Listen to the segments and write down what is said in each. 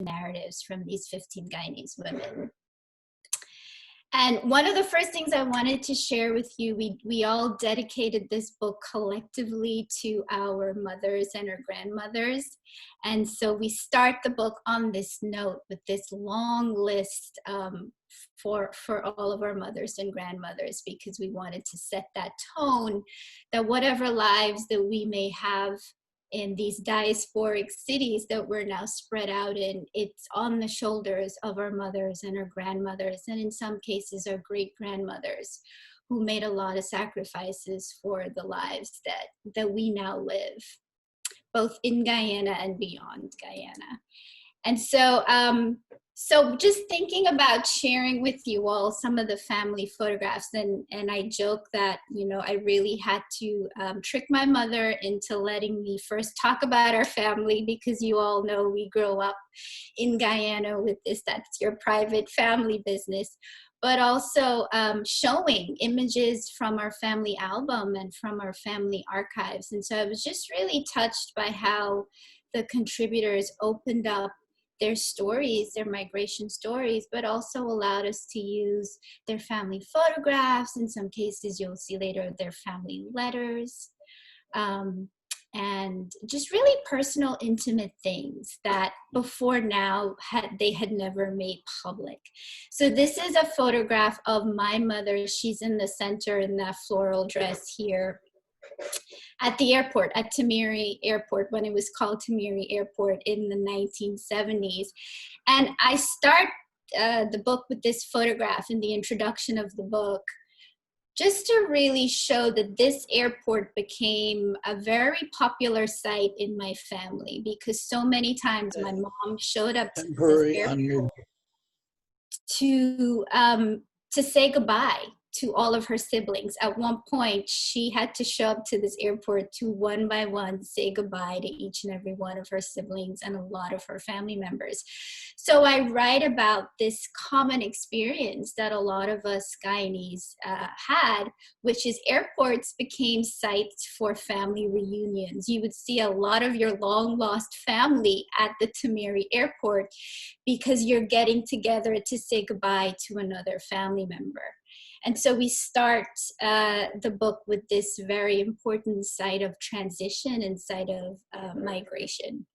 narratives from these 15 Guyanese women. And one of the first things I wanted to share with you, we all dedicated this book collectively to our mothers and our grandmothers. And so we start the book on this note with this long list for all of our mothers and grandmothers, because we wanted to set that tone that whatever lives that we may have in these diasporic cities that we're now spread out in, it's on the shoulders of our mothers and our grandmothers, and in some cases our great-grandmothers, who made a lot of sacrifices for the lives that we now live, both in Guyana and beyond Guyana. And so, so just thinking about sharing with you all some of the family photographs, and I joke that, you know, I really had to trick my mother into letting me first talk about our family, because you all know we grow up in Guyana with this, that's your private family business, but also showing images from our family album and from our family archives. And so I was just really touched by how the contributors opened up their stories, their migration stories, but also allowed us to use their family photographs. In some cases, you'll see later their family letters, and just really personal, intimate things that before now they had never made public. So this is a photograph of my mother. She's in the center in that floral dress here, at the airport, at Timehri Airport, when it was called Timehri Airport in the 1970s. And I start the book with this photograph in the introduction of the book, just to really show that this airport became a very popular site in my family, because so many times my mom showed up to this airport to say goodbye to all of her siblings. At one point, she had to show up to this airport to one by one say goodbye to each and every one of her siblings and a lot of her family members. So I write about this common experience that a lot of us Guyanese had, which is airports became sites for family reunions. You would see a lot of your long lost family at the Timehri Airport because you're getting together to say goodbye to another family member. And so we start the book with this very important site of transition and site of migration.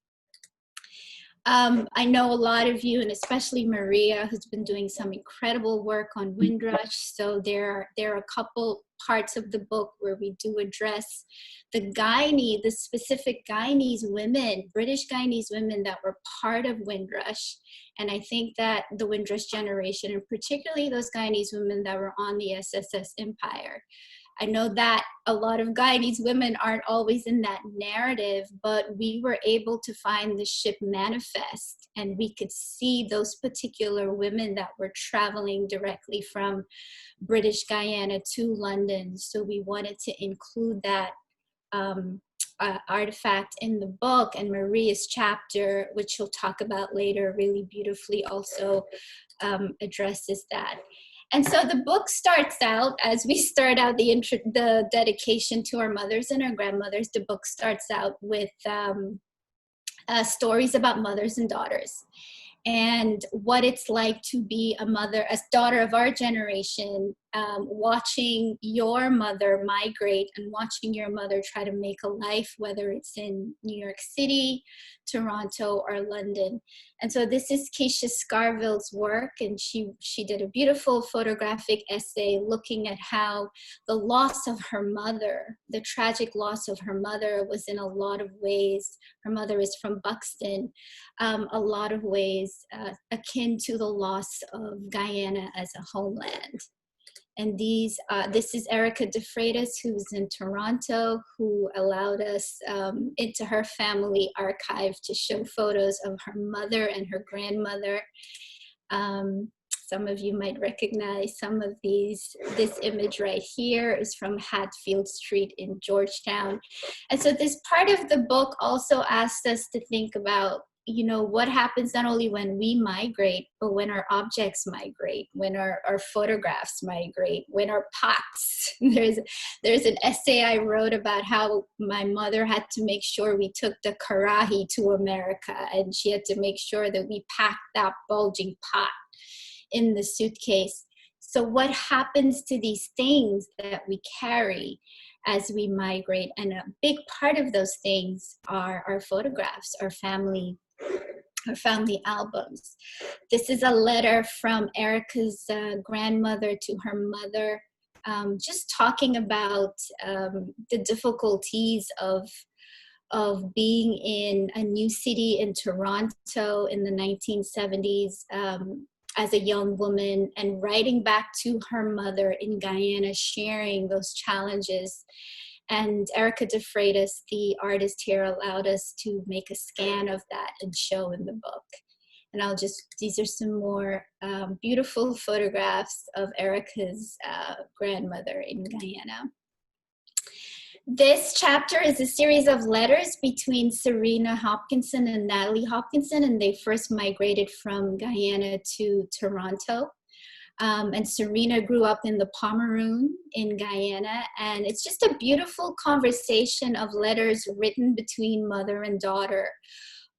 I know a lot of you, and especially Maria, who's been doing some incredible work on Windrush. So there are a couple parts of the book where we do address the specific Guyanese women, British Guyanese women that were part of Windrush. And I think that the Windrush generation, and particularly those Guyanese women that were on the SSS Empire, I know that a lot of Guyanese women aren't always in that narrative, but we were able to find the ship manifest, and we could see those particular women that were traveling directly from British Guyana to London. So we wanted to include that artifact in the book, and Maria's chapter, which she'll talk about later really beautifully, also addresses that. And so the book starts out, as we start out the dedication to our mothers and our grandmothers, the book starts out with stories about mothers and daughters, and what it's like to be a mother, a daughter of our generation, watching your mother migrate and watching your mother try to make a life, whether it's in New York City, Toronto, or London. And so this is Keisha Scarville's work, and she did a beautiful photographic essay looking at how the loss of her mother, the tragic loss of her mother, was in a lot of ways, her mother is from Buxton, a lot of ways akin to the loss of Guyana as a homeland. And this is Erica de Freitas, who's in Toronto, who allowed us into her family archive to show photos of her mother and her grandmother. Some of you might recognize some of these. This image right here is from Hatfield Street in Georgetown. And so this part of the book also asked us to think about you know, what happens not only when we migrate, but when our objects migrate, when our photographs migrate, when our pots. There's an essay I wrote about how my mother had to make sure we took the karahi to America, and she had to make sure that we packed that bulging pot in the suitcase. So what happens to these things that we carry as we migrate? And a big part of those things are our photographs, our family albums. This is a letter from Erica's grandmother to her mother, just talking about the difficulties of being in a new city in Toronto in the 1970s as a young woman, and writing back to her mother in Guyana, sharing those challenges. And Erica de Freitas, the artist here, allowed us to make a scan of that and show in the book. And these are some more beautiful photographs of Erica's grandmother in Guyana. This chapter is a series of letters between Serena Hopkinson and Natalie Hopkinson, and they first migrated from Guyana to Toronto. And Serena grew up in the Pomeroon in Guyana, and it's just a beautiful conversation of letters written between mother and daughter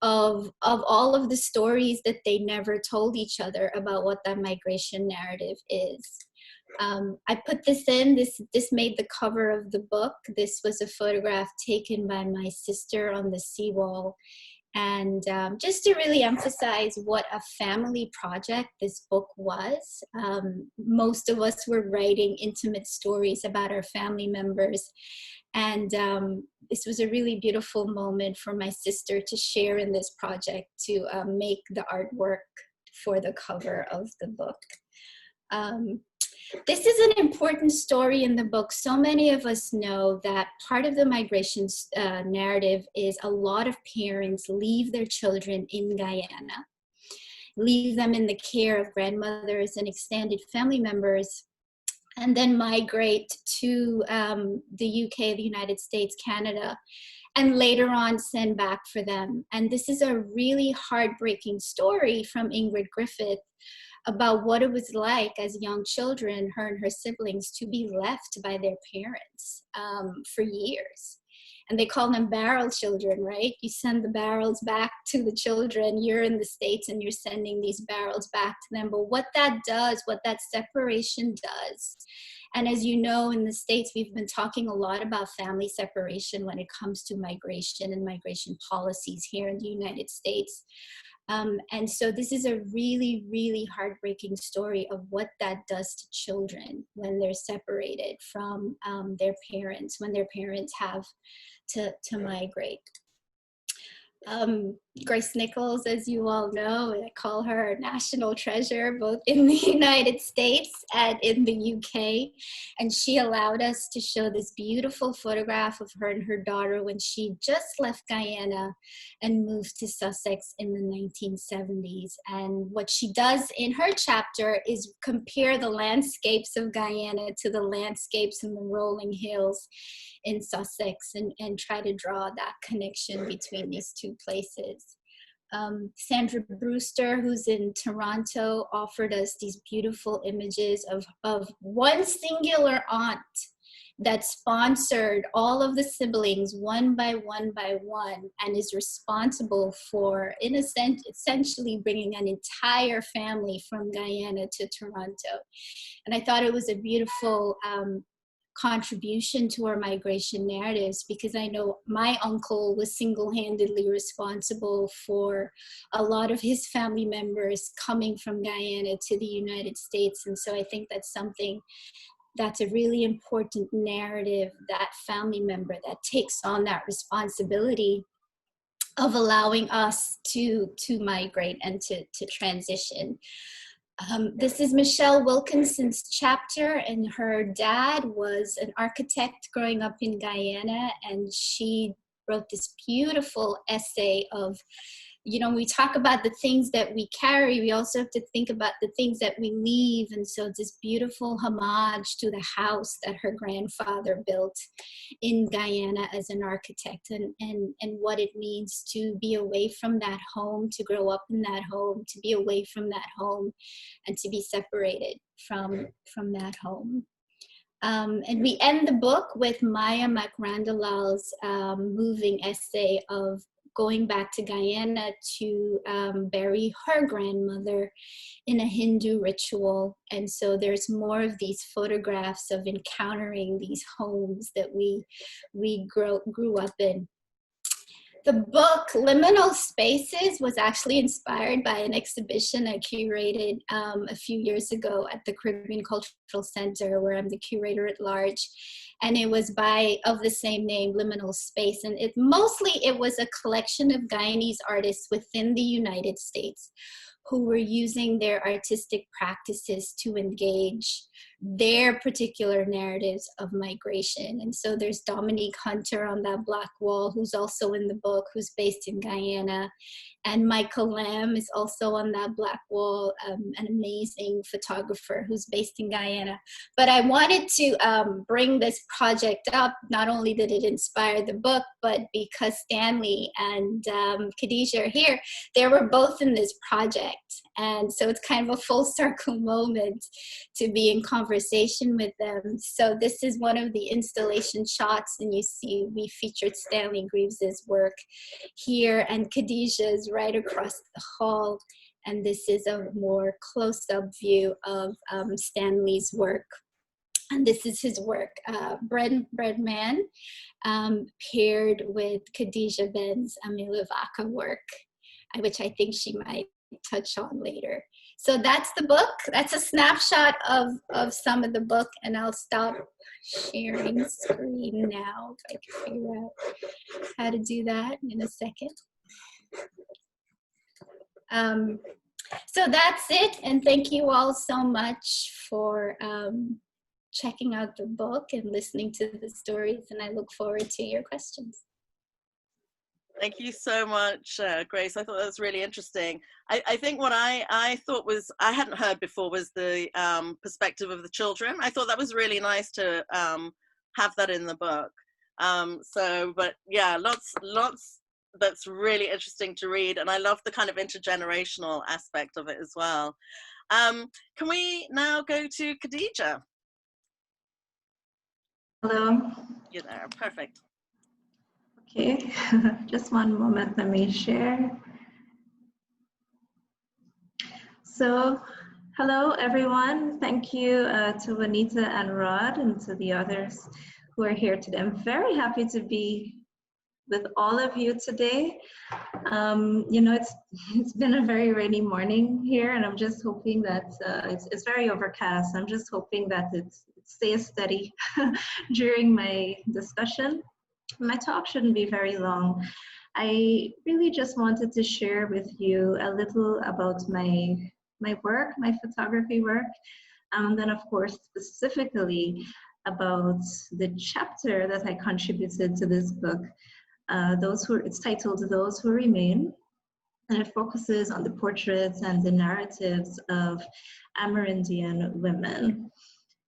of all of the stories that they never told each other about what that migration narrative is. I put this in, this made the cover of the book. This was a photograph taken by my sister on the seawall. And just to really emphasize what a family project this book was. Most of us were writing intimate stories about our family members. And this was a really beautiful moment for my sister to share in this project, to make the artwork for the cover of the book. This is an important story in the book. So many of us know that part of the migration narrative is a lot of parents leave their children in Guyana, leave them in the care of grandmothers and extended family members, and then migrate to the UK, the United States, Canada, and later on send back for them. And this is a really heartbreaking story from Ingrid Griffith about what it was like as young children, her and her siblings, to be left by their parents for years. And they call them barrel children, right? You send the barrels back to the children. You're in the States and you're sending these barrels back to them. But what that does, what that separation does, and as you know, in the States, we've been talking a lot about family separation when it comes to migration and migration policies here in the United States. And so this is a really, really heartbreaking story of what that does to children when they're separated from their parents, when their parents have to migrate. Grace Nichols, as you all know, I call her a national treasure, both in the United States and in the UK. And she allowed us to show this beautiful photograph of her and her daughter when she just left Guyana and moved to Sussex in the 1970s. And what she does in her chapter is compare the landscapes of Guyana to the landscapes in the rolling hills in Sussex, and try to draw that connection between these two places. Sandra Brewster, who's in Toronto, offered us these beautiful images of one singular aunt that sponsored all of the siblings one by one by one, and is responsible for, in a sense, essentially bringing an entire family from Guyana to Toronto. And I thought it was a beautiful contribution to our migration narratives, because I know my uncle was single-handedly responsible for a lot of his family members coming from Guyana to the United States. And so I think that's something that's a really important narrative, that family member that takes on that responsibility of allowing us to migrate and to transition. This is Michelle Wilkinson's chapter, and her dad was an architect growing up in Guyana, and she wrote this beautiful essay of you know, we talk about the things that we carry, we also have to think about the things that we leave. And so this beautiful homage to the house that her grandfather built in Guyana as an architect, and what it means to be away from that home, to grow up in that home, to be away from that home, and to be separated from that home. And we end the book with Maya Makrandalal's moving essay of going back to Guyana to bury her grandmother in a Hindu ritual. And so there's more of these photographs of encountering these homes that we grew up in. The book Liminal Spaces was actually inspired by an exhibition I curated a few years ago at the Caribbean Cultural Center, where I'm the curator-at-large, and it was of the same name, Liminal Space. And it was a collection of Guyanese artists within the United States who were using their artistic practices to engage their particular narratives of migration. And so there's Dominique Hunter on that black wall, who's also in the book, who's based in Guyana. And Michael Lamb is also on that black wall, an amazing photographer who's based in Guyana. But I wanted to bring this project up. Not only did it inspire the book, but because Stanley and Khadija are here, they were both in this project. And so it's kind of a full circle moment to be in conversation with them. So this is one of the installation shots, and you see we featured Stanley Greaves's work here, and Khadijah's right across the hall. And this is a more close-up view of Stanley's work. And this is his work, Bread Man, paired with Khadija Benn's Amilivaka work, which I think she might touch on later. So that's the book. That's a snapshot of some of the book, and I'll stop sharing screen now if I can figure out how to do that in a second. So that's it, and thank you all so much for checking out the book and listening to the stories, and I look forward to your questions. Thank you so much, Grace. I thought that was really interesting. I think what I thought was, I hadn't heard before, was the perspective of the children. I thought that was really nice to have that in the book. But yeah, lots that's really interesting to read. And I love the kind of intergenerational aspect of it as well. Can we now go to Khadija? Hello. You're there, perfect. Okay, just one moment, let me share. So, hello everyone. Thank you to Juanita and Rod and to the others who are here today. I'm very happy to be with all of you today. You know, it's been a very rainy morning here, and I'm just hoping that it's very overcast. I'm just hoping that it stays steady during my discussion. My talk shouldn't be very long. I really just wanted to share with you a little about my work, my photography work, and then of course specifically about the chapter that I contributed to this book. It's titled "Those Who Remain," and it focuses on the portraits and the narratives of Amerindian women.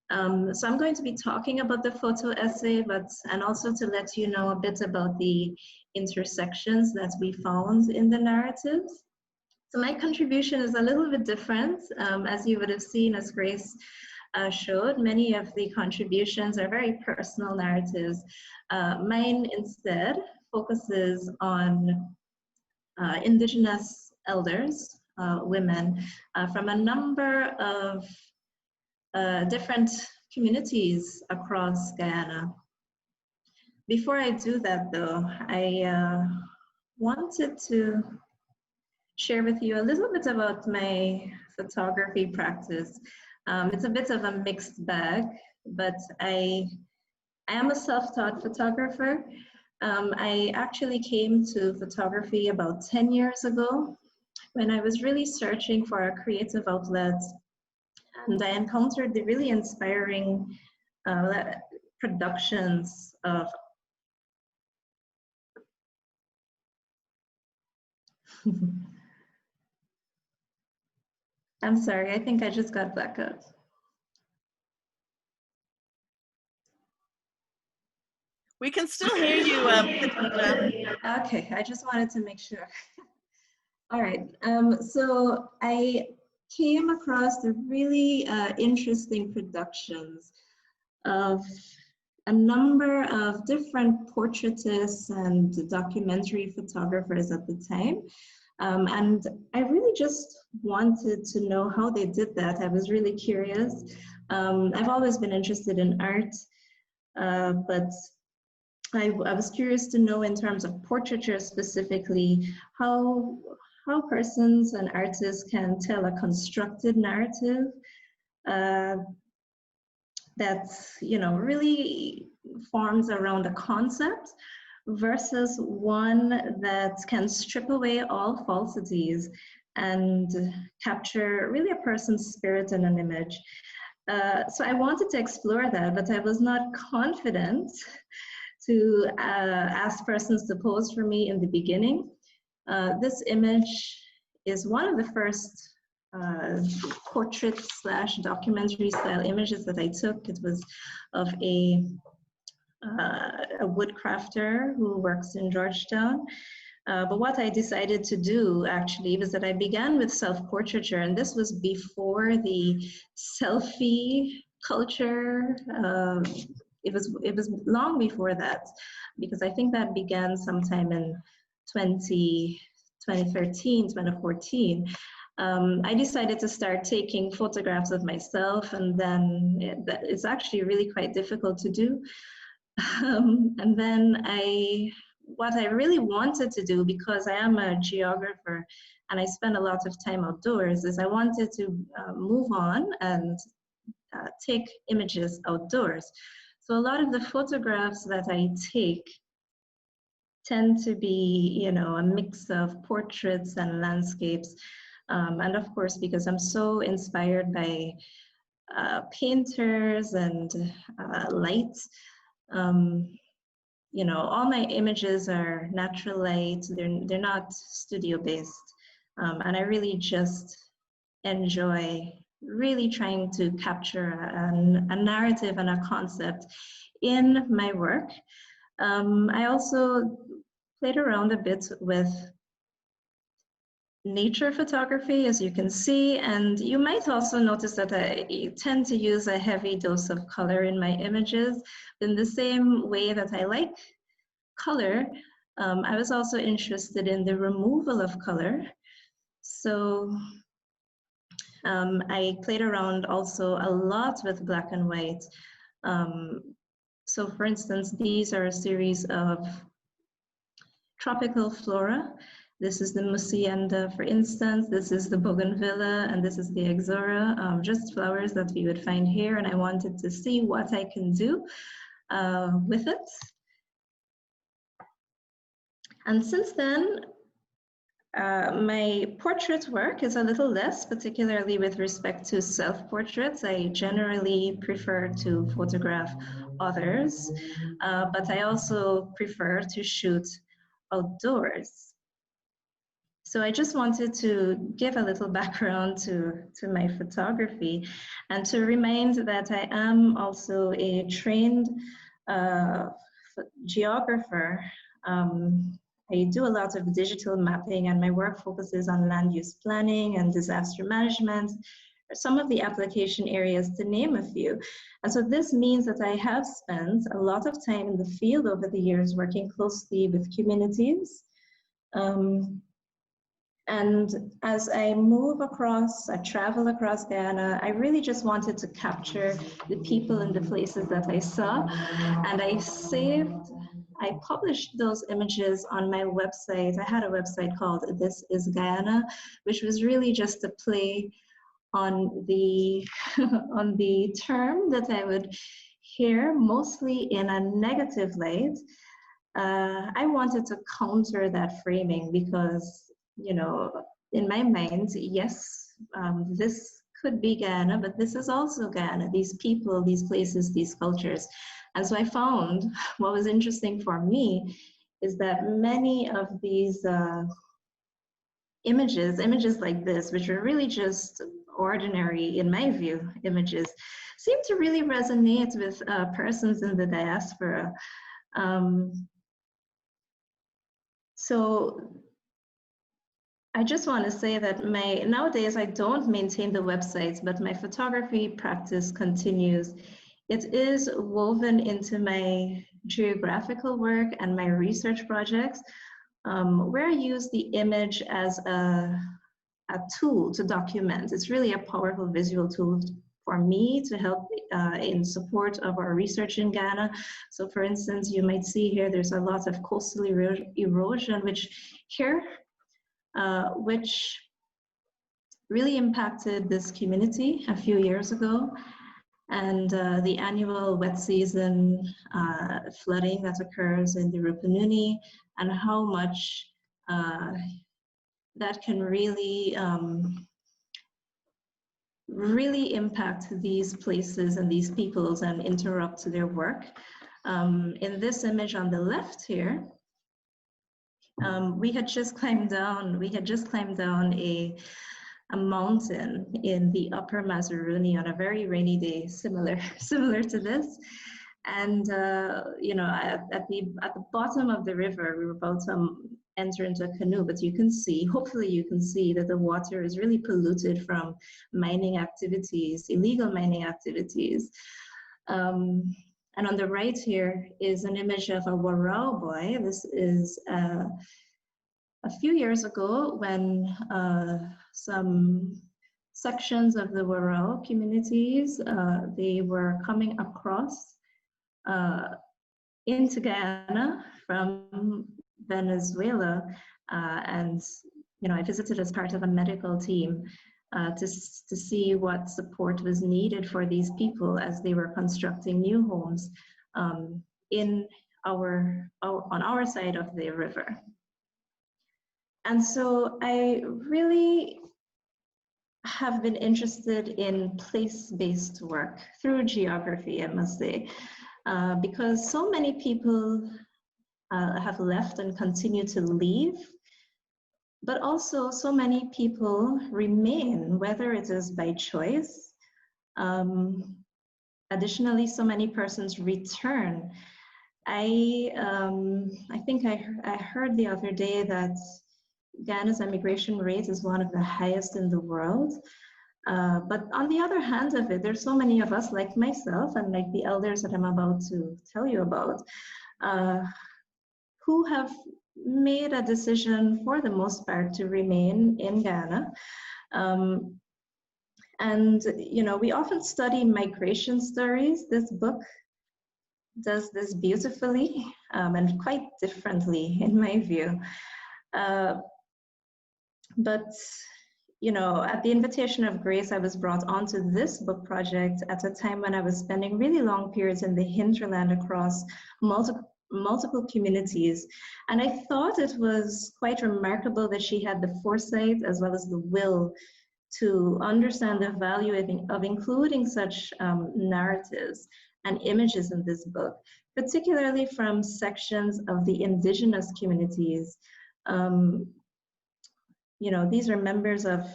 So I'm going to be talking about the photo essay, and also to let you know a bit about the intersections that we found in the narratives. So my contribution is a little bit different. As you would have seen, as Grace showed, many of the contributions are very personal narratives. Mine instead focuses on Indigenous elders, women, from a number of different communities across Guyana. Before I do that though, I wanted to share with you a little bit about my photography practice. It's a bit of a mixed bag, but I am a self-taught photographer. I actually came to photography about 10 years ago when I was really searching for a creative outlet. And I encountered the really inspiring productions of I'm sorry, I think I just got blackout. We can still hear you, Khadija. Okay, I just wanted to make sure. All right, so I came across the really interesting productions of a number of different portraitists and documentary photographers at the time. And I really just wanted to know how they did that. I was really curious. I've always been interested in art, but I was curious to know in terms of portraiture specifically, how persons and artists can tell a constructed narrative that, you know, really forms around a concept versus one that can strip away all falsities and capture really a person's spirit in an image. So I wanted to explore that, but I was not confident to ask persons to pose for me in the beginning. This image is one of the first portrait / documentary style images that I took. It was of a woodcrafter who works in Georgetown. But what I decided to do actually was that I began with self-portraiture, and this was before the selfie culture. It was long before that, because I think that began sometime in 2013, 2014. I decided to start taking photographs of myself, and then it's actually really quite difficult to do. And then what I really wanted to do, because I am a geographer and I spend a lot of time outdoors, is I wanted to move on and take images outdoors. So a lot of the photographs that I take tend to be, you know, a mix of portraits and landscapes. And of course, because I'm so inspired by painters and light, you know, all my images are natural light. They're not studio based. And I really just enjoy really trying to capture a narrative and a concept in my work. I also played around a bit with nature photography, as you can see, and you might also notice that I tend to use a heavy dose of color in my images. In the same way that I like color, I was also interested in the removal of color. So I played around also a lot with black and white. So for instance, these are a series of tropical flora. This is the Musienda, for instance. This is the Bougainvillea, and this is the Exora, just flowers that we would find here. And I wanted to see what I can do with it. And since then, my portrait work is a little less, particularly with respect to self-portraits. I generally prefer to photograph others, but I also prefer to shoot outdoors. So I just wanted to give a little background to my photography and to remind that I am also a trained geographer. I do a lot of digital mapping, and my work focuses on land use planning and disaster management, some of the application areas, to name a few. And so this means that I have spent a lot of time in the field over the years working closely with communities. And as I move across, I travel across Guyana, I really just wanted to capture the people and the places that I saw. And I published those images on my website. I had a website called This Is Guyana, which was really just a play on the, on the term that I would hear mostly in a negative light. I wanted to counter that framing because, you know, in my mind, yes, this could be Guyana, but this is also Guyana, these people, these places, these cultures. And so I found what was interesting for me is that many of these images like this, which are really just ordinary, in my view, images, seem to really resonate with persons in the diaspora. So I just want to say that nowadays I don't maintain the websites, but my photography practice continues. It is woven into my geographical work and my research projects, where I use the image as a tool to document. It's really a powerful visual tool for me to help in support of our research in Ghana. So for instance, you might see here, there's a lot of coastal erosion, which really impacted this community a few years ago. And the annual wet season flooding that occurs in the Rupununi, and how much that can really really impact these places and these peoples and interrupt their work. In this image on the left here, we had just climbed down a mountain in the upper Mazaruni on a very rainy day, similar to this. And you know, at the bottom of the river, we were about to enter into a canoe, but you can see, hopefully you can see, that the water is really polluted from mining activities, illegal mining activities. And on the right here is an image of a Warao boy. This is a few years ago when some sections of the Warao communities, they were coming across into Guyana from Venezuela, and you know, I visited as part of a medical team to see what support was needed for these people as they were constructing new homes on our side of the river. And so I really have been interested in place-based work through geography, I must say, because so many people have left and continue to leave, but also so many people remain, whether it is by choice. Additionally, so many persons return. I think I heard the other day that Ghana's immigration rate is one of the highest in the world. But on the other hand of it, there's so many of us, like myself and like the elders that I'm about to tell you about, who have made a decision for the most part to remain in Ghana. And you know, we often study migration stories. This book does this beautifully and quite differently, in my view. But you know, at the invitation of Grace, I was brought onto this book project at a time when I was spending really long periods in the hinterland across multiple communities. And I thought it was quite remarkable that she had the foresight as well as the will to understand the value of including such narratives and images in this book, particularly from sections of the indigenous communities. You know, these are members of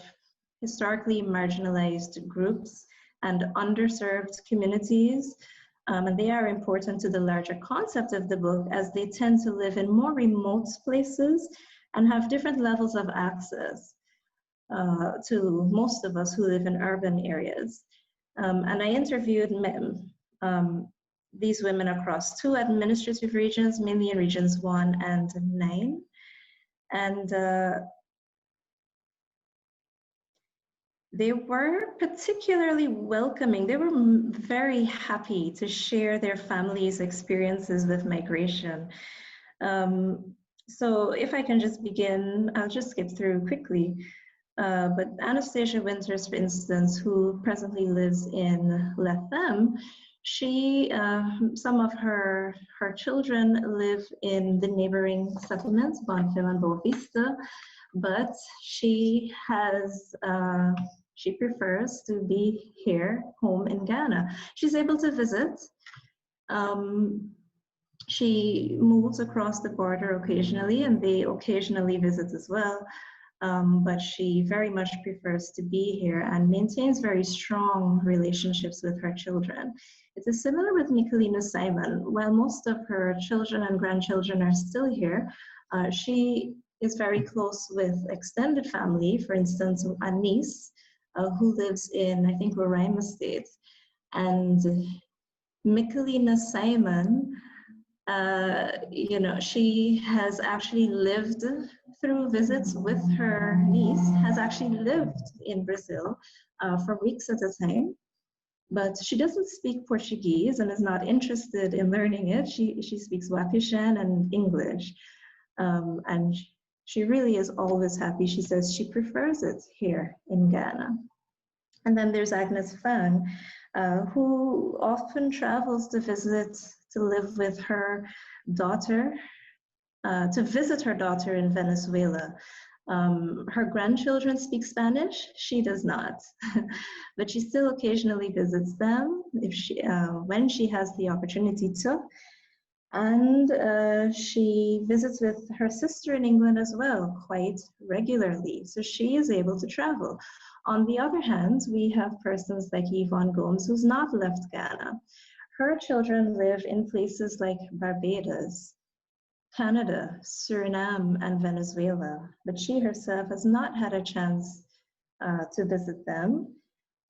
historically marginalized groups and underserved communities, and they are important to the larger concept of the book, as they tend to live in more remote places and have different levels of access to most of us who live in urban areas. And I interviewed these women across 2 administrative regions, mainly in regions 1 and 9. And they were particularly welcoming. They were very happy to share their families' experiences with migration. So if I can just begin, I'll just skip through quickly. But Anastasia Winters, for instance, who presently lives in Lethem, some of her children live in the neighboring settlements, Bonfim and Bovista, but she prefers to be here, home in Ghana. She's able to visit. She moves across the border occasionally, and they occasionally visit as well. but she very much prefers to be here and maintains very strong relationships with her children. It is similar with Nicolina Simon. While most of her children and grandchildren are still here, she is very close with extended family, for instance, a niece who lives in, I think, Roraima State. And Nicolina Simon, you know, she has actually lived through visits with her niece, has actually lived in Brazil for weeks at a time, but she doesn't speak Portuguese and is not interested in learning it. She speaks Wapishan and English, and she really is always happy. She says she prefers it here in Ghana. And then there's Agnes Fan, who often travels to visit, to live with her daughter, to visit her daughter in Venezuela. Her grandchildren speak Spanish, she does not, but she still occasionally visits them if she, when she has the opportunity to. And she visits with her sister in England as well, quite regularly, so she is able to travel. On the other hand, we have persons like Yvonne Gomes, who's not left Ghana. Her children live in places like Barbados, Canada, Suriname, and Venezuela, but she herself has not had a chance to visit them.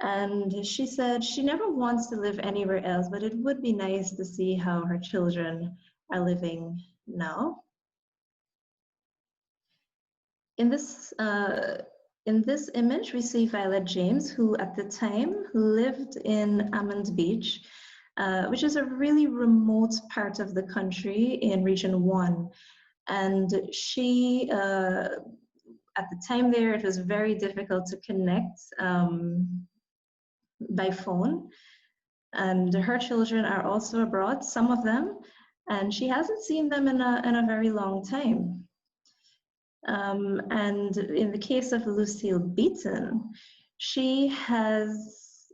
And she said she never wants to live anywhere else, but it would be nice to see how her children are living now. In this image, we see Violet James, who at the time lived in Almond Beach, which is a really remote part of the country in Region 1. And she, at the time there, it was very difficult to connect by phone. And her children are also abroad, some of them, and she hasn't seen them in a very long time. And in the case of Lucille Beaton, she has,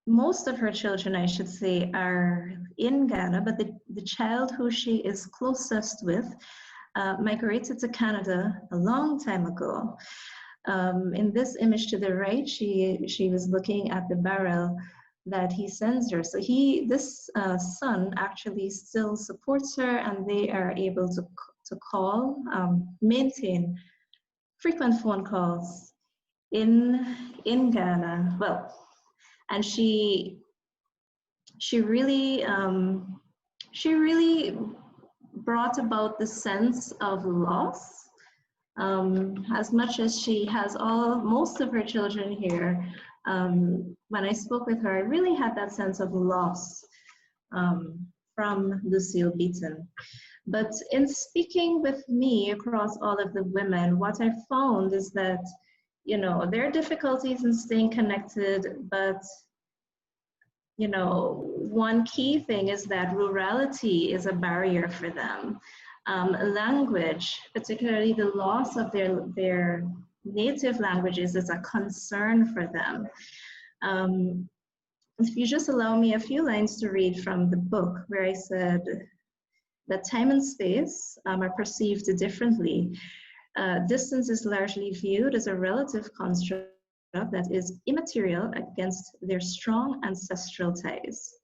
most of her children, I should say, are in Ghana, but the child who she is closest with migrated to Canada a long time ago. In this image to the right, she was looking at the barrel that he sends her. So this son actually still supports her, and they are able to call, maintain frequent phone calls in Ghana. Well, and she really brought about the sense of loss. As much as she has most of her children here, when I spoke with her, I really had that sense of loss from Lucille Beaton. But in speaking with me across all of the women, what I found is that, you know, there are difficulties in staying connected, but, you know, one key thing is that rurality is a barrier for them. Language, particularly the loss of their native languages, is a concern for them. If you just allow me a few lines to read from the book, where I said that time and space are perceived differently. Distance is largely viewed as a relative construct that is immaterial against their strong ancestral ties.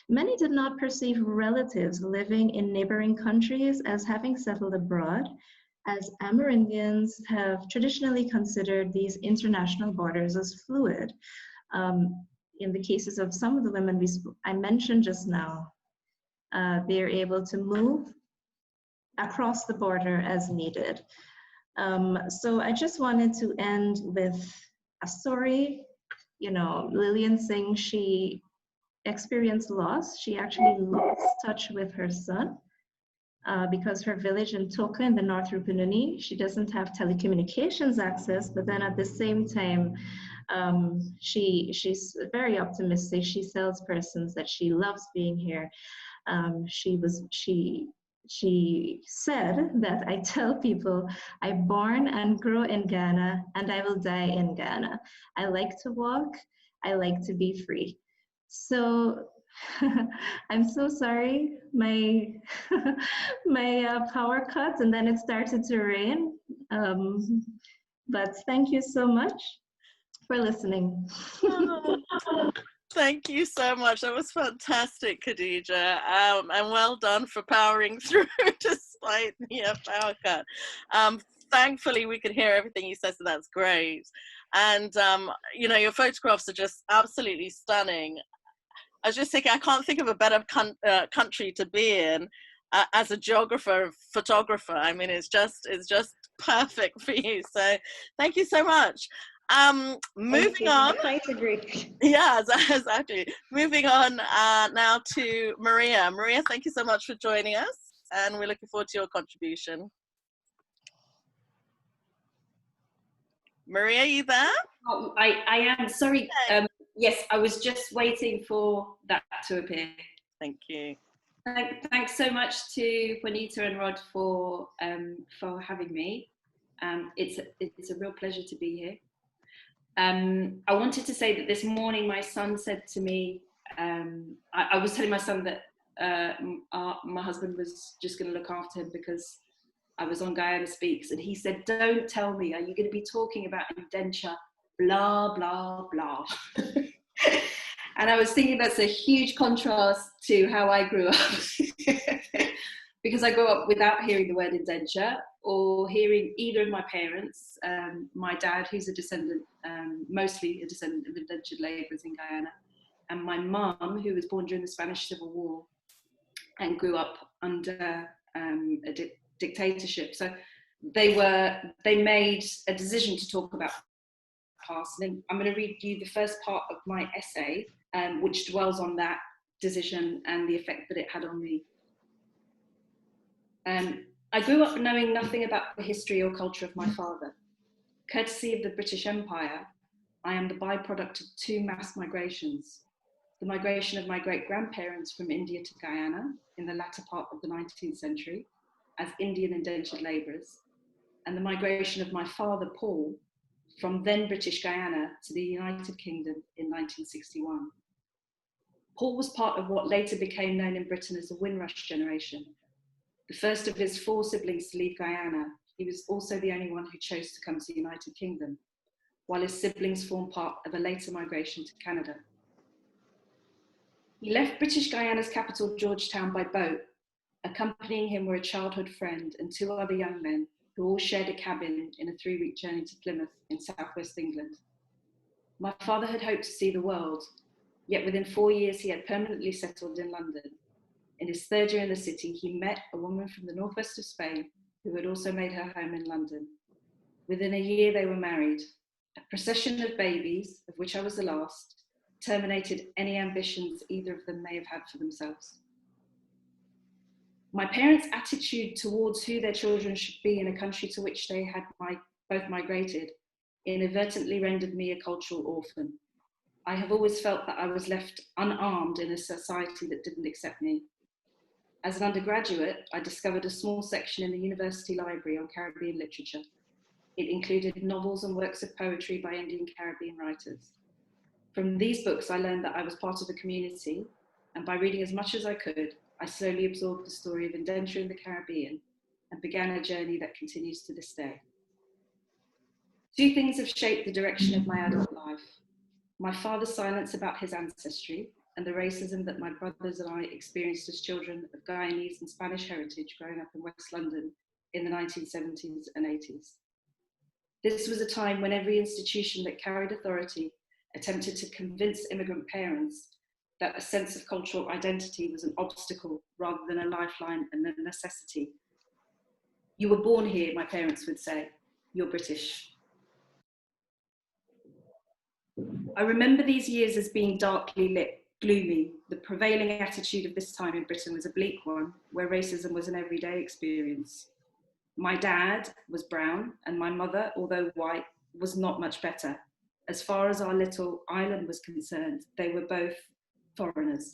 Many did not perceive relatives living in neighboring countries as having settled abroad, as Amerindians have traditionally considered these international borders as fluid. In the cases of some of the women I mentioned just now, they are able to move across the border as needed. So I just wanted to end with a story. You know, Lillian Singh, she experienced loss. She actually lost touch with her son because her village in Toka in the North Rupununi, she doesn't have telecommunications access, but then at the same time, she's very optimistic. She tells persons that she loves being here. She said that I tell people I born and grow in Ghana and I will die in Ghana. I like to walk, I like to be free. So I'm so sorry, my power cut and then it started to rain. But thank you so much for listening. Thank you so much. That was fantastic, Khadija. And well done for powering through despite the power cut. Thankfully, we could hear everything you said, so that's great. And, you know, your photographs are just absolutely stunning. I was just thinking, I can't think of a better country to be in as a geographer, photographer. I mean, it's just perfect for you. So thank you so much. Moving on. I agree. Yeah, exactly. Moving on now to Maria. Maria, thank you so much for joining us, and we're looking forward to your contribution. Maria, you there? Oh, I am, sorry. Yes, I was just waiting for that to appear. Thank you. Thanks so much to Juanita and Rod for having me. It's a real pleasure to be here. I wanted to say that this morning my son said to me, I was telling my son that my husband was just going to look after him because I was on Guyana Speaks, and he said, "Don't tell me, are you going to be talking about indenture, blah, blah, blah." And I was thinking that's a huge contrast to how I grew up. Because I grew up without hearing the word indenture or hearing either of my parents, my dad, who's a descendant, mostly a descendant of indentured labourers in Guyana, and my mum, who was born during the Spanish Civil War and grew up under a dictatorship. So they made a decision to talk about past. And then I'm going to read you the first part of my essay, which dwells on that decision and the effect that it had on me. I grew up knowing nothing about the history or culture of my father. Courtesy of the British Empire, I am the byproduct of two mass migrations. The migration of my great-grandparents from India to Guyana in the latter part of the 19th century as Indian indentured labourers, and the migration of my father, Paul, from then British Guyana to the United Kingdom in 1961. Paul was part of what later became known in Britain as the Windrush generation. The first of his four siblings to leave Guyana, he was also the only one who chose to come to the United Kingdom, while his siblings formed part of a later migration to Canada. He left British Guyana's capital, Georgetown, by boat. Accompanying him were a childhood friend and two other young men who all shared a cabin in a 3-week journey to Plymouth in southwest England. My father had hoped to see the world, yet within 4 years he had permanently settled in London. In his third year in the city, he met a woman from the northwest of Spain who had also made her home in London. Within a year they were married. A procession of babies, of which I was the last, terminated any ambitions either of them may have had for themselves. My parents' attitude towards who their children should be in a country to which they had both migrated inadvertently rendered me a cultural orphan. I have always felt that I was left unarmed in a society that didn't accept me. As an undergraduate, I discovered a small section in the university library on Caribbean literature. It included novels and works of poetry by Indian Caribbean writers. From these books, I learned that I was part of a community, and by reading as much as I could, I slowly absorbed the story of indenture in the Caribbean and began a journey that continues to this day. Two things have shaped the direction of my adult life: my father's silence about his ancestry and the racism that my brothers and I experienced as children of Guyanese and Spanish heritage growing up in West London in the 1970s and 80s. This was a time when every institution that carried authority attempted to convince immigrant parents that a sense of cultural identity was an obstacle rather than a lifeline and a necessity. "You were born here," my parents would say. "You're British." I remember these years as being darkly lit, gloomy. The prevailing attitude of this time in Britain was a bleak one, where racism was an everyday experience. My dad was brown, and my mother, although white, was not much better. As far as our little island was concerned, they were both foreigners.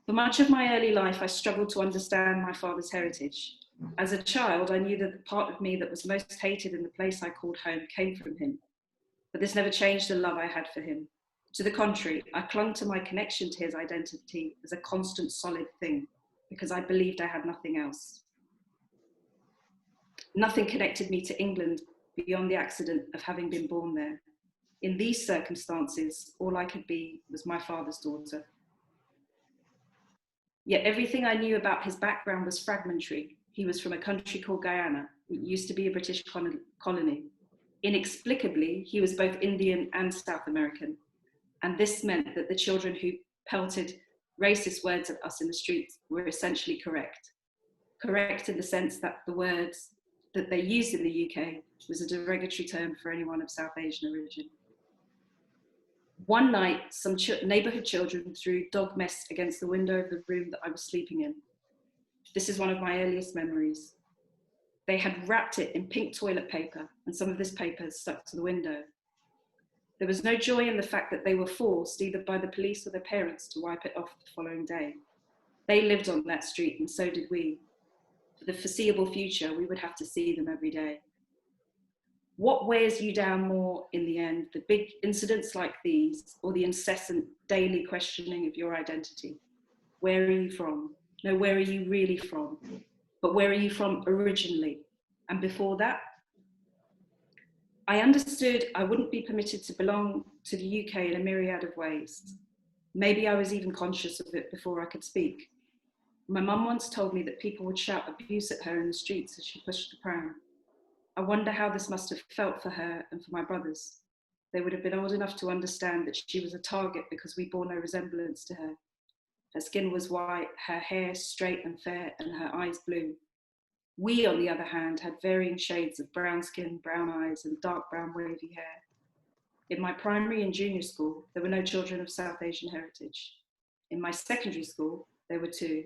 For much of my early life, I struggled to understand my father's heritage. As a child, I knew that the part of me that was most hated in the place I called home came from him. But this never changed the love I had for him. To the contrary, I clung to my connection to his identity as a constant, solid thing, because I believed I had nothing else. Nothing connected me to England beyond the accident of having been born there. In these circumstances, all I could be was my father's daughter. Yet everything I knew about his background was fragmentary. He was from a country called Guyana. It used to be a British colony. Inexplicably, he was both Indian and South American. And this meant that the children who pelted racist words at us in the streets were essentially correct. Correct in the sense that the words that they used in the UK was a derogatory term for anyone of South Asian origin. One night, some neighborhood children threw dog mess against the window of the room that I was sleeping in. This is one of my earliest memories. They had wrapped it in pink toilet paper, and some of this paper stuck to the window. There was no joy in the fact that they were forced, either by the police or their parents, to wipe it off the following day. They lived on that street, and so did we. For the foreseeable future, we would have to see them every day. What wears you down more in the end, the big incidents like these, or the incessant daily questioning of your identity? Where are you from? No, where are you really from? But where are you from originally? And before that? I understood I wouldn't be permitted to belong to the UK in a myriad of ways. Maybe I was even conscious of it before I could speak. My mum once told me that people would shout abuse at her in the streets as she pushed the pram. I wonder how this must have felt for her and for my brothers. They would have been old enough to understand that she was a target because we bore no resemblance to her. Her skin was white, her hair straight and fair, and her eyes blue. We, on the other hand, had varying shades of brown skin, brown eyes, and dark brown wavy hair. In my primary and junior school, there were no children of South Asian heritage. In my secondary school, there were 2.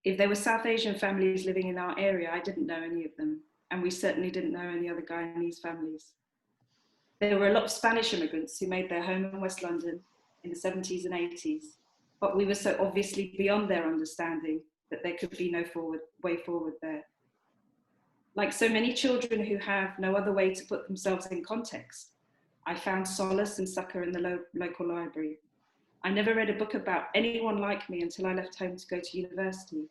If there were South Asian families living in our area, I didn't know any of them, and we certainly didn't know any other Guyanese families. There were a lot of Spanish immigrants who made their home in West London in the 70s and 80s, but we were so obviously beyond their understanding that there could be no way forward there. Like so many children who have no other way to put themselves in context, I found solace and succor in the local library. I never read a book about anyone like me until I left home to go to university,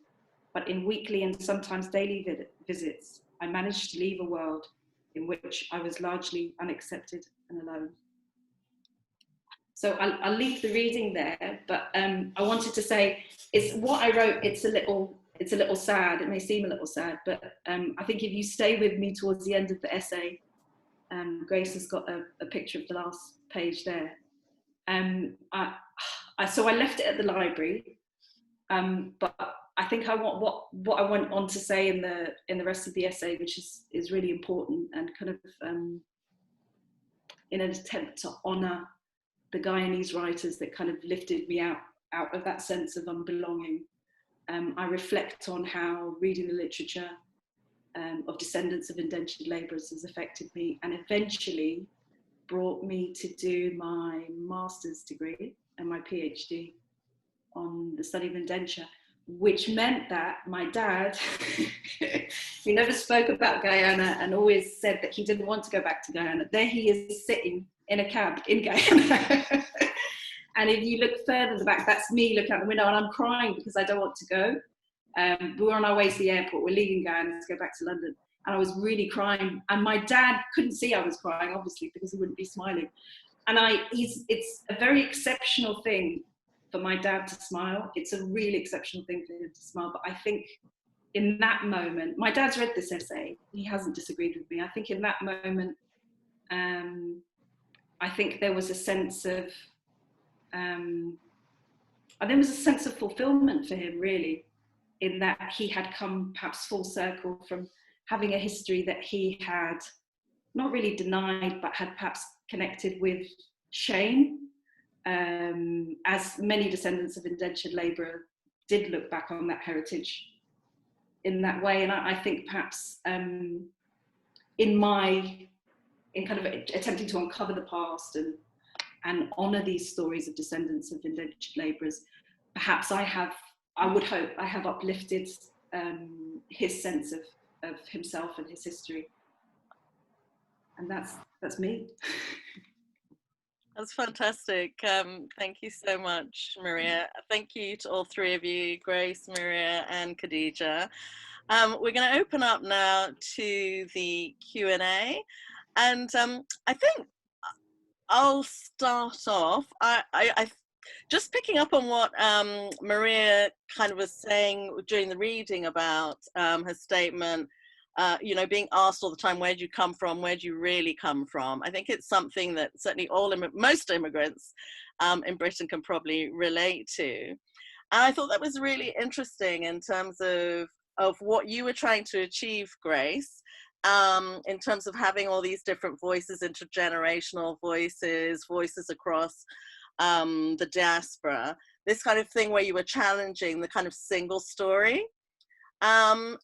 but in weekly and sometimes daily visits, I managed to leave a world in which I was largely unaccepted and alone. So I'll leave the reading there, but I wanted to say, it's what I wrote, it's a little sad, it may seem a little sad, but I think if you stay with me towards the end of the essay, Grace has got a picture of the last page there. So I left it at the library, but I think I want what I went on to say in the rest of the essay, which is really important and kind of in an attempt to honour the Guyanese writers that kind of lifted me out of that sense of unbelonging. I reflect on how reading the literature of descendants of indentured labourers has affected me and eventually brought me to do my master's degree and my PhD on the study of indenture, which meant that my dad, who never spoke about Guyana and always said that he didn't want to go back to Guyana, there he is sitting in a cab in Guyana. And if you look further in the back, that's me looking out the window and I'm crying because I don't want to go. We were on our way to the airport, we're leaving Guyana to go back to London. And I was really crying. And my dad couldn't see I was crying, obviously, because he wouldn't be smiling. And it's a very exceptional thing for my dad to smile. It's a really exceptional thing for him to smile. But I think in that moment, my dad's read this essay. He hasn't disagreed with me. I think in that moment, I think there was a sense of, fulfillment for him, really, in that he had come perhaps full circle from having a history that he had not really denied, but had perhaps connected with shame, as many descendants of indentured labour did look back on that heritage in that way. And I think perhaps in kind of attempting to uncover the past and honour these stories of descendants of indentured labourers, perhaps I would hope I have uplifted his sense of himself and his history. And that's me. That's fantastic. Thank you so much, Maria. Thank you to all 3 of you, Grace, Maria, and Khadija. We're going to open up now to the Q&A. And I think I'll start off. I just picking up on what Maria kind of was saying during the reading about her statement, you know, being asked all the time, where do you come from? Where do you really come from? I think it's something that certainly most immigrants in Britain can probably relate to. And I thought that was really interesting in terms of what you were trying to achieve, Grace, in terms of having all these different voices, intergenerational voices across the diaspora, this kind of thing where you were challenging the kind of single story. And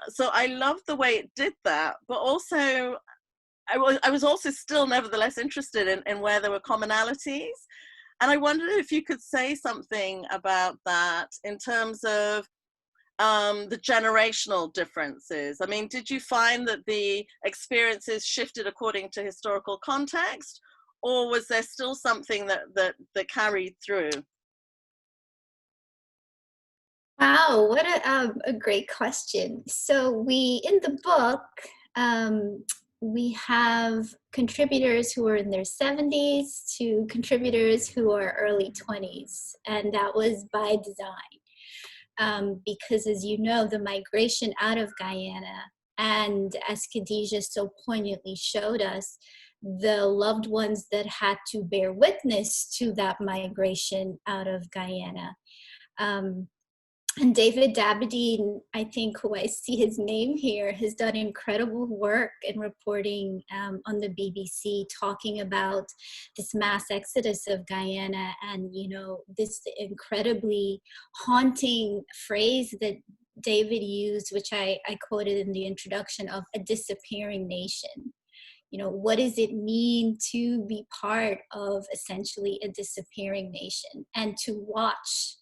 so I loved the way it did that, but also I was also still nevertheless interested in where there were commonalities. And I wondered if you could say something about that in terms of the generational differences. I mean, did you find that the experiences shifted according to historical context, or was there still something that carried through? Wow, what a great question. So in the book, we have contributors who are in their 70s to contributors who are early 20s, and that was by design. Because as you know, the migration out of Guyana, and as Khadija so poignantly showed us, the loved ones that had to bear witness to that migration out of Guyana. And David Dabadine, I think, who I see his name here, has done incredible work in reporting on the BBC, talking about this mass exodus of Guyana, and, you know, this incredibly haunting phrase that David used, which I quoted in the introduction, of a disappearing nation. You know, what does it mean to be part of essentially a disappearing nation, and to watch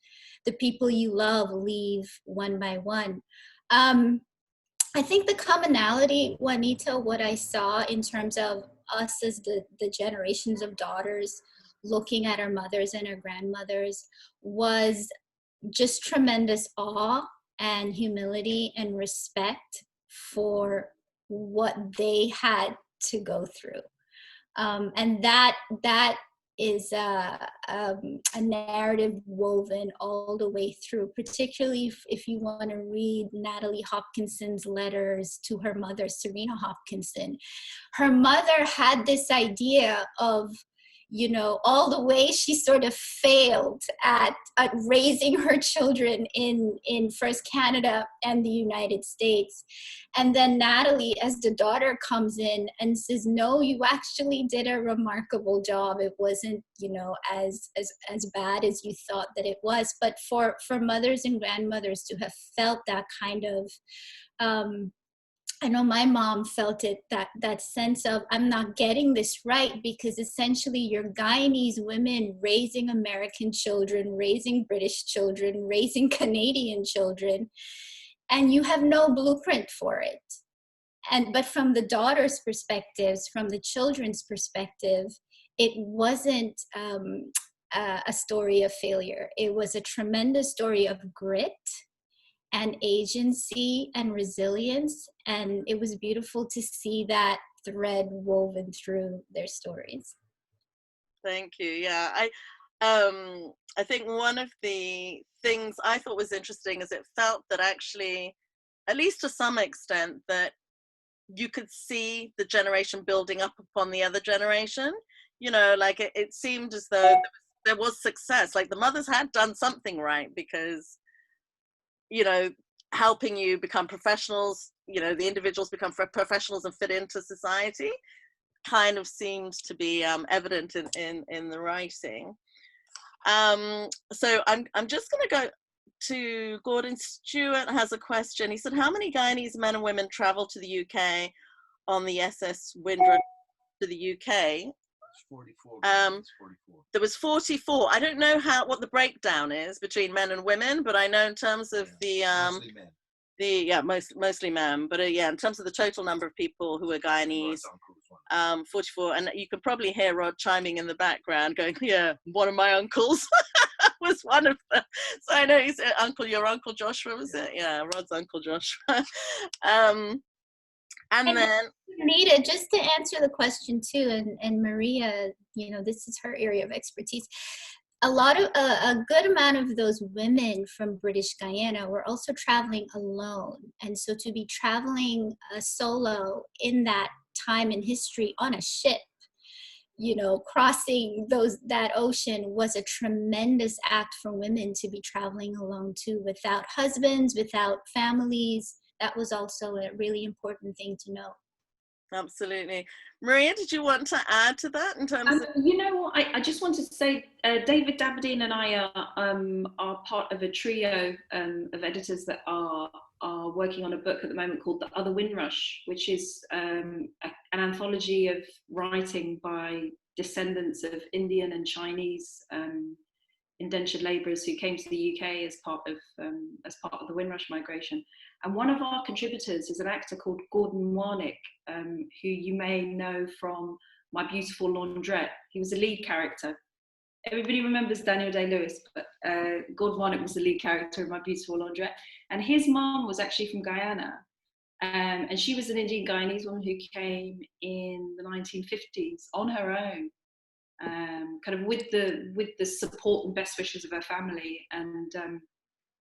the people you love leave one by one? I think the commonality, Juanita, what I saw in terms of us as the generations of daughters looking at our mothers and our grandmothers, was just tremendous awe and humility and respect for what they had to go through. And that is a narrative woven all the way through, particularly if you want to read Natalie Hopkinson's letters to her mother, Serena Hopkinson. Her mother had this idea of, you know, all the ways she sort of failed at raising her children in first Canada and the United States. And then Natalie, as the daughter, comes in and says, no, you actually did a remarkable job. It wasn't, you know, as bad as you thought that it was. But for mothers and grandmothers to have felt that kind of, I know my mom felt it, that sense of, I'm not getting this right, because essentially you're Guyanese women raising American children, raising British children, raising Canadian children, and you have no blueprint for it. But from the daughters' perspectives, from the children's perspective, it wasn't a story of failure. It was a tremendous story of grit and agency and resilience, and it was beautiful to see that thread woven through their stories. Thank you. Yeah, I think one of the things I thought was interesting is it felt that actually, at least to some extent, that you could see the generation building up upon the other generation. You know, like it seemed as though there was success, like the mothers had done something right, because, you know, helping you become professionals, you know, the individuals become professionals and fit into society, kind of seems to be evident in the writing. So I'm just going to go to Gordon. Stewart has a question. He said, how many Guyanese men and women traveled to the UK on the SS Windrush to the UK? 44. 44. There was 44. I don't know what the breakdown is between men and women, but I know in terms of mostly men. Mostly men, but yeah, in terms of the total number of people who were Guyanese, 44. And you can probably hear Rod chiming in the background going, yeah, one of my uncles was one of them. So I know he's your Uncle Joshua, was it? Yeah, Rod's Uncle Joshua. And then Anita, just to answer the question too, and Maria, you know, this is her area of expertise. A good amount of those women from British Guyana were also traveling alone. And so to be traveling solo in that time in history on a ship, you know, crossing that ocean was a tremendous act for women to be traveling alone too, without husbands, without families. That was also a really important thing to know. Absolutely. Maria, did you want to add to that in terms of... You know what, I just wanted to say, David Daberdeen and I are part of a trio of editors that are working on a book at the moment called The Other Windrush, which is an anthology of writing by descendants of Indian and Chinese indentured labourers who came to the UK as part of the Windrush migration. And one of our contributors is an actor called Gordon Warnick, who you may know from My Beautiful Laundrette. He was a lead character. Everybody remembers Daniel Day-Lewis, but Gordon Warnick was the lead character in My Beautiful Laundrette. And his mom was actually from Guyana. And she was an Indian Guyanese woman who came in the 1950s on her own, kind of with the support and best wishes of her family. And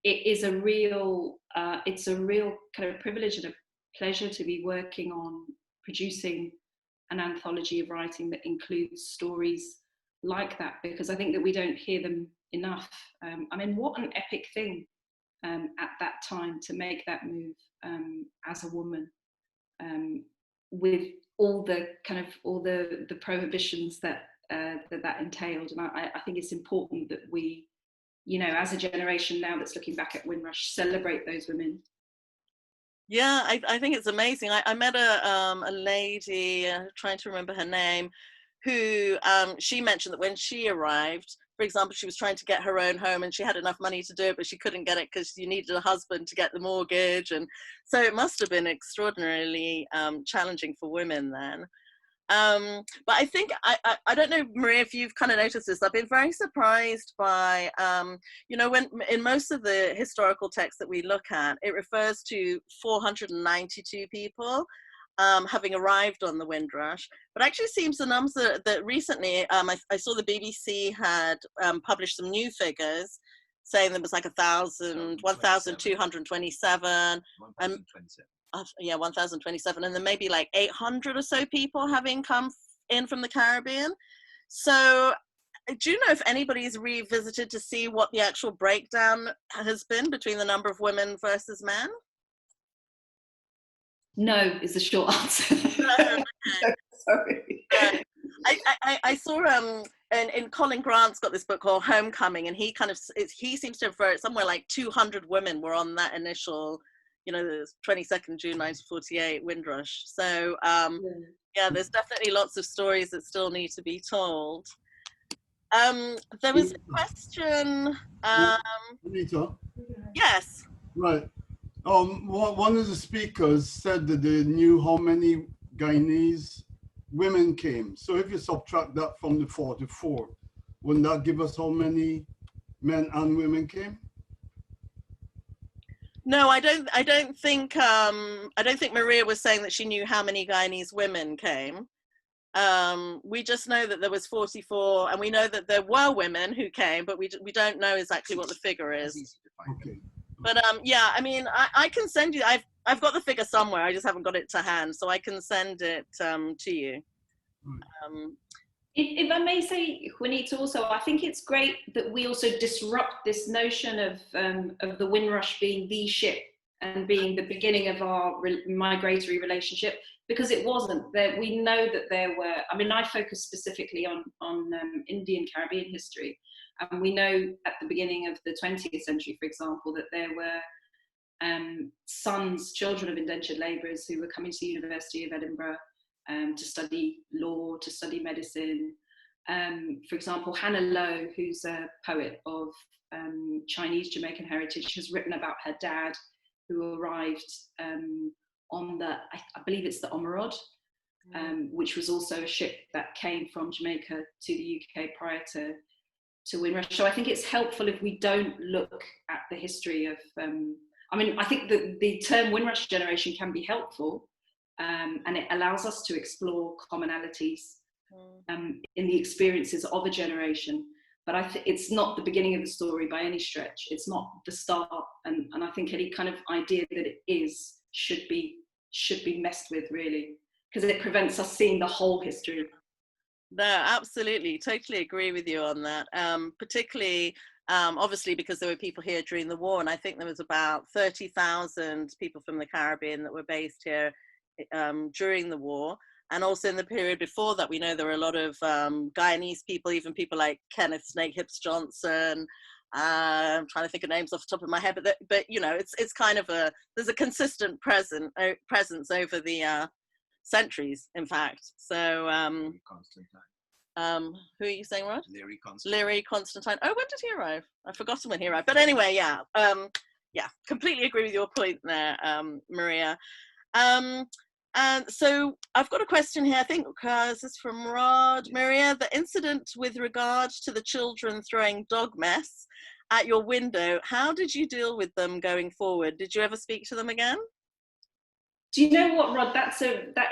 it's a real kind of privilege and a pleasure to be working on producing an anthology of writing that includes stories like that, because I think that we don't hear them enough. I mean, what an epic thing at that time to make that move as a woman, with all the prohibitions that entailed. And I think it's important that we, you know, as a generation now that's looking back at Windrush, celebrate those women. Yeah, I think it's amazing. I met a lady, trying to remember her name, who she mentioned that when she arrived, for example, she was trying to get her own home and she had enough money to do it, but she couldn't get it because you needed a husband to get the mortgage. And so it must have been extraordinarily challenging for women then. But I think, I don't know, Maria, if you've kind of noticed this, I've been very surprised by, you know, when in most of the historical texts that we look at, it refers to 492 people having arrived on the Windrush, but actually seems the numbers that recently, I saw the BBC had published some new figures saying there was like 1,227. Yeah, 1,027, and then maybe like 800 or so people having come in from the Caribbean. So do you know if anybody's revisited to see what the actual breakdown has been between the number of women versus men? No, is the short answer. Sorry. I saw in Colin Grant's got this book called Homecoming, and he seems to have wrote somewhere like 200 women were on that initial, you know, the 22nd June 1948 Windrush. So yeah, there's definitely lots of stories that still need to be told. There was a question. Anita? Yes. Right. One of the speakers said that they knew how many Guyanese women came. So if you subtract that from the 44, wouldn't that give us how many men and women came? No, I don't think Maria was saying that she knew how many Guyanese women came. We just know that there was 44, and we know that there were women who came, but we don't know exactly what the figure is. Okay. But yeah, I mean, I can send you. I've got the figure somewhere. I just haven't got it to hand, so I can send it to you. If I may say, Juanita, also, I think it's great that we also disrupt this notion of the Windrush being the ship and being the beginning of our migratory relationship, because it wasn't. We know that there were, I mean, I focus specifically on Indian Caribbean history, and we know at the beginning of the 20th century, for example, that there were children of indentured labourers who were coming to the University of Edinburgh to study law, to study medicine. For example, Hannah Lowe, who's a poet of Chinese Jamaican heritage, has written about her dad who arrived on the, I believe it's the Orphan, which was also a ship that came from Jamaica to the UK prior to Windrush. So I think it's helpful if we don't look at the history of, I mean, I think that the term Windrush generation can be helpful, and it allows us to explore commonalities in the experiences of a generation. But it's not the beginning of the story by any stretch. It's not the start, and I think any kind of idea that it is should be messed with, really, because it prevents us seeing the whole history. No, absolutely, totally agree with you on that. Particularly, obviously, because there were people here during the war, and I think there was about 30,000 people from the Caribbean that were based here during the war. And also in the period before that, we know there were a lot of Guyanese people, even people like Kenneth Snake Hips Johnson. I'm trying to think of names off the top of my head, but you know, it's kind of there's a consistent presence over the centuries, in fact. So who are you saying, Rod? Leary Constantine. Oh, when did he arrive? I've forgotten when he arrived. But anyway, yeah, completely agree with your point there, Maria. And so I've got a question here, I think this is from Rod. Maria, the incident with regard to the children throwing dog mess at your window, how did you deal with them going forward? Did you ever speak to them again? Do you know what, Rod? That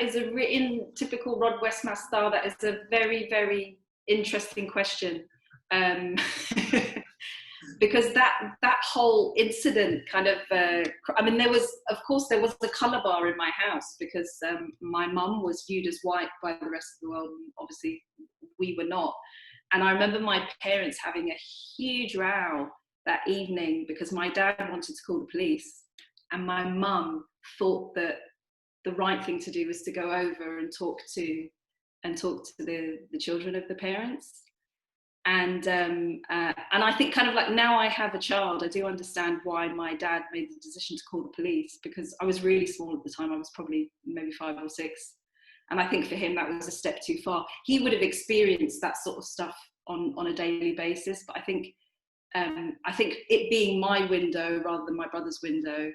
is in typical Rod Westmath style. That is a very, very interesting question. Because that whole incident kind of, I mean, there was a colour bar in my house because my mum was viewed as white by the rest of the world, and obviously we were not. And I remember my parents having a huge row that evening because my dad wanted to call the police, and my mum thought that the right thing to do was to go over and talk to the children of the parents. And I think kind of like now I have a child, I do understand why my dad made the decision to call the police, because I was really small at the time. I was probably maybe 5 or 6. And I think for him, that was a step too far. He would have experienced that sort of stuff on a daily basis. But I think it being my window rather than my brother's window,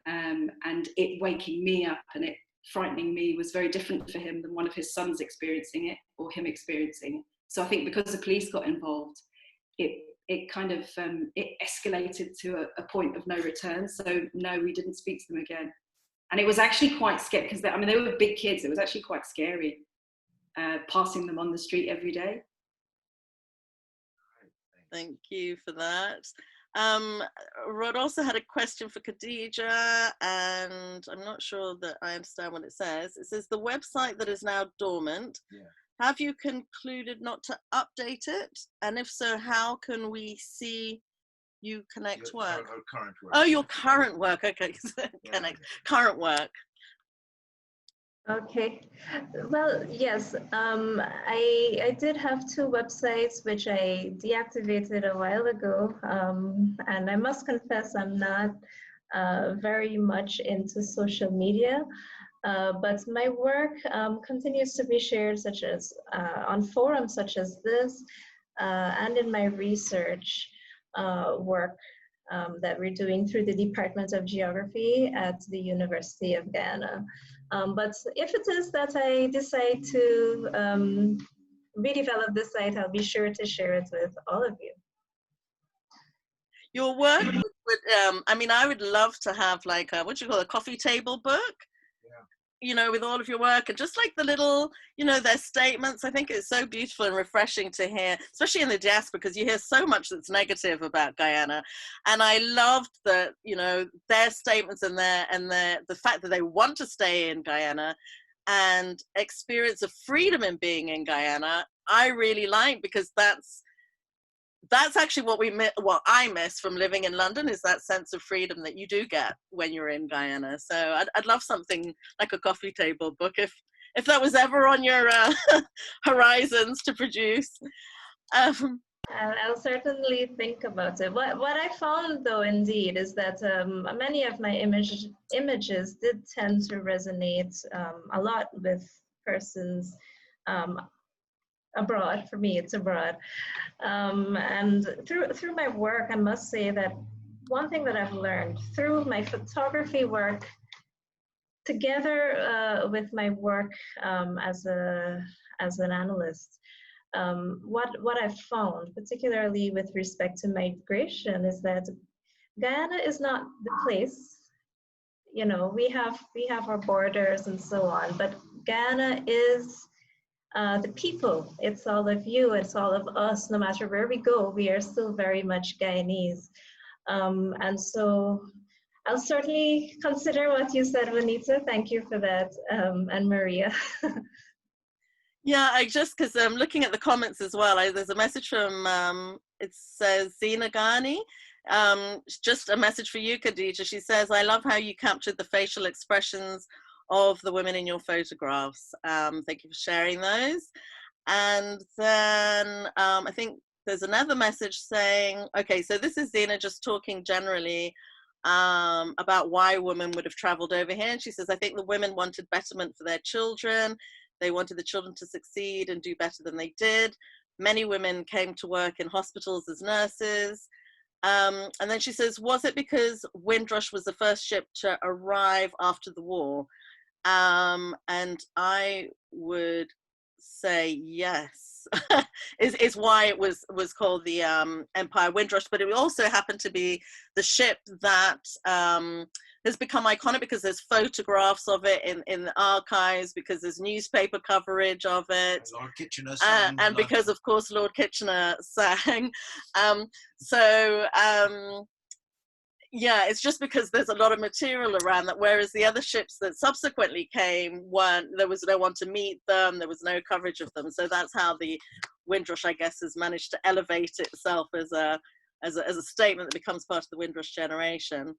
and it waking me up and it frightening me was very different for him than one of his sons experiencing it or him experiencing it. So I think because the police got involved, it kind of it escalated to a point of no return. So no, we didn't speak to them again, and it was actually quite scary because I mean they were big kids. It was actually quite scary passing them on the street every day. Thank you for that. Rod also had a question for Khadija, and I'm not sure that I understand what it says. It says the website that is now dormant. Yeah. Have you concluded not to update it? And if so, how can we see you connect work? Our current work. Oh, your current work. Okay, connect. Current work. Okay. Well, yes. I did have 2 websites which I deactivated a while ago, and I must confess I'm not very much into social media. But my work continues to be shared, such as on forums such as this, and in my research work that we're doing through the Department of Geography at the University of Guyana. But if it is that I decide to redevelop the site, I'll be sure to share it with all of you. Your work would, I mean, I would love to have like a, what do you call it, a coffee table book? You know, with all of your work, and just like the little, you know, their statements. I think it's so beautiful and refreshing to hear, especially in the diaspora, because you hear so much that's negative about Guyana. And I loved that, you know, their statements and the fact that they want to stay in Guyana and experience of freedom in being in Guyana. I really like, because that's actually what I miss from living in London, is that sense of freedom that you do get when you're in Guyana. So I'd love something like a coffee table book if that was ever on your horizons to produce. I'll certainly think about it. What I found, though, indeed, is that many of my images did tend to resonate a lot with persons abroad. For me, it's abroad. And through my work, I must say that one thing that I've learned through my photography work, together with my work as an analyst, what I've found, particularly with respect to migration, is that Guyana is not the place. You know, we have our borders and so on, but Guyana is the people. It's all of you, it's all of us. No matter where we go, we are still very much Guyanese. And so I'll certainly consider what you said, Juanita. Thank you for that, and Maria. Yeah, I just, because I'm looking at the comments as well, there's a message from, it says Zina Ghani, just a message for you, Khadija. She says, I love how you captured the facial expressions of the women in your photographs. Thank you for sharing those. And then I think there's another message saying, okay, so this is Zina just talking generally about why women would have traveled over here. And she says, I think the women wanted betterment for their children. They wanted the children to succeed and do better than they did. Many women came to work in hospitals as nurses. And then she says, was it because Windrush was the first ship to arrive after the war? And I would say yes, is why it was called the Empire Windrush, but it also happened to be the ship that has become iconic because there's photographs of it in the archives, because there's newspaper coverage of it, Lord Kitchener sang, and because of course Lord Kitchener sang. Yeah, it's just because there's a lot of material around that, whereas the other ships that subsequently came there was no one to meet them, there was no coverage of them. So that's how the Windrush, I guess, has managed to elevate itself as a statement that becomes part of the Windrush generation.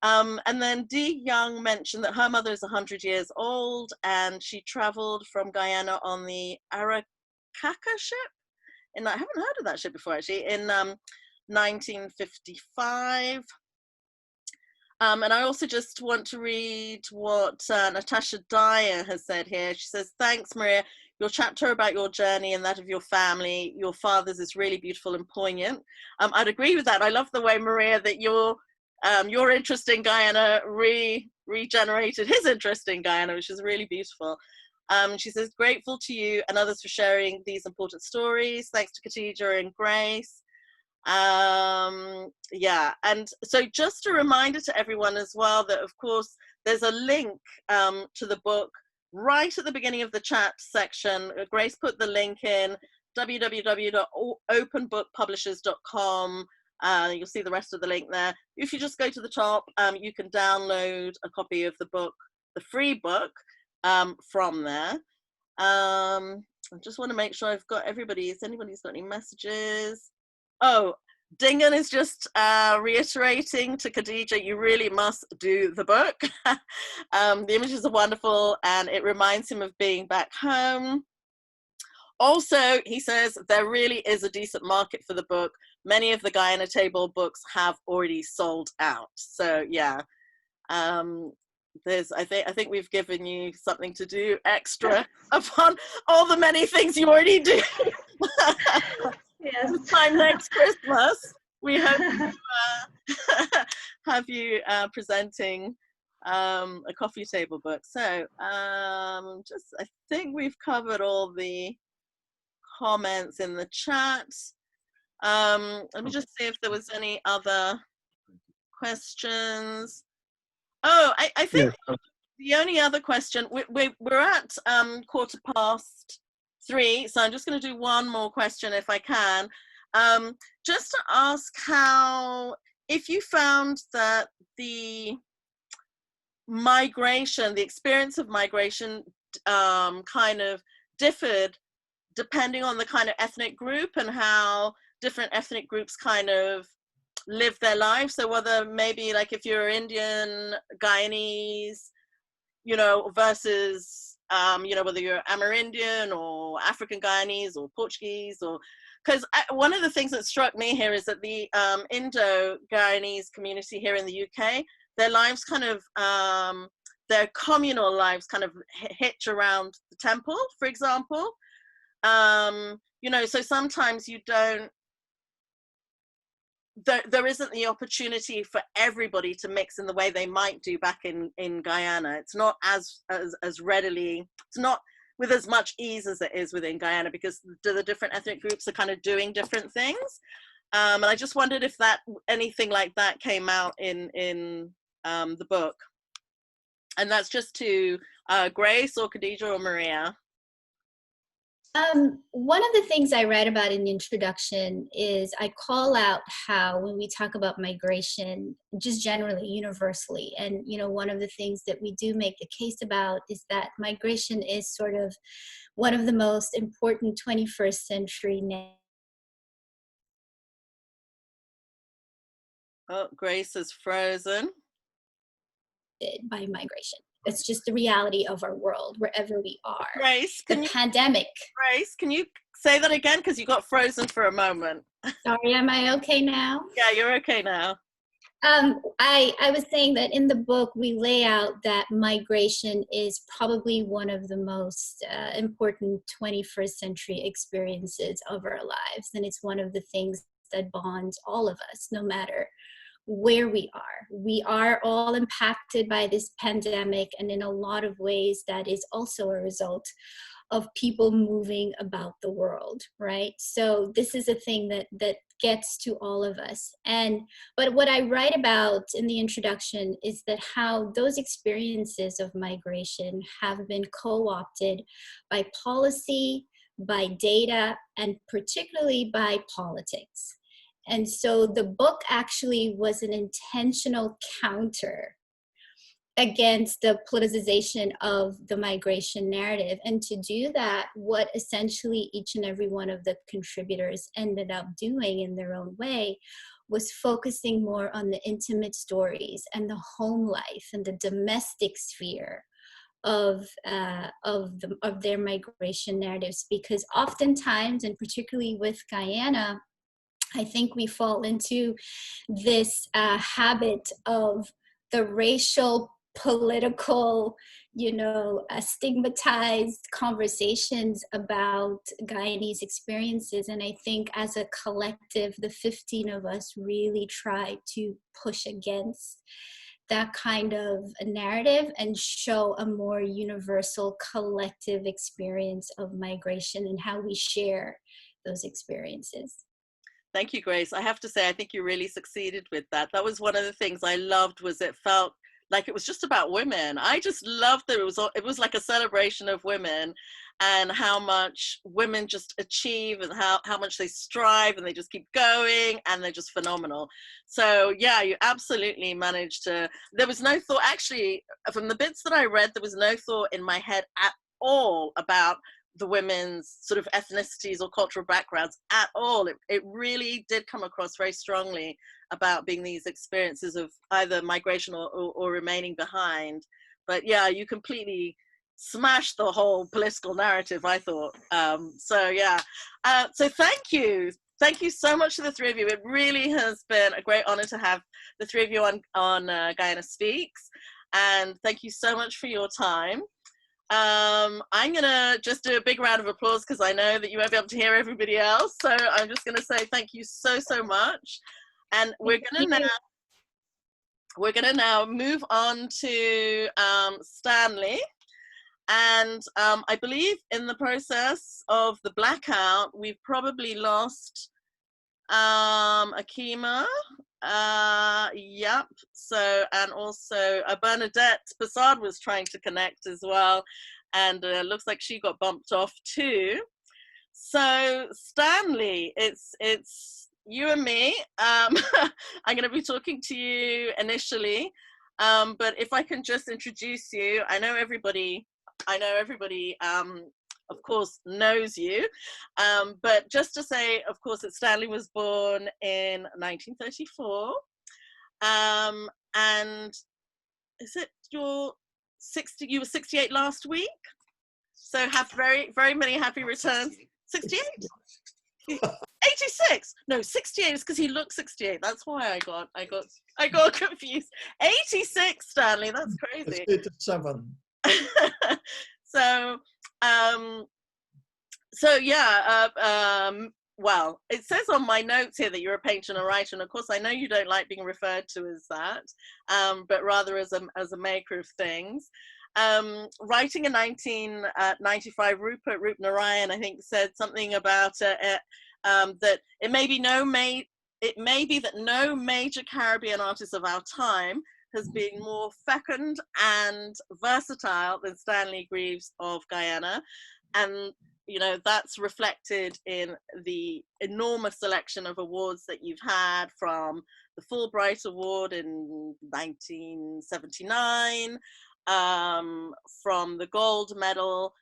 And then Dee Young mentioned that her mother is 100 years old and she traveled from Guyana on the Arakaka ship. And I haven't heard of that ship before, actually, in 1955. And I also just want to read what Natasha Dyer has said here. She says, thanks, Maria. Your chapter about your journey and that of your family, your father's, is really beautiful and poignant. I'd agree with that. I love the way, Maria, that your interest in Guyana regenerated his interest in Guyana, which is really beautiful. She says, grateful to you and others for sharing these important stories. Thanks to Khadija and Grace. Yeah, and so just a reminder to everyone as well that of course there's a link to the book right at the beginning of the chat section. Grace put the link in, www.openbookpublishers.com. You'll see the rest of the link there. If you just go to the top, you can download a copy of the book, the free book, from there. I just want to make sure I've got everybody. If anybody's got any messages. Oh, Dingan is just reiterating to Khadija, you really must do the book. The images are wonderful and it reminds him of being back home. Also, he says, there really is a decent market for the book. Many of the Guyana table books have already sold out. So yeah, I think we've given you something to do extra upon all the many things you already do. Yes. This time next Christmas, we hope to have you presenting a coffee table book. So I think we've covered all the comments in the chat. Let me just see if there was any other questions. Oh, I think the only other question, we're at 3:15, so I'm just going to do one more question if I can. Just to ask how, if you found that the migration, the experience of migration kind of differed depending on the kind of ethnic group and how different ethnic groups kind of live their lives. So whether maybe like if you're Indian, Guyanese, you know, versus, you know, whether you're Amerindian or African Guyanese or Portuguese, or, because one of the things that struck me here is that the Indo-Guyanese community here in the UK, their lives kind of, their communal lives kind of hitch around the temple, for example. You know, so sometimes you don't, there isn't the opportunity for everybody to mix in the way they might do back in Guyana. It's not as readily, it's not with as much ease as it is within Guyana, because the different ethnic groups are kind of doing different things. And I just wondered if anything like that came out in the book. And that's just to Grace or Khadija or Maria. One of the things I write about in the introduction is I call out how when we talk about migration, just generally, universally, and one of the things that we do make the case about is that migration is sort of one of the most important 21st century Oh, Grace is frozen. By migration. It's just the reality of our world, wherever we are. Grace, pandemic. Grace, can you say that again? Because you got frozen for a moment. Sorry, am I okay now? Yeah, you're okay now. I was saying that in the book, we lay out that migration is probably one of the most important 21st century experiences of our lives. And it's one of the things that bonds all of us, no matter where we are. We are all impacted by this pandemic, and in a lot of ways that is also a result of people moving about the world, right? So this is a thing that gets to all of us. But what I write about in the introduction is that how those experiences of migration have been co-opted by policy, by data, and particularly by politics. And so the book actually was an intentional counter against the politicization of the migration narrative. And to do that, what essentially each and every one of the contributors ended up doing in their own way was focusing more on the intimate stories and the home life and the domestic sphere of their migration narratives. Because oftentimes, and particularly with Guyana, I think we fall into this habit of the racial, political, stigmatized conversations about Guyanese experiences. And I think as a collective, the 15 of us really try to push against that kind of a narrative and show a more universal collective experience of migration and how we share those experiences. Thank you, Grace. I have to say, I think you really succeeded with that. That was one of the things I loved, was it felt like it was just about women. I just loved that it was like a celebration of women and how much women just achieve and how much they strive and they just keep going and they're just phenomenal. So yeah, you absolutely managed to, there was no thought, actually, from the bits that I read, there was no thought in my head at all about the women's sort of ethnicities or cultural backgrounds at all. It really did come across very strongly about being these experiences of either migration or remaining behind. But yeah, you completely smashed the whole political narrative, I thought. So yeah, so thank you. Thank you so much to the three of you. It really has been a great honor to have the three of you on Guyana Speaks. And thank you so much for your time. I'm gonna just do a big round of applause because I know that you won't be able to hear everybody else. So I'm just gonna say thank you so much. And we're gonna now move on to Stanley. And I believe in the process of the blackout, we've probably lost Akima. Yep. So, and also Bernadette Passard was trying to connect as well, and looks like she got bumped off too. So Stanley, it's you and me. I'm going to be talking to you initially, but if I can just introduce you, I know everybody of course knows you, but just to say, of course, that Stanley was born in 1934, and is it your 60? You were 68 last week, so have very many happy returns. 68. 86. No, 68 is because he looks 68. That's why I got confused. 86, Stanley. That's crazy. 87. So yeah, well, it says on my notes here that you're a painter and a writer, and of course I know you don't like being referred to as that, but rather as a maker of things. writing in 1995, Rupert Narayan, I think, said something about that it may be that no major Caribbean artist of our time has been more fecund and versatile than Stanley Greaves of Guyana. And, you know, that's reflected in the enormous selection of awards that you've had, from the Fulbright Award in 1979, from the gold medal,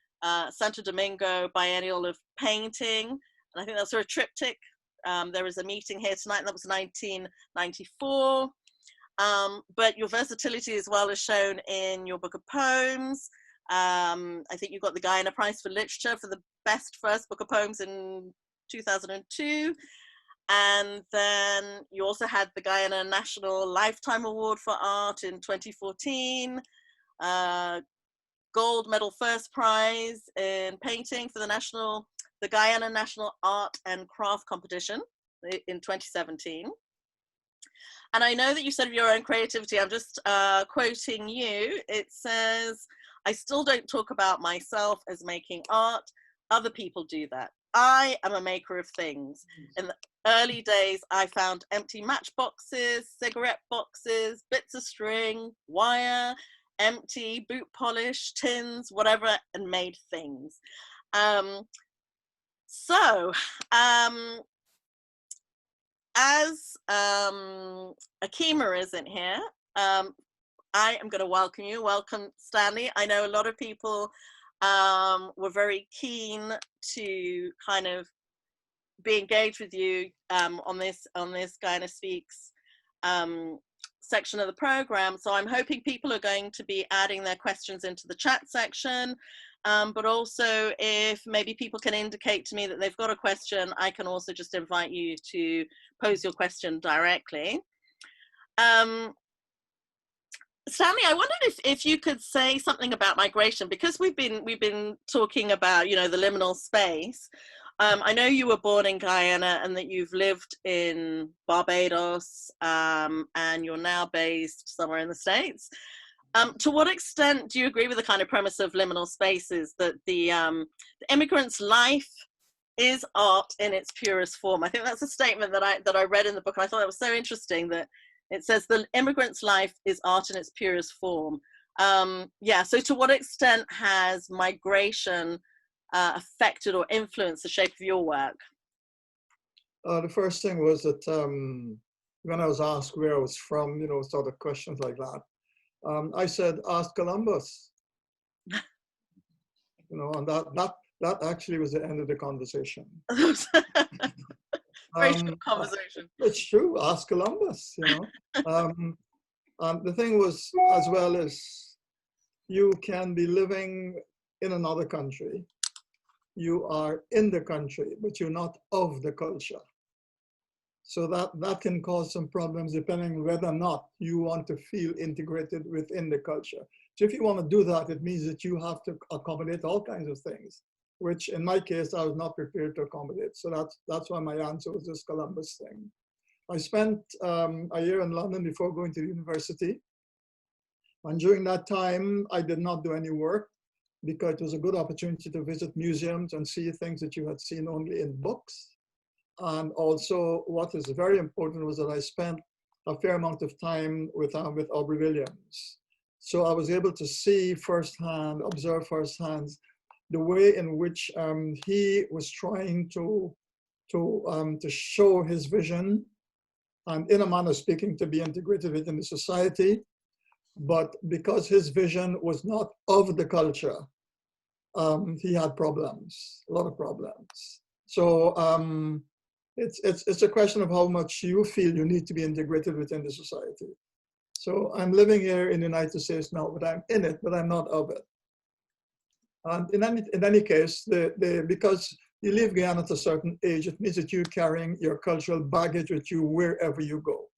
Santo Domingo Biennial of Painting, and I think that's a triptych. There is a meeting here tonight, and that was 1994. But your versatility as well is shown in your book of poems. I think you got the Guyana Prize for Literature for the best first book of poems in 2002. And then you also had the Guyana National Lifetime Award for Art in 2014. Gold medal first prize in painting for the Guyana National Art and Craft Competition in 2017. And I know that you said of your own creativity, I'm just quoting you. It says, "I still don't talk about myself as making art. Other people do that. I am a maker of things. In the early days, I found empty matchboxes, cigarette boxes, bits of string, wire, empty boot polish, tins, whatever, and made things." As Akima isn't here, I am going to welcome you. Welcome, Stanley. I know a lot of people were very keen to kind of be engaged with you on this Guyana Speaks section of the program. So I'm hoping people are going to be adding their questions into the chat section. But also, if maybe people can indicate to me that they've got a question, I can also just invite you to pose your question directly. Stanley, I wondered if you could say something about migration, because we've been talking about, you know, the liminal space. I know you were born in Guyana and that you've lived in Barbados, and you're now based somewhere in the States. To what extent do you agree with the kind of premise of liminal spaces, that the immigrant's life is art in its purest form? I think that's a statement that I read in the book, and I thought that was so interesting, that it says the immigrant's life is art in its purest form. Yeah, so to what extent has migration affected or influenced the shape of your work? The first thing was that when I was asked where I was from, you know, sort of questions like that, I said, ask Columbus. You know, and that actually was the end of the conversation. Very short conversation. It's true, ask Columbus, you know. The thing was, as well as you can be living in another country, you are in the country, but you're not of the culture. So that can cause some problems depending on whether or not you want to feel integrated within the culture. So if you want to do that, it means that you have to accommodate all kinds of things, which in my case, I was not prepared to accommodate. So that's why my answer was this Columbus thing. I spent a year in London before going to university. And during that time, I did not do any work because it was a good opportunity to visit museums and see things that you had seen only in books. And also what is very important was that I spent a fair amount of time with Aubrey Williams. So I was able to see firsthand, observe firsthand, the way in which he was trying to show his vision, and in a manner speaking, to be integrated within the society. But because his vision was not of the culture, he had problems, a lot of problems. So it's a question of how much you feel you need to be integrated within the society. So I'm living here in the United States now, but I'm in it, but I'm not of it. And in any case, because you leave Guyana at a certain age, it means that you're carrying your cultural baggage with you wherever you go.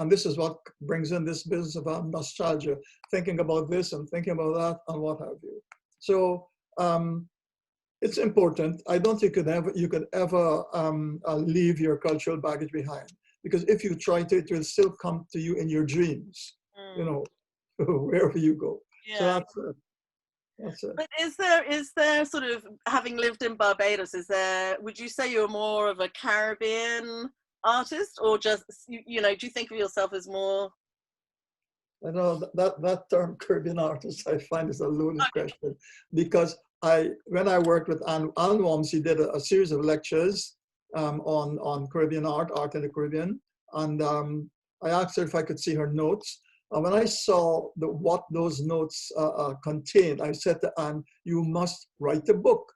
And this is what brings in this business about nostalgia, thinking about this and thinking about that and what have you. So it's important. I don't think you could ever leave your cultural baggage behind, because if you try to, it will still come to you in your dreams, you know, wherever you go. Yeah. So that's it. That's it. But is there sort of, having lived in Barbados, would you say you're more of a Caribbean artist, or just, you know, do you think of yourself as more? I know that term Caribbean artist, I find is a loaded question, because when I worked with Anne Worms, he did a series of lectures on Caribbean art in the Caribbean, and I asked her if I could see her notes. And when I saw what those notes contained, I said to Anne, "You must write a book."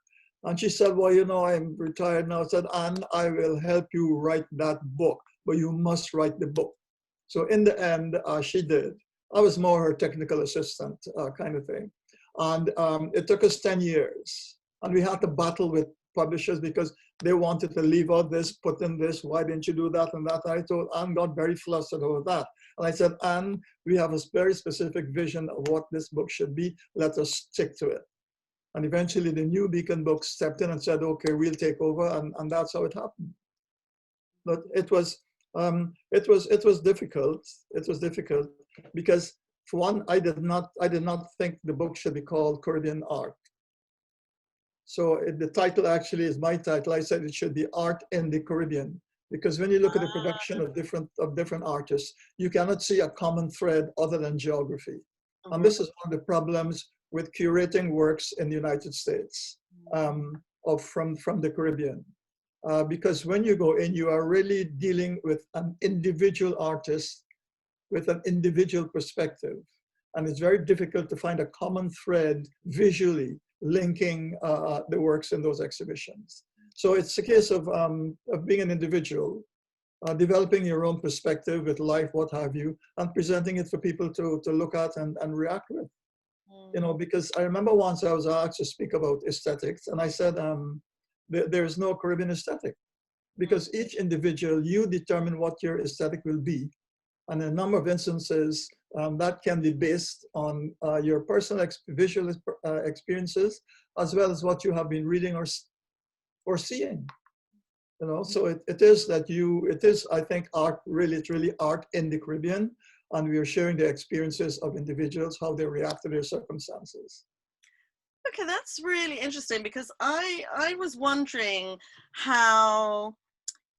And she said, "Well, you know, I'm retired now." I said, "Anne, I will help you write that book, but you must write the book." So in the end, she did. I was more her technical assistant kind of thing. And it took us 10 years. And we had to battle with publishers because they wanted to leave out this, put in this, why didn't you do that and that? And I told Anne, got very flustered over that. And I said, "Anne, we have a very specific vision of what this book should be. Let us stick to it." And eventually the New Beacon Books stepped in and said, "Okay, we'll take over." And that's how it happened. But it was difficult. It was difficult because, for one, I did not think the book should be called Caribbean Art. So the title actually is my title. I said it should be Art in the Caribbean, because when you look at the production of different artists, you cannot see a common thread other than geography. Mm-hmm. And this is one of the problems with curating works in the United States from the Caribbean. Because when you go in, you are really dealing with an individual artist with an individual perspective. And it's very difficult to find a common thread visually linking the works in those exhibitions. So it's a case of being an individual, developing your own perspective with life, what have you, and presenting it for people to look at and react with. You know, because I remember once I was asked to speak about aesthetics, and I said, there is no Caribbean aesthetic, because each individual, you determine what your aesthetic will be. And in a number of instances, that can be based on your personal visual experiences, as well as what you have been reading or seeing. You know, so it is, I think, art, really, it's really art in the Caribbean, and we are sharing the experiences of individuals, how they react to their circumstances. Okay, that's really interesting, because I was wondering how,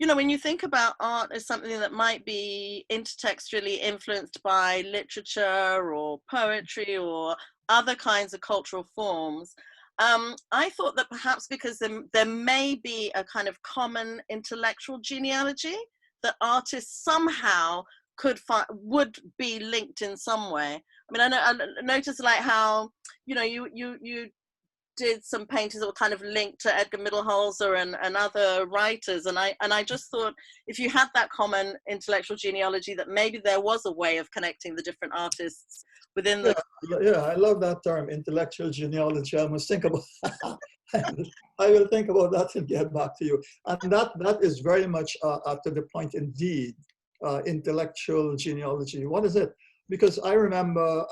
you know, when you think about art as something that might be intertextually influenced by literature or poetry or other kinds of cultural forms, I thought that perhaps because there may be a kind of common intellectual genealogy that artists somehow would be linked in some way. I mean, I noticed like how, you know, you did some paintings that were kind of linked to Edgar Mittelholzer and other writers, and I just thought if you had that common intellectual genealogy, that maybe there was a way of connecting the different artists within the... Yeah, I love that term, intellectual genealogy. I must think about I will think about that and get back to you. And that is very much to the point indeed, intellectual genealogy. What is it? Because I remember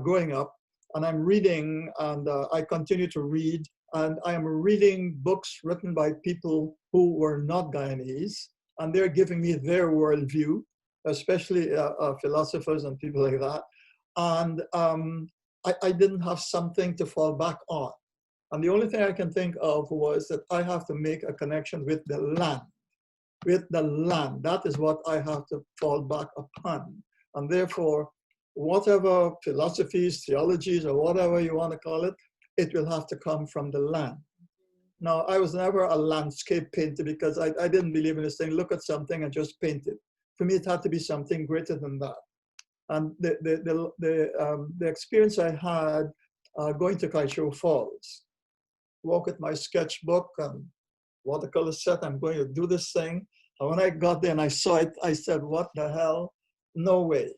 growing up, and I'm reading, and I continue to read, and I am reading books written by people who were not Guyanese, and they're giving me their worldview, especially philosophers and people like that. And I didn't have something to fall back on. And the only thing I can think of was that I have to make a connection with the land. With the land, that is what I have to fall back upon. And therefore, whatever philosophies, theologies, or whatever you want to call it, it will have to come from the land. Now, I was never a landscape painter because I didn't believe in this thing, look at something and just paint it. For me, it had to be something greater than that. And the experience I had going to Kaisho Falls, walk with my sketchbook and watercolor set, I'm going to do this thing. And when I got there and I saw it, I said, what the hell? No way,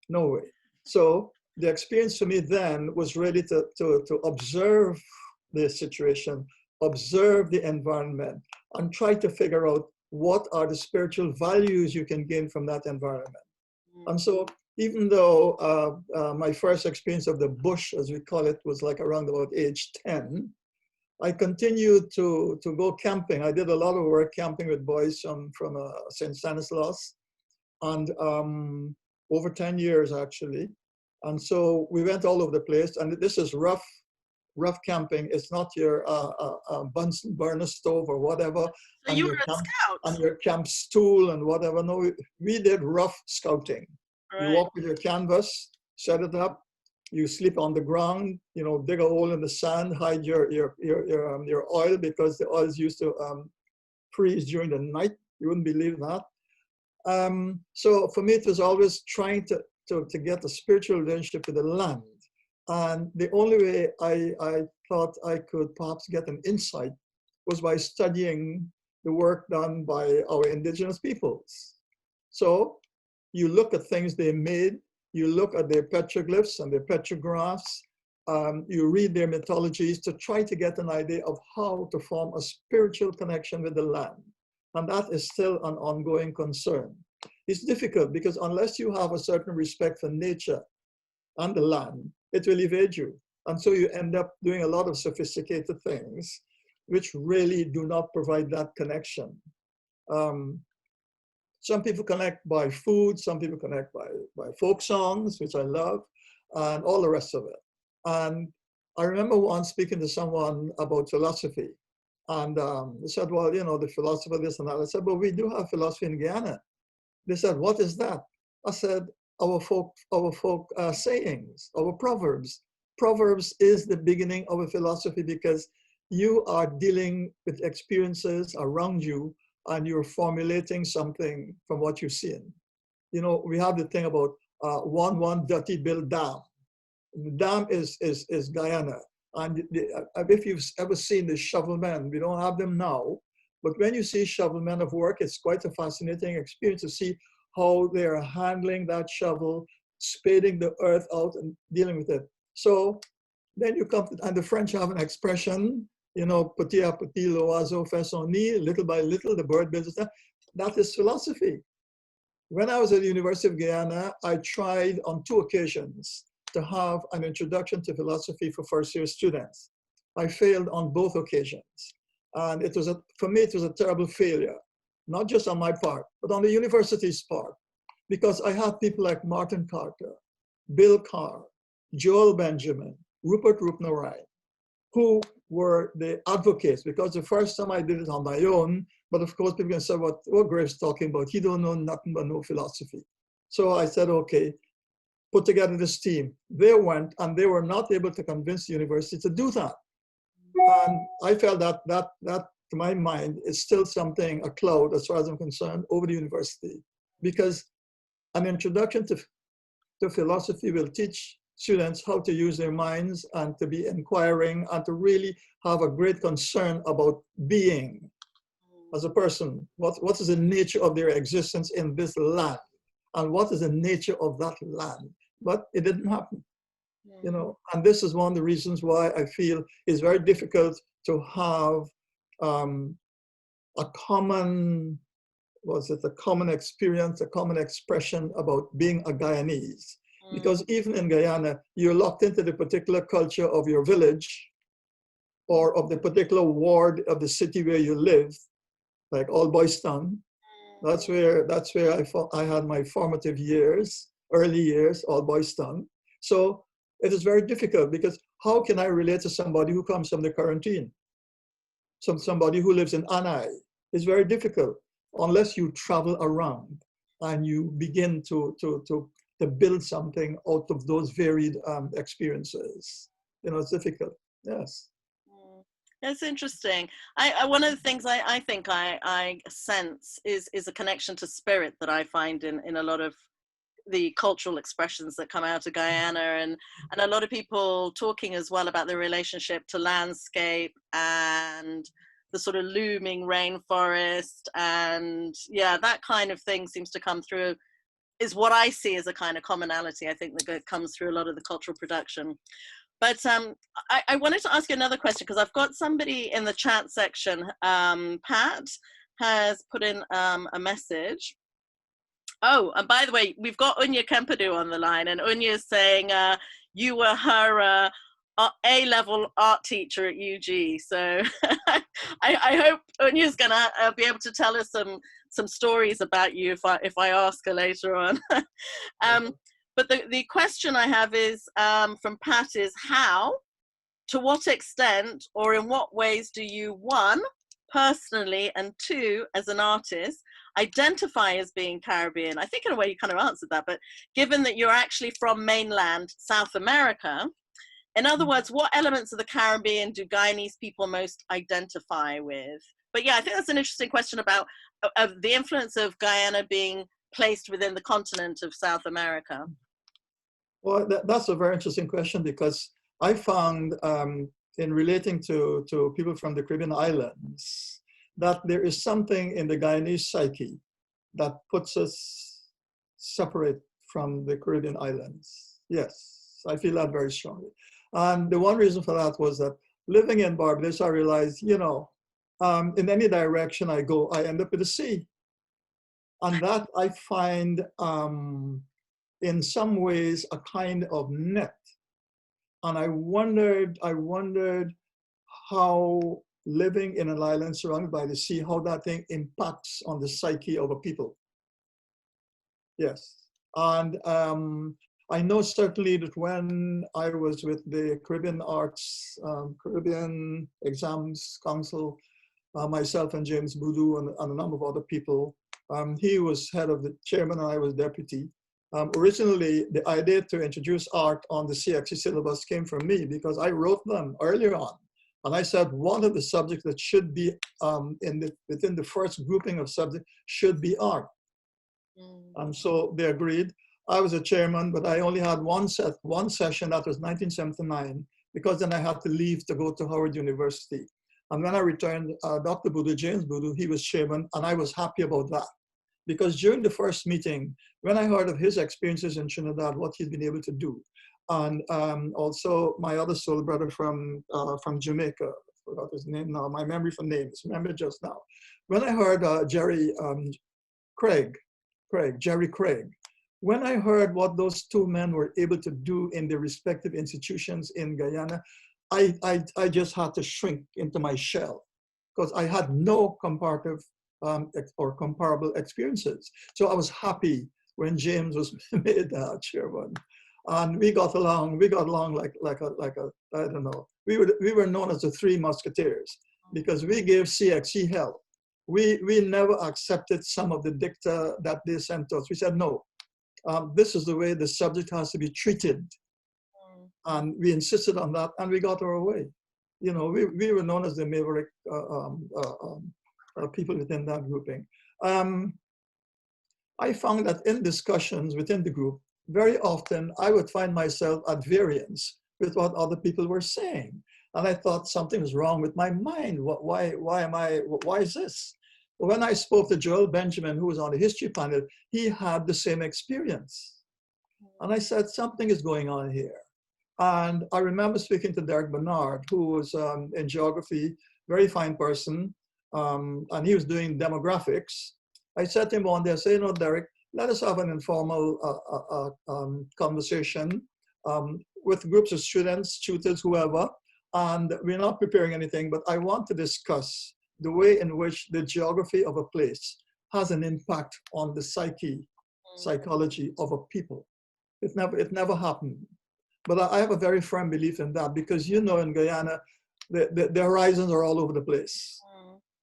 no way. So the experience for me then was really to observe the situation, observe the environment, and try to figure out what are the spiritual values you can gain from that environment. And so even though my first experience of the bush, as we call it, was like around about age 10, I continued to go camping. I did a lot of work camping with boys from St. Stanislaus, and over 10 years actually. And so we went all over the place, and this is rough camping. It's not your Bunsen burner stove or whatever, So you were a scout. and your camp stool and whatever. No, we did rough scouting. Right. You walk with your canvas, set it up. You sleep on the ground. You know, dig a hole in the sand, hide your oil, because the oil is used to freeze during the night. You wouldn't believe that. So for me, it was always trying to get a spiritual relationship with the land. And the only way I thought I could perhaps get an insight was by studying the work done by our indigenous peoples. So you look at things they made, you look at their petroglyphs and their petrographs, you read their mythologies to try to get an idea of how to form a spiritual connection with the land. And that is still an ongoing concern. It's difficult because unless you have a certain respect for nature and the land, it will evade you. And so you end up doing a lot of sophisticated things which really do not provide that connection. Some people connect by food, some people connect by folk songs, which I love, and all the rest of it. And I remember once speaking to someone about philosophy, and they said, well, you know, the philosopher this and that. I said, but we do have philosophy in Guyana. They said, what is that? I said, our folk sayings, our proverbs. Proverbs is the beginning of a philosophy because you are dealing with experiences around you and you're formulating something from what you've seen. You know, we have the thing about one dirty build dam. The dam is Guyana. And if you've ever seen the shovelmen, we don't have them now, but when you see shovelmen of work, it's quite a fascinating experience to see how they are handling that shovel, spading the earth out and dealing with it. So then you come to, and the French have an expression, you know, petit à petit l'oiseau fait son nid, little by little the bird builds itself. That is philosophy. When I was at the University of Guyana, I tried on 2 occasions to have an introduction to philosophy for first-year students. I failed on both occasions. And it was, for me, it was a terrible failure, not just on my part, but on the university's part, because I had people like Martin Carter, Bill Carr, Joel Benjamin, Rupert Rupnarai, who were the advocates, because the first time I did it on my own, but of course people can say, what Greaves talking about? He don't know nothing but no philosophy. So I said, okay, put together this team. They went and they were not able to convince the university to do that. And I felt that to my mind is still something, a cloud as far as I'm concerned, over the university. Because an introduction to philosophy will teach students how to use their minds and to be inquiring and to really have a great concern about being as a person. What is the nature of their existence in this land? And what is the nature of that land? But it didn't happen, you know. And this is one of the reasons why I feel it's very difficult to have a common experience, a common expression about being a Guyanese. Because even in Guyana, you're locked into the particular culture of your village or of the particular ward of the city where you live, like All Boys Town. That's where I had my formative years, early years, All Boys Town. So it is very difficult because how can I relate to somebody who comes from the quarantine? Somebody who lives in Anai? It's very difficult unless you travel around and you begin to build something out of those varied experiences. You know, it's difficult, yes. That's interesting. One of the things I think I sense is a connection to spirit that I find in a lot of the cultural expressions that come out of Guyana, and a lot of people talking as well about the relationship to landscape and the sort of looming rainforest, and yeah, that kind of thing seems to come through, is what I see as a kind of commonality, I think, that comes through a lot of the cultural production. But I wanted to ask you another question, because I've got somebody in the chat section. Pat has put in a message. Oh, and by the way, we've got Unya Kempadu on the line, and Unya is saying you were her A-level art teacher at UG. So I hope Unya's gonna be able to tell us some stories about you if I ask her later on. But the question I have is from Pat is how, to what extent, or in what ways do you, one, personally, and two, as an artist, identify as being Caribbean? I think in a way you kind of answered that, but given that you're actually from mainland South America, in other words, what elements of the Caribbean do Guyanese people most identify with? But yeah, I think that's an interesting question about the influence of Guyana being placed within the continent of South America. Well, that's a very interesting question, because I found in relating to people from the Caribbean islands that there is something in the Guyanese psyche that puts us separate from the Caribbean islands. Yes, I feel that very strongly. And the one reason for that was that living in Barbados, I realized, you know, in any direction I go, I end up at the sea. And that I find in some ways a kind of net. And I wondered how living in an island surrounded by the sea, how that thing impacts on the psyche of a people. Yes, and I know certainly that when I was with the Caribbean Arts, Caribbean Exams Council, myself and James Boodoo and a number of other people, he was head of the chairman and I was deputy. Originally, the idea to introduce art on the CXC syllabus came from me because I wrote them earlier on. And I said one of the subjects that should be within the first grouping of subjects should be art. And so they agreed. I was a chairman, but I only had one session, that was 1979, because then I had to leave to go to Howard University. And when I returned, Dr. Boodoo, James Boodoo, he was chairman, and I was happy about that. Because during the first meeting, when I heard of his experiences in Trinidad, what he'd been able to do, and also my other soul brother from Jamaica, I forgot his name now, my memory for names, remember just now. When I heard Jerry Craig, when I heard what those two men were able to do in their respective institutions in Guyana, I just had to shrink into my shell because I had no comparative or comparable experiences. So I was happy when James was made chairman, and we got along like a I don't know. We were known as the Three Musketeers because we gave CXC help. We never accepted some of the dicta that they sent us. We said no. This is the way the subject has to be treated. And we insisted on that, and we got our way. You know, we were known as the maverick people within that grouping. I found that in discussions within the group, very often I would find myself at variance with what other people were saying. And I thought something was wrong with my mind. Why is this? When I spoke to Joel Benjamin, who was on the history panel, he had the same experience. And I said, something is going on here. And I remember speaking to Derek Bernard, who was in geography, very fine person, and he was doing demographics. I said to him one day, I said, you know, Derek, let us have an informal conversation with groups of students, tutors, whoever, and we're not preparing anything, but I want to discuss the way in which the geography of a place has an impact on the psychology of a people. It never happened. But I have a very firm belief in that because, you know, in Guyana, the horizons are all over the place.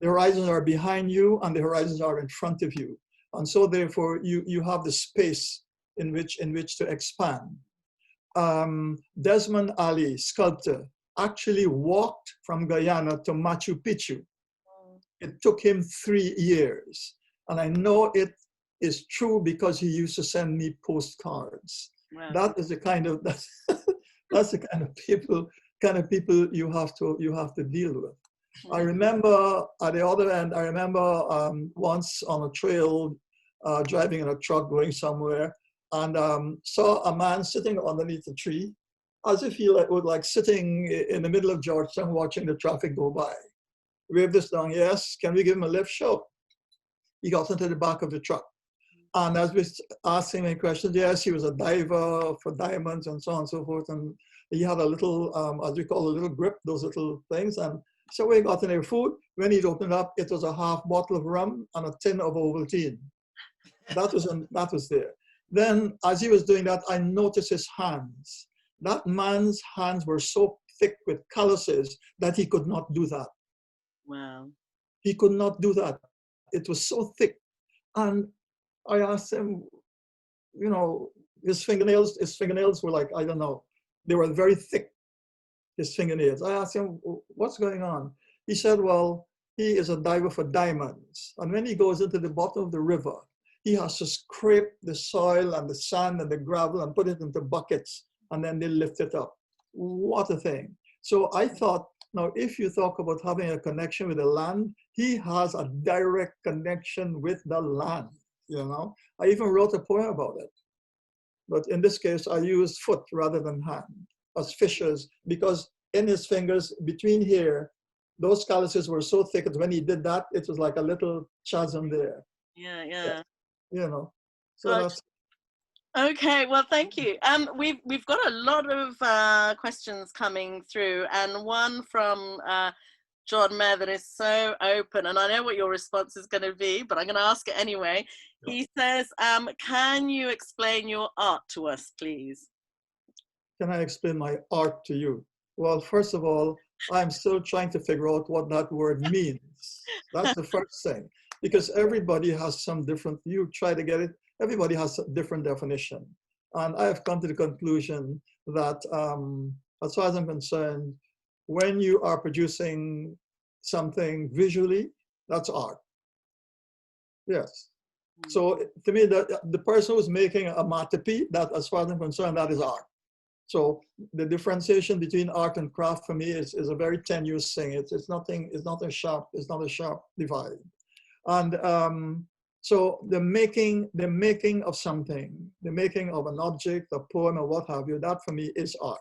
The horizons are behind you and the horizons are in front of you. And so therefore you have the space in which to expand. Desmond Ali, sculptor, actually walked from Guyana to Machu Picchu. It took him 3 years. And I know it is true because he used to send me postcards. Wow. That is the kind of that's the kind of people you have to deal with. I remember at the other end, once on a trail, driving in a truck going somewhere, and saw a man sitting underneath a tree, as if he was sitting in the middle of Georgetown watching the traffic go by. Waved this down, yes, can we give him a lift? Sure. He got into the back of the truck. And as we asked him any questions, yes, he was a diver for diamonds and so on and so forth. And he had a little, as we call a little grip, those little things. And so we got in their food. When he'd opened up, it was a half bottle of rum and a tin of Ovaltine. That was there. Then as he was doing that, I noticed his hands. That man's hands were so thick with calluses that he could not do that. Wow. He could not do that. It was so thick. And I asked him, you know, his fingernails were like, I don't know, they were very thick, his fingernails. I asked him, what's going on? He said, well, he is a diver for diamonds. And when he goes into the bottom of the river, he has to scrape the soil and the sand and the gravel and put it into buckets, and then they lift it up. What a thing. So I thought, now if you talk about having a connection with the land, he has a direct connection with the land, you know. I even wrote a poem about it. But in this case, I used foot rather than hand as fissures, because in his fingers, between here, those calluses were so thick that when he did that, it was like a little chasm there. Yeah, yeah. You know, so Gotcha. that's. Okay, well, thank you. We've got a lot of questions coming through, and one from John Mayer that is so open, and I know what your response is going to be, but I'm going to ask it anyway. Yeah. He says, can you explain your art to us, please? Can I explain my art to you? Well, first of all, I'm still trying to figure out what that word means. That's the first thing, because everybody has some different, you try to get it, everybody has a different definition. And I have come to the conclusion that, as far as I'm concerned, when you are producing something visually, that's art. Yes. So to me, the person who's making a masterpiece, that as far as I'm concerned, that is art. So the differentiation between art and craft for me is a very tenuous thing. It's not a sharp divide. And so the making of something, the making of an object, a poem, or what have you, that for me is art.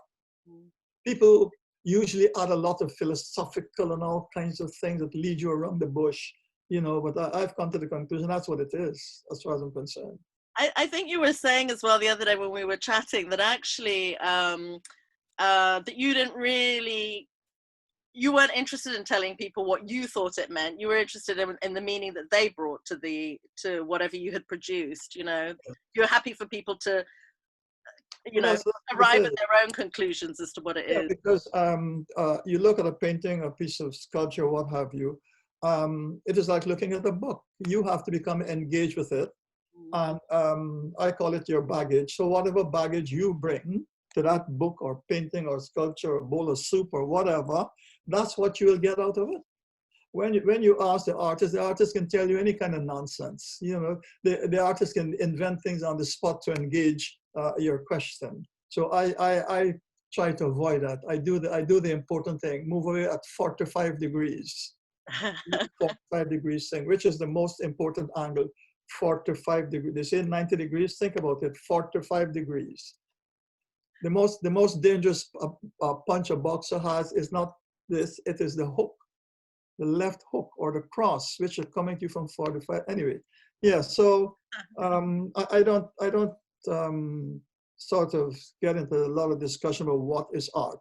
People usually add a lot of philosophical and all kinds of things that lead you around the bush, you know, but I've come to the conclusion that's what it is, as far as I'm concerned. I think you were saying as well the other day when we were chatting that actually that you didn't really, you weren't interested in telling people what you thought it meant. You were interested in the meaning that they brought to whatever you had produced. You know, you're happy for people to, you know, arrive at their own conclusions as to what it is. Because you look at a painting, a piece of sculpture, what have you. It is like looking at a book. You have to become engaged with it. And I call it your baggage. So whatever baggage you bring to that book or painting or sculpture or bowl of soup or whatever, that's what you will get out of it. When you ask the artist can tell you any kind of nonsense. You know, the artist can invent things on the spot to engage your question. So I try to avoid that. I do the important thing, move away at 45 degrees. 45 degrees thing, which is the most important angle. 45 degrees. They say 90 degrees. Think about it. 45 degrees. The most dangerous punch a boxer has is not this. It is the hook, the left hook or the cross, which are coming to you from 45. Anyway, yeah. So I don't sort of get into a lot of discussion about what is art.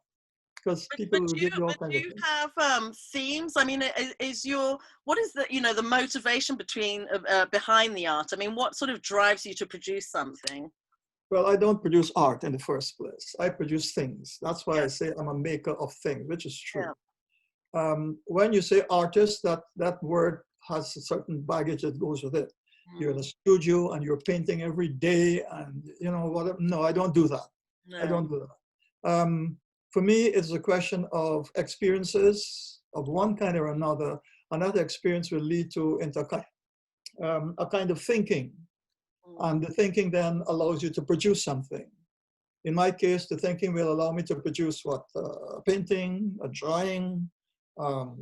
Because people will give you all kinds of things. Do you have themes? I mean, what is the motivation behind the art? I mean, what sort of drives you to produce something? Well, I don't produce art in the first place. I produce things. That's why I say I'm a maker of things, which is true. Yeah. When you say artist, that word has a certain baggage that goes with it. You're in a studio and you're painting every day, and you know whatever. No, I don't do that. No. I don't do that. For me, it's a question of experiences of one kind or another. Another experience will lead to a kind of thinking. And the thinking then allows you to produce something. In my case, the thinking will allow me to produce what? A painting, a drawing,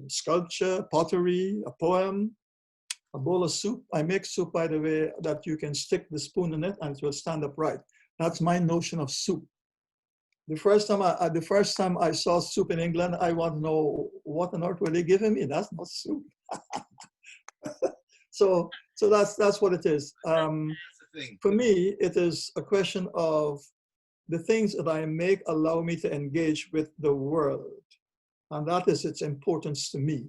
sculpture, pottery, a poem, a bowl of soup. I make soup, by the way, that you can stick the spoon in it and it will stand upright. That's my notion of soup. The first time I saw soup in England, I want to know what on earth were they giving me? That's not soup. so that's what it is. For me, it is a question of the things that I make allow me to engage with the world, and that is its importance to me.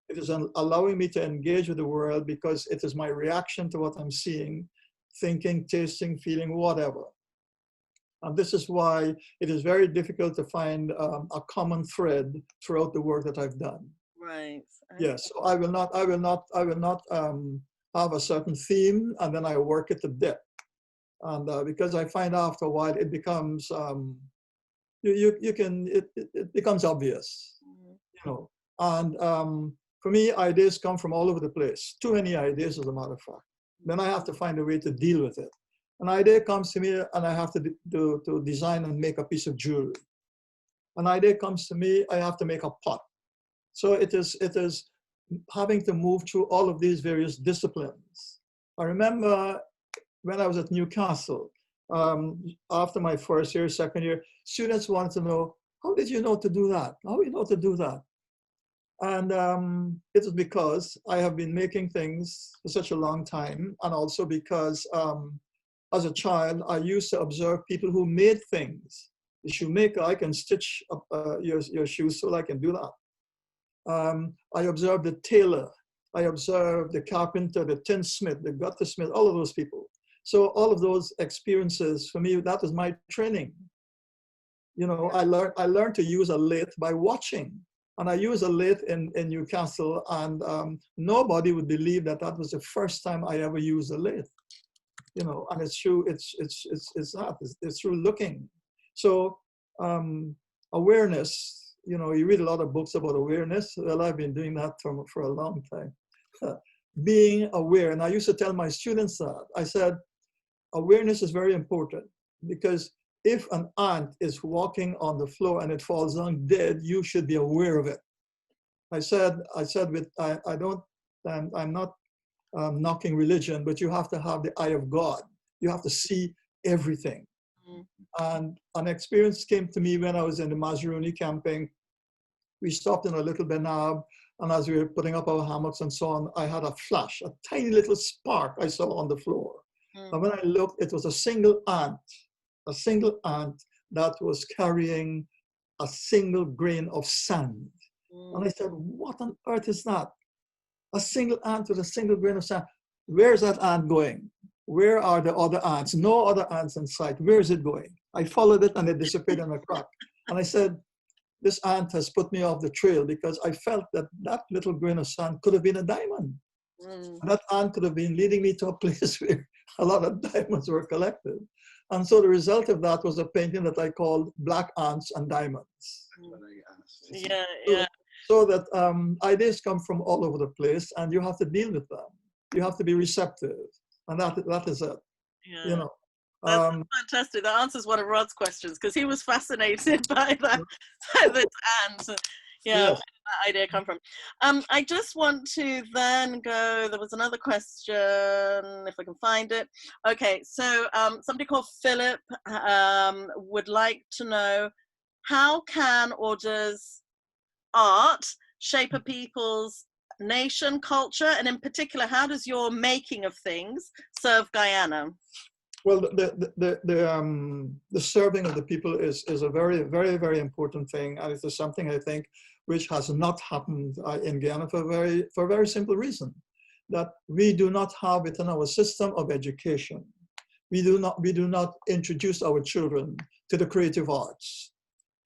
It is allowing me to engage with the world because it is my reaction to what I'm seeing thinking, tasting, feeling, whatever. And this is why it is very difficult to find a common thread throughout the work that I've done. Right. Yes, so I will not have a certain theme and then I work it to depth. And because I find after a while it becomes it becomes obvious, you know. And for me, ideas come from all over the place. Too many ideas, as a matter of fact. Then I have to find a way to deal with it. An idea comes to me and I have to design and make a piece of jewelry. An idea comes to me, I have to make a pot. So it is having to move through all of these various disciplines. I remember when I was at Newcastle, after my first year, second year, students wanted to know, how did you know to do that? How do you know to do that? And it was because I have been making things for such a long time, and also because as a child, I used to observe people who made things. The shoemaker, I can stitch up, your shoes, so I can do that. I observed the tailor. I observed the carpenter, the tinsmith, the guttersmith, all of those people. So all of those experiences, for me, that was my training. You know, I learned to use a lathe by watching. And I used a lathe in Newcastle, and nobody would believe that that was the first time I ever used a lathe. You know, and it's true, it's through looking. So awareness, you know, you read a lot of books about awareness. Well, I've been doing that for a long time. Being aware, and I used to tell my students that, I said, awareness is very important, because if an ant is walking on the floor and it falls down dead, you should be aware of it. I'm not knocking religion, but you have to have the eye of God. You have to see everything. And an experience came to me when I was in the Mazaruni camping. We stopped in a little benab, and as we were putting up our hammocks and so on, I had a flash, a tiny little spark I saw on the floor. And when I looked, it was a single ant that was carrying a single grain of sand. And I said, what on earth is that? A single ant with a single grain of sand. Where's that ant going? Where are the other ants? No other ants in sight. Where is it going? I followed it and it disappeared in a crack. And I said, this ant has put me off the trail, because I felt that that little grain of sand could have been a diamond. That ant could have been leading me to a place where a lot of diamonds were collected. And so the result of that was a painting that I called Black Ants and Diamonds. Yeah, yeah. So that ideas come from all over the place, and you have to deal with them. You have to be receptive, and that is it. Yeah. You know. That's fantastic. That answers one of Rod's questions, because he was fascinated by that ant. Yeah, yes. where did that idea come from? I just want to then go, there was another question, if I can find it. Okay, so somebody called Philip would like to know, how can or does art shape a people's nation, culture, and in particular, how does your making of things serve Guyana? Well, the serving of the people is a very, very, very important thing, and it is something I think which has not happened in Guyana for a very simple reason, that we do not have it in our system of education. We do not introduce our children to the creative arts,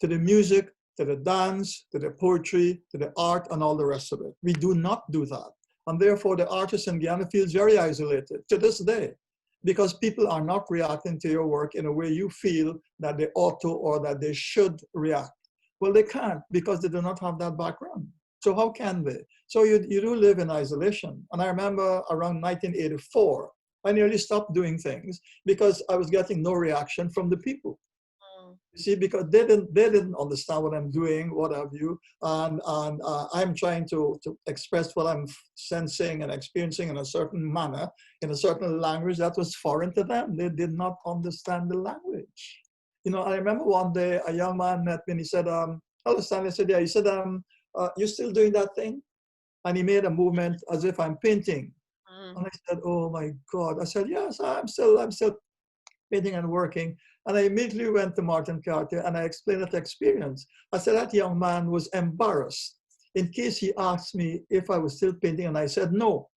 to the music, to the dance, to the poetry, to the art, and all the rest of it. We do not do that, and therefore the artist in Guyana feels very isolated to this day, because people are not reacting to your work in a way you feel that they ought to or that they should react. Well, they can't, because they do not have that background. So how can they? So you do live in isolation. And I remember around 1984, I nearly stopped doing things because I was getting no reaction from the people. You see, because they didn't understand what I'm doing, what have you, and I'm trying to express what I'm sensing and experiencing in a certain manner, in a certain language that was foreign to them. They did not understand the language. You know, I remember one day a young man met me and he said, hello, Stanley. I said, yeah. He said, you still doing that thing? And he made a movement as if I'm painting. And I said, oh my God. I said, yes, I'm still painting and working. And I immediately went to Martin Carter and I explained that experience. I said, that young man was embarrassed in case he asked me if I was still painting, and I said no.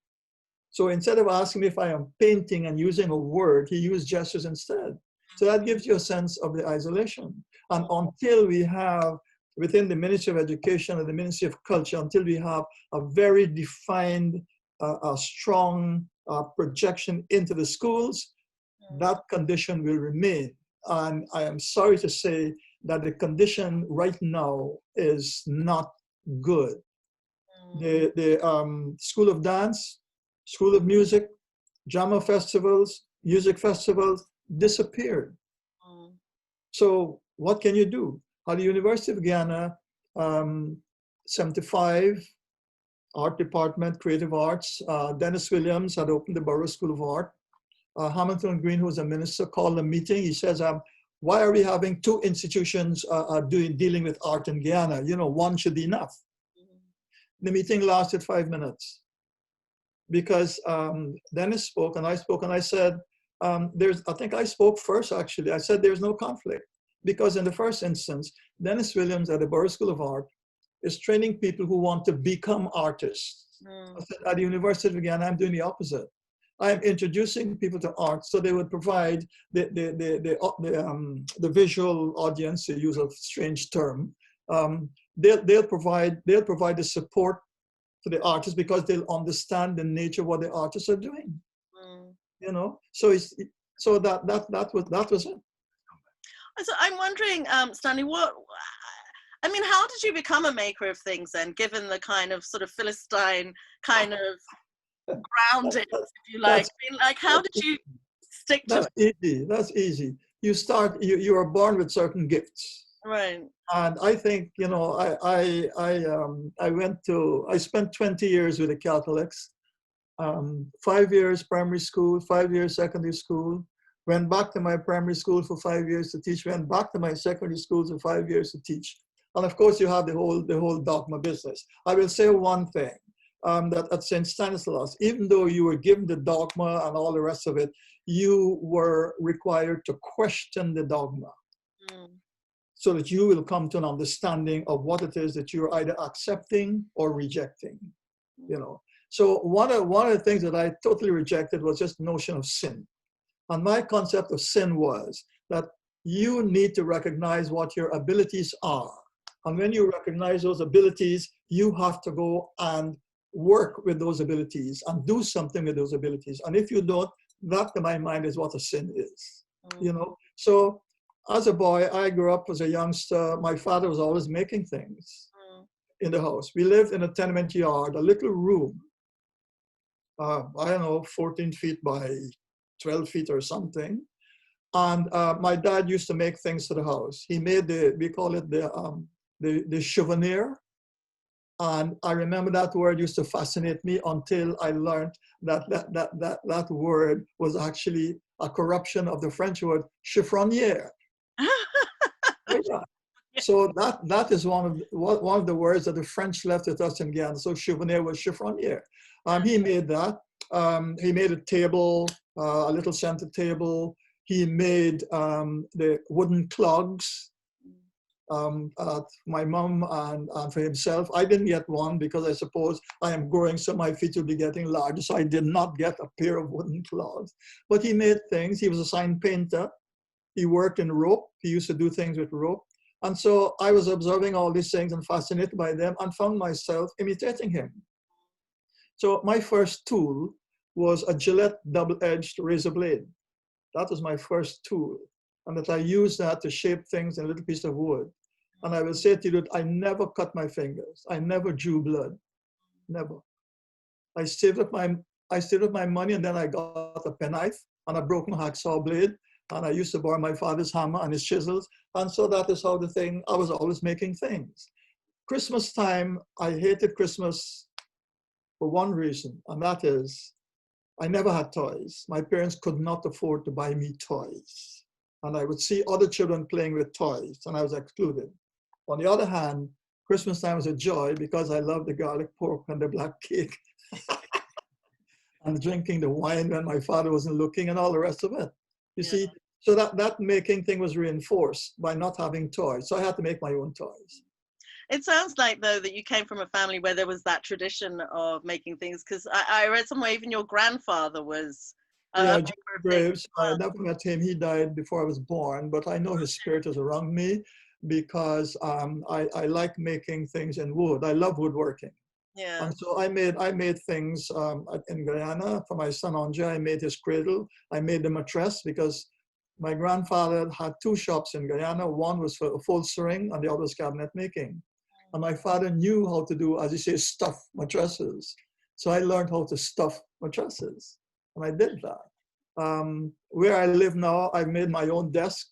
So instead of asking me if I am painting and using a word, he used gestures instead. So that gives you a sense of the isolation. And until we have, within the Ministry of Education and the Ministry of Culture, until we have a very defined, a strong projection into the schools, that condition will remain. And I am sorry to say that the condition right now is not good. The School of Dance, School of Music, drama festivals, music festivals disappeared. So what can you do? At the University of Guyana, 75, Art Department, Creative Arts, Dennis Williams had opened the Borough School of Art. Hamilton Green, who was a minister, called a meeting. He says, why are we having two institutions dealing with art in Guyana? You know, one should be enough. The meeting lasted 5 minutes because Dennis spoke and I spoke and I said, I think I spoke first actually. I said there's no conflict because in the first instance, Dennis Williams at the Borough School of Art is training people who want to become artists. I said, at the University of Guyana, I'm doing the opposite. I'm introducing people to art so they would provide the visual audience, to use a strange term. They'll provide the support for the artists because they'll understand the nature of what the artists are doing. You know, so that was it. So I'm wondering, Stanley, how did you become a maker of things then, given the kind of sort of Philistine kind of grounding, if you like? How did you stick to it? That's easy. You are born with certain gifts. Right. And I think, you know, I spent 20 years with the Catholics, 5 years primary school, 5 years secondary school, went back to my primary school for 5 years to teach, went back to my secondary school for 5 years to teach. And of course you have the whole dogma business. I will say one thing, that at St. Stanislaus, even though you were given the dogma and all the rest of it, you were required to question the dogma. So that you will come to an understanding of what it is that you're either accepting or rejecting, you know. So one of the things that I totally rejected was just the notion of sin. And my concept of sin was that you need to recognize what your abilities are. And when you recognize those abilities, you have to go and work with those abilities and do something with those abilities. And if you don't, that to my mind is what a sin is, you know. So as a boy, I grew up as a youngster. My father was always making things in the house. We lived in a tenement yard, a little room, I don't know, 14 feet by 12 feet or something. And my dad used to make things to the house. He made we call it the souvenir. And I remember that word used to fascinate me until I learned that word was actually a corruption of the French word chiffonier. So that is one of the words that the French left with us in Guyana. So souvenir was chiffonier. He made that. He made a table, a little center table. He made the wooden clogs. My mom and for himself. I didn't get one because I suppose I am growing, so my feet will be getting larger. So I did not get a pair of wooden clogs. But he made things. He was a sign painter. He worked in rope. He used to do things with rope. And so I was observing all these things and fascinated by them and found myself imitating him. So my first tool was a Gillette double-edged razor blade. That was my first tool. And that I used that to shape things in a little piece of wood. And I will say to you that I never cut my fingers. I never drew blood. Never. I saved up my money, and then I got a penknife and a broken hacksaw blade. And I used to borrow my father's hammer and his chisels. And so that is how I was always making things. Christmas time, I hated Christmas for one reason, and that is I never had toys. My parents could not afford to buy me toys. And I would see other children playing with toys, and I was excluded. On the other hand, Christmas time was a joy because I loved the garlic pork and the black cake and drinking the wine when my father wasn't looking and all the rest of it. You see, so that making thing was reinforced by not having toys. So I had to make my own toys. It sounds like, though, that you came from a family where there was that tradition of making things, because I read somewhere even your grandfather was yeah, Greaves. I never met him. He died before I was born, but I know his spirit is around me because I like making things in wood. I love woodworking. Yeah. And so I made things in Guyana for my son Andre. I made his cradle. I made the mattress because my grandfather had two shops in Guyana. One was for upholstering and the other was cabinet making. And my father knew how to do, as you say, stuff mattresses. So I learned how to stuff mattresses. And I did that. Where I live now, I've made my own desk.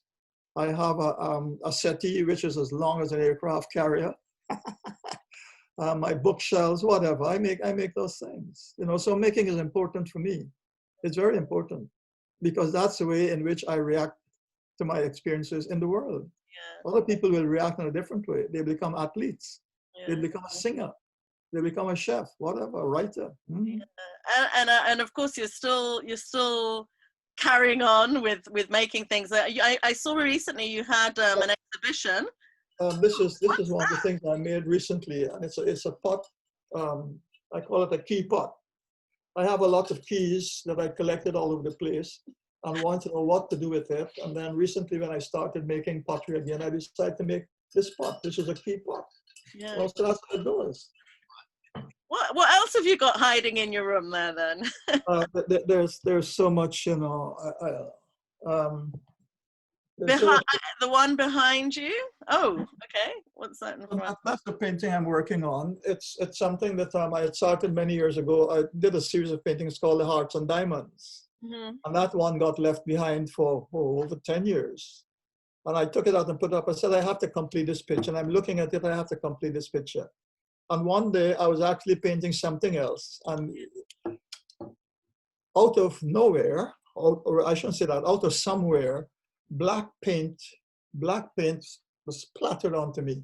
I have a settee, which is as long as an aircraft carrier. My bookshelves, whatever. I make those things. You know, so making is important for me. It's very important because that's the way in which I react to my experiences in the world. Yeah. Other people will react in a different way. They become athletes. Yeah. They become a singer. They become a chef, whatever, a writer. Mm. Yeah. And of course, you're still carrying on with making things. I saw recently you had an exhibition. This is one of the things I made recently, and it's a pot. I call it a key pot. I have a lot of keys that I collected all over the place and wanted to know what to do with it. And then recently, when I started making pottery again, I decided to make this pot. This is a key pot. Yeah. Well, so that's what it does. What else have you got hiding in your room there then? There's so much, you know. The one behind you? Oh, okay. What's that in front? That's the painting I'm working on. It's something that I had started many years ago. I did a series of paintings called The Hearts and Diamonds. Mm-hmm. And that one got left behind for over 10 years. And I took it out and put it up. I said, I have to complete this picture. And I'm looking at it, I have to complete this picture. And one day I was actually painting something else. And out of nowhere, or I shouldn't say that, out of somewhere, black paint was splattered onto me.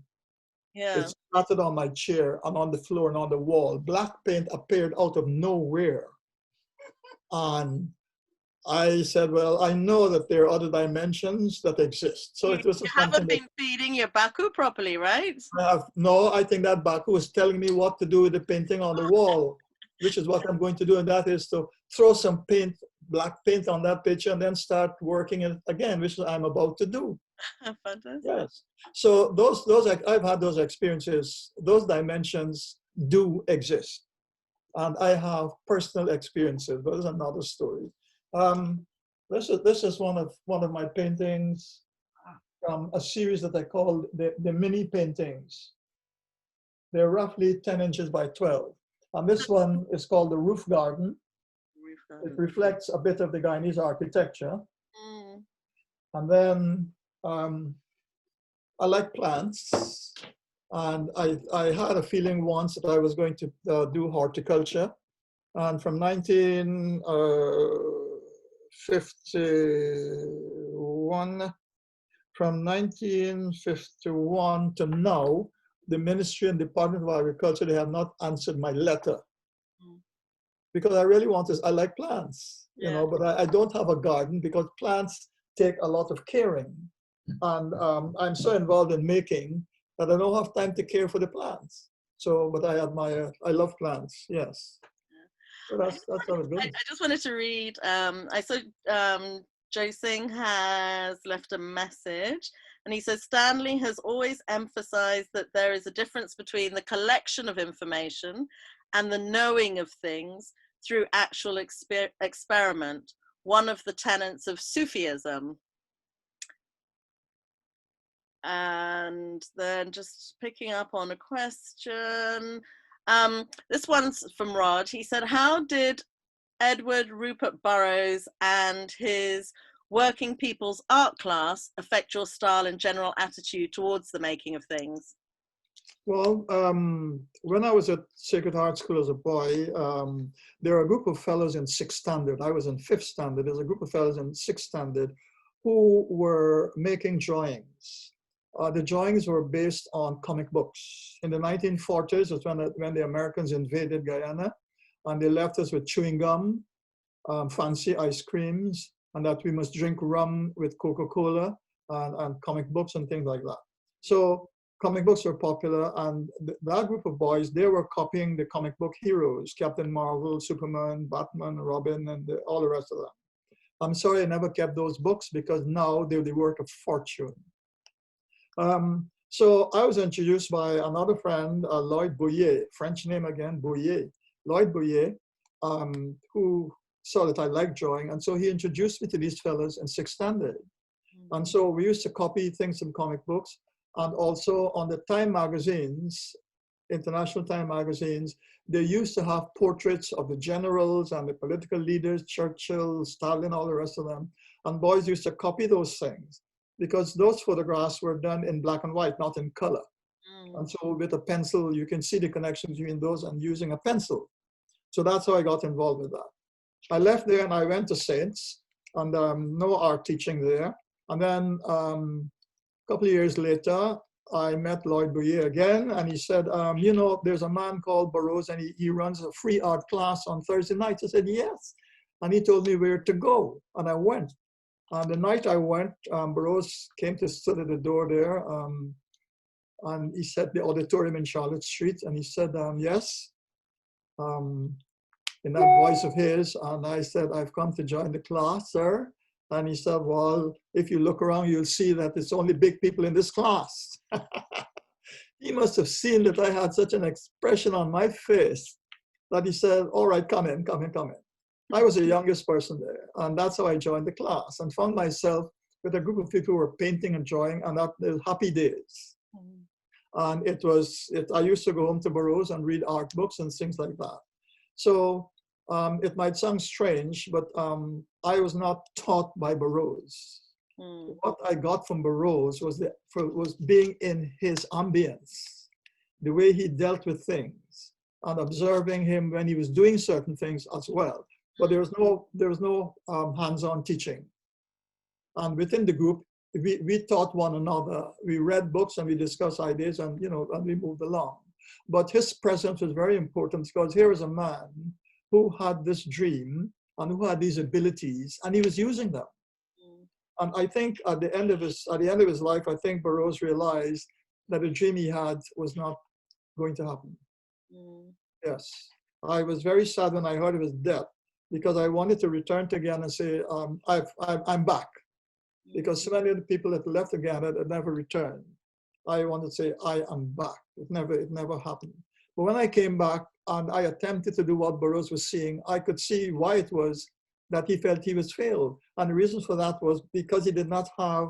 Yeah. It splattered on my chair and on the floor and on the wall. Black paint appeared out of nowhere. And I said, well, I know that there are other dimensions that exist. So it was you haven't been feeding your Baku properly, right? No, I think that Baku was telling me what to do with the painting on the wall, which is what I'm going to do. And that is to throw some paint, black paint on that picture and then start working it again, which I'm about to do. Fantastic. Yes. So those I've had those experiences. Those dimensions do exist. And I have personal experiences, but it's another story. This is one of my paintings from a series that I call the mini paintings. They're roughly 10 inches by 12. And this one is called the Roof Garden. It reflects a bit of the Guyanese architecture. Mm. And then I like plants. And I had a feeling once that I was going to do horticulture. And from 1951 to now, the Ministry and Department of Agriculture, they have not answered my letter. Because I really I like plants, you know, but I don't have a garden because plants take a lot of caring. And I'm so involved in making that I don't have time to care for the plants. So, but I love plants, yes. So that's how it goes. I just wanted to read, I saw Joe Singh has left a message and he says, Stanley has always emphasized that there is a difference between the collection of information and the knowing of things through actual experiment, one of the tenets of Sufism. And then just picking up on a question. This one's from Rod. He said, how did Edward Rupert Burroughs and his working people's art class affect your style and general attitude towards the making of things? Well, when I was at Sacred Heart School as a boy, there were a group of fellows in 6th standard. I was in 5th standard. There's a group of fellows in 6th standard who were making drawings. The drawings were based on comic books. In the 1940s was when the Americans invaded Guyana, and they left us with chewing gum, fancy ice creams, and that we must drink rum with Coca-Cola and comic books and things like that. So comic books were popular, and that group of boys, they were copying the comic book heroes, Captain Marvel, Superman, Batman, Robin, and all the rest of them. I'm sorry I never kept those books, because now they're the worth of fortune. So I was introduced by another friend, Lloyd Bouillet, French name again, Bouillet. Lloyd Bouillet, who saw that I liked drawing, and so he introduced me to these fellows in 6th standard. And so we used to copy things from comic books, and also on the Time magazines, international Time magazines, they used to have portraits of the generals and the political leaders, Churchill, Stalin, all the rest of them. And boys used to copy those things, because those photographs were done in black and white, not in color. And so with a pencil, you can see the connection between those and using a pencil. So that's how I got involved with that. I left there and I went to Saints, and no art teaching there. And then a couple of years later, I met Lloyd Bouillet again, and he said, you know, there's a man called Burroughs, and he runs a free art class on Thursday nights. I said, yes. And he told me where to go, and I went. And the night I went, Burroughs came to sit at the door there, and he said, the auditorium in Charlotte Street, and he said, yes, in that voice of his. And I said, I've come to join the class, sir. And he said, well, if you look around, you'll see that it's only big people in this class. He must have seen that I had such an expression on my face that he said, all right, come in, come in, come in. I was the youngest person there, and that's how I joined the class, and found myself with a group of people who were painting and drawing, and that the happy days. And I used to go home to Burroughs and read art books and things like that. So it might sound strange, but I was not taught by Burroughs. What I got from Burroughs was being in his ambience, the way he dealt with things, and observing him when he was doing certain things as well. But there was no hands-on teaching. And within the group, we taught one another. We read books and we discussed ideas, and and we moved along. But his presence was very important, because here is a man who had this dream and who had these abilities, and he was using them. And I think at the end of his life, I think Burroughs realized that the dream he had was not going to happen. Yes, I was very sad when I heard of his death, because I wanted to return to Guyana and say, I'm back. Because so many of the people that left Guyana that never returned, I wanted to say, I am back. It never happened. But when I came back and I attempted to do what Burroughs was seeing, I could see why it was that he felt he was failed. And the reason for that was because he did not have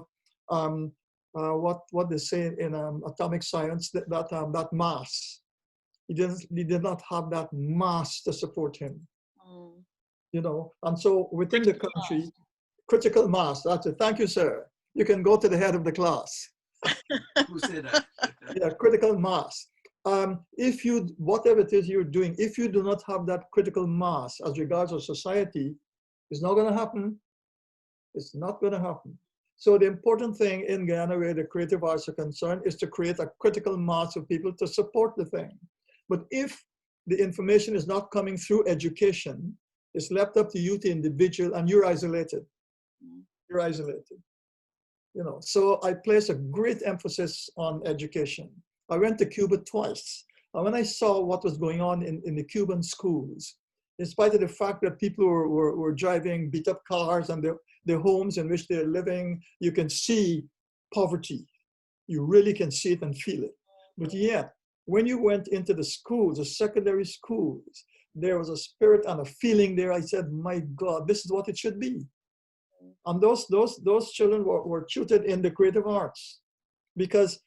what they say in atomic science, that mass. He did not have that mass to support him. And so within the country, critical mass, that's it. Thank you, sir. You can go to the head of the class. Who said that? Yeah, critical mass. Whatever it is you're doing, if you do not have that critical mass as regards our society, it's not going to happen. It's not going to happen. So the important thing in Guyana, where the creative arts are concerned, is to create a critical mass of people to support the thing. But if the information is not coming through education, it's left up to you, the individual, and you're isolated. You're isolated. So I place a great emphasis on education. I went to Cuba twice. And when I saw what was going on in the Cuban schools, in spite of the fact that people were driving beat up cars and their homes in which they're living, you can see poverty. You really can see it and feel it. But yet, when you went into the schools, the secondary schools, there was a spirit and a feeling there. I said, my God, this is what it should be. And those children were tutored in the creative arts, because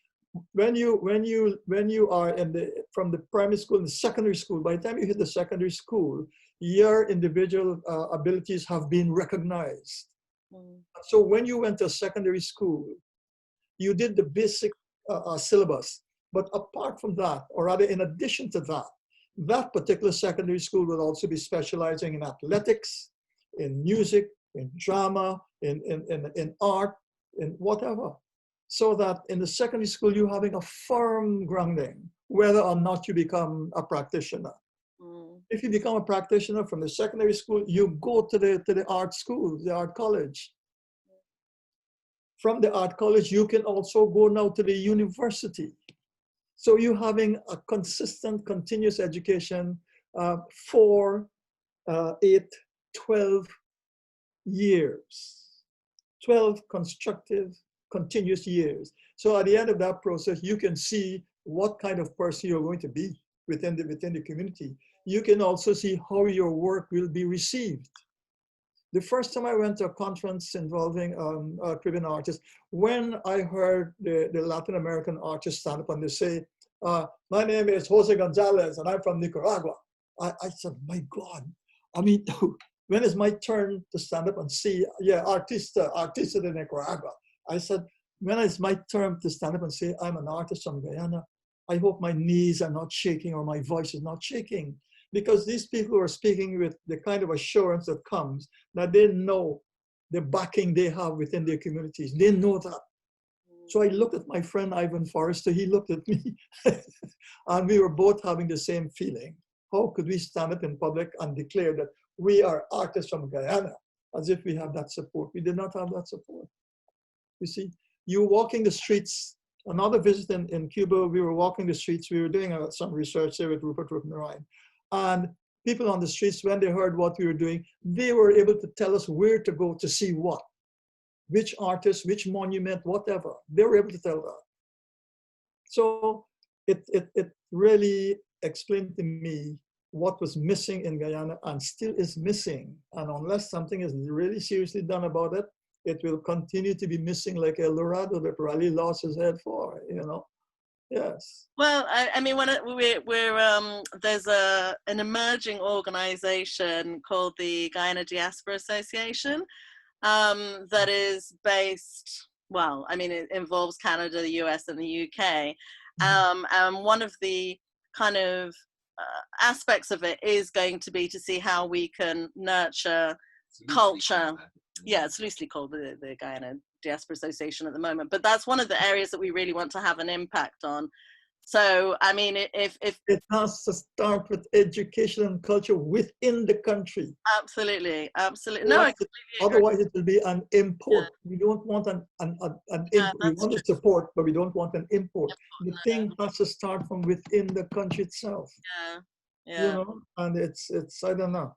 when you are from the primary school and the secondary school, by the time you hit the secondary school, your individual abilities have been recognized. So when you went to secondary school, you did the basic syllabus. But apart from that, or rather in addition to that, that particular secondary school will also be specializing in athletics, in music, in drama, in art, in whatever. So that in the secondary school, you're having a firm grounding, whether or not you become a practitioner. If you become a practitioner from the secondary school, you go to the art school, the art college. From the art college, you can also go now to the university. So you're having a consistent, continuous education for 8, 12 years, 12 constructive, continuous years. So at the end of that process, you can see what kind of person you're going to be within the community. You can also see how your work will be received. The first time I went to a conference involving Caribbean artists, when I heard the Latin American artists stand up and they say, my name is Jose Gonzalez and I'm from Nicaragua. I said, my God, I mean, when is my turn to stand up and say, yeah, artista de Nicaragua? I said, when is my turn to stand up and say, I'm an artist from Guyana? I hope my knees are not shaking or my voice is not shaking. Because these people are speaking with the kind of assurance that comes that they know the backing they have within their communities. They know that. So I looked at my friend Ivan Forrester, he looked at me, and we were both having the same feeling. How could we stand up in public and declare that we are artists from Guyana, as if we have that support? We did not have that support. You see, you walking the streets, another visit in Cuba, we were walking the streets, we were doing some research there with Rupert Ryan. And people on the streets, when they heard what we were doing, they were able to tell us where to go to see what, which artist, which monument, whatever. They were able to tell that. So it really explained to me what was missing in Guyana and still is missing. And unless something is really seriously done about it, it will continue to be missing like El Dorado that Raleigh lost his head for, you know. Yes. Well, I mean, when there's an emerging organization called the Guyana Diaspora Association that is based, well, I mean, it involves Canada, the US, and the UK. And one of the kind of aspects of it is going to be to see how we can nurture culture. Yeah, it's loosely called the Guyana Diaspora Association at the moment, but that's one of the areas that we really want to have an impact on. So, I mean, if it has to start with education and culture within the country. Absolutely, absolutely. No, otherwise it will be an import. Yeah. We don't want an import. We want to support, but we don't want an import. The thing has to start from within the country itself. Yeah. You know, and it's I don't know.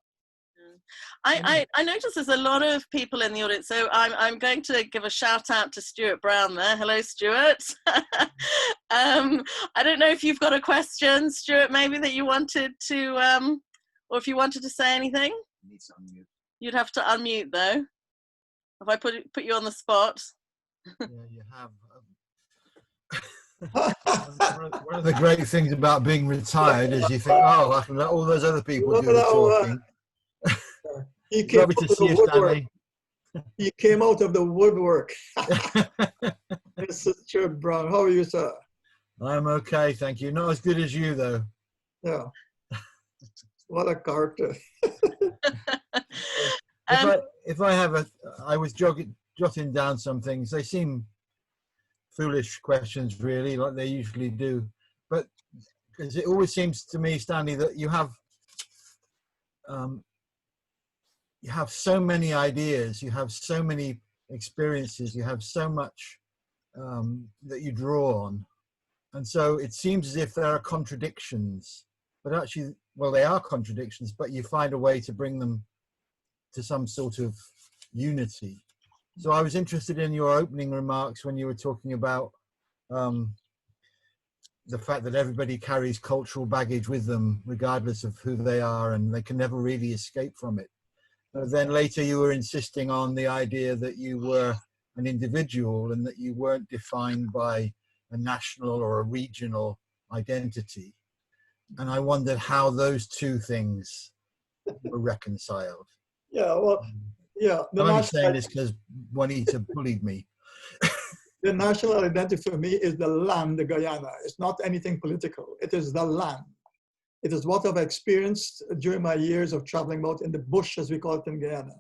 I noticed there's a lot of people in the audience, so I'm going to give a shout out to Stewart Brown there. Hello, Stewart. I don't know if you've got a question, Stewart, maybe that you wanted to, or if you wanted to say anything. You need to unmute. You'd have to unmute though. If I put you on the spot. Yeah, you have. One of the great things about being retired is you think, oh, I can let all those other people do the talking. He came out of the woodwork. He came out of the woodwork. Mr. Stewart Brown, how are you, sir? I'm okay, thank you. Not as good as you, though. Yeah. What a character. If I have I was jotting down some things. They seem foolish questions, really, like they usually do. But because it always seems to me, Stanley, that you have so many ideas, you have so many experiences, you have so much that you draw on. And so it seems as if there are contradictions, but actually, well, they are contradictions, but you find a way to bring them to some sort of unity. So I was interested in your opening remarks when you were talking about the fact that everybody carries cultural baggage with them, regardless of who they are, and they can never really escape from it. Then later you were insisting on the idea that you were an individual and that you weren't defined by a national or a regional identity. And I wondered how those two things were reconciled. Yeah, well, yeah. I'm only saying this because Juanita bullied me. The national identity for me is the land, the Guyana. It's not anything political. It is the land. It is what I've experienced during my years of traveling out in the bush, as we call it in Guyana.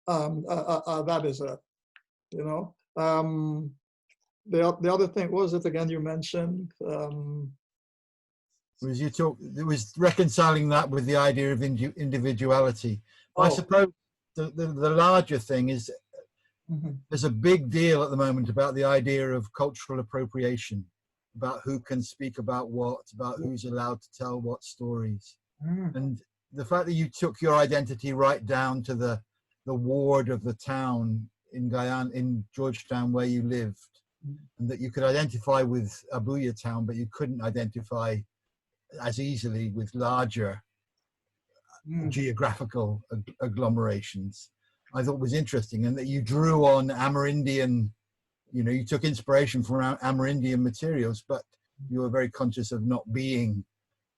That is it, you know. The other thing, what was it again you mentioned? It was reconciling that with the idea of individuality. Oh. I suppose the larger thing is there's a big deal at the moment about the idea of cultural appropriation. about who can speak about what, about who's allowed to tell what stories. And the fact that you took your identity right down to the ward of the town in Guyana, in Georgetown, where you lived, and that you could identify with Abuya town, but you couldn't identify as easily with larger geographical agglomerations, I thought was interesting. And that you drew on Amerindian, you know, you took inspiration from Amerindian materials, but you were very conscious of not being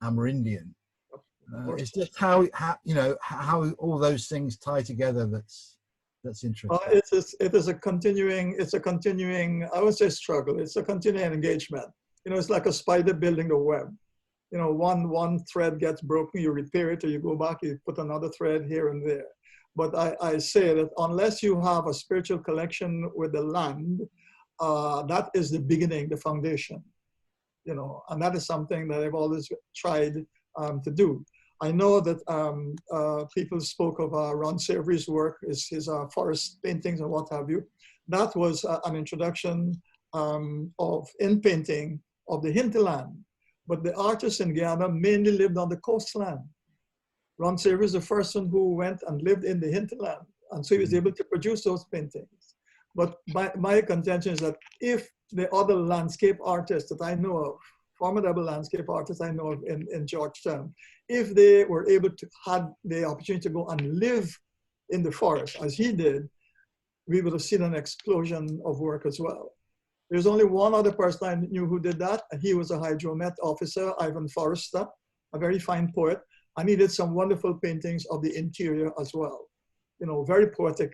Amerindian. It's just how you know how all those things tie together. That's interesting. It is a continuing. It's a continuing. I would say struggle. It's a continuing engagement. You know, it's like a spider building the web. You know, one thread gets broken, you repair it, or you go back, you put another thread here and there. But I say that unless you have a spiritual connection with the land, that is the beginning, the foundation. You know, and that is something that I've always tried to do. I know that people spoke of Ron Savory's work, his forest paintings and what have you. That was an introduction in painting of the hinterland. But the artists in Guyana mainly lived on the coastline. Ron Savory is the first one who went and lived in the hinterland. And so he was able to produce those paintings. But my contention is that if the other landscape artists that I know of, formidable landscape artists I know of in Georgetown, if they were able to have the opportunity to go and live in the forest, as he did, we would have seen an explosion of work as well. There's only one other person I knew who did that, and he was a hydromet officer, Ivan Forrester, a very fine poet, and he did some wonderful paintings of the interior as well. You know, very poetic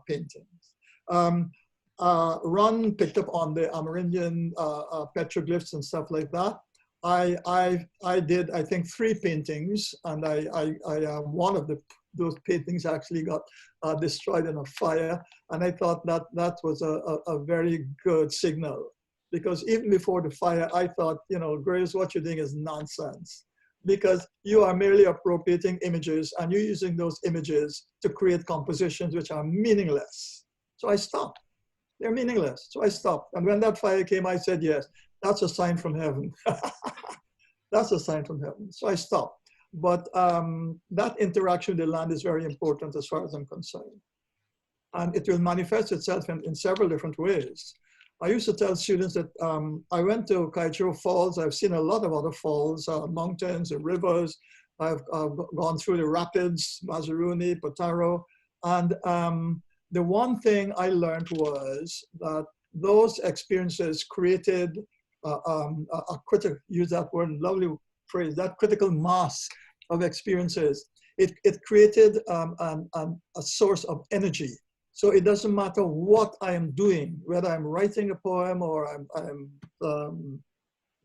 paintings. Ron picked up on the Amerindian petroglyphs and stuff like that. I did, I think, 3 paintings, and one of those paintings actually got destroyed in a fire, and I thought that was a very good signal, because even before the fire, I thought, you know, Greaves, what you're doing is nonsense, because you are merely appropriating images, and you're using those images to create compositions which are meaningless. So I stopped. They're meaningless. So I stopped. And when that fire came, I said, yes, that's a sign from heaven. That's a sign from heaven. So I stopped. But that interaction with the land is very important as far as I'm concerned. And it will manifest itself in several different ways. I used to tell students that I went to Kaiecho Falls. I've seen a lot of other falls, mountains and rivers. I've gone through the rapids, Mazaruni, Potaro. And the one thing I learned was that those experiences created use that word, lovely phrase, that critical mass of experiences. It created a source of energy. So it doesn't matter what I am doing, whether I'm writing a poem or I'm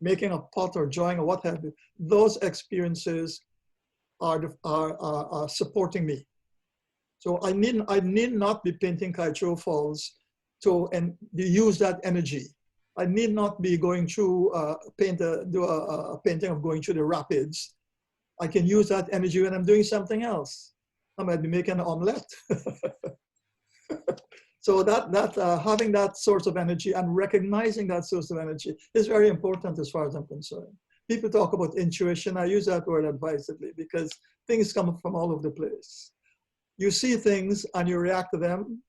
making a pot or drawing or what have you, those experiences are supporting me. So I need not be painting Kaiecho Falls to use that energy. I need not be going through do a painting of going through the rapids. I can use that energy when I'm doing something else. I might be making an omelette. So having that source of energy and recognizing that source of energy is very important as far as I'm concerned. People talk about intuition. I use that word advisedly because things come from all over the place. You see things and you react to them.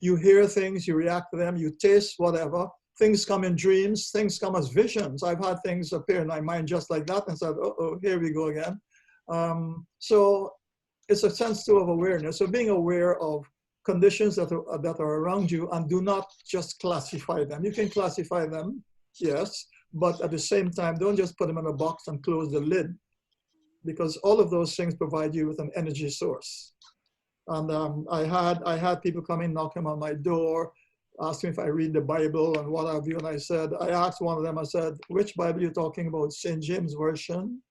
You hear things, you react to them, you taste whatever. Things come in dreams, things come as visions. I've had things appear in my mind just like that and said, uh-oh, here we go again. So it's a sense too of awareness. So being aware of conditions that are around you and do not just classify them. You can classify them, yes, but at the same time, don't just put them in a box and close the lid, because all of those things provide you with an energy source. And I had people come in knocking on my door, asking if I read the Bible and what have you. And I asked one of them, I said, which Bible are you talking about? St. James Version,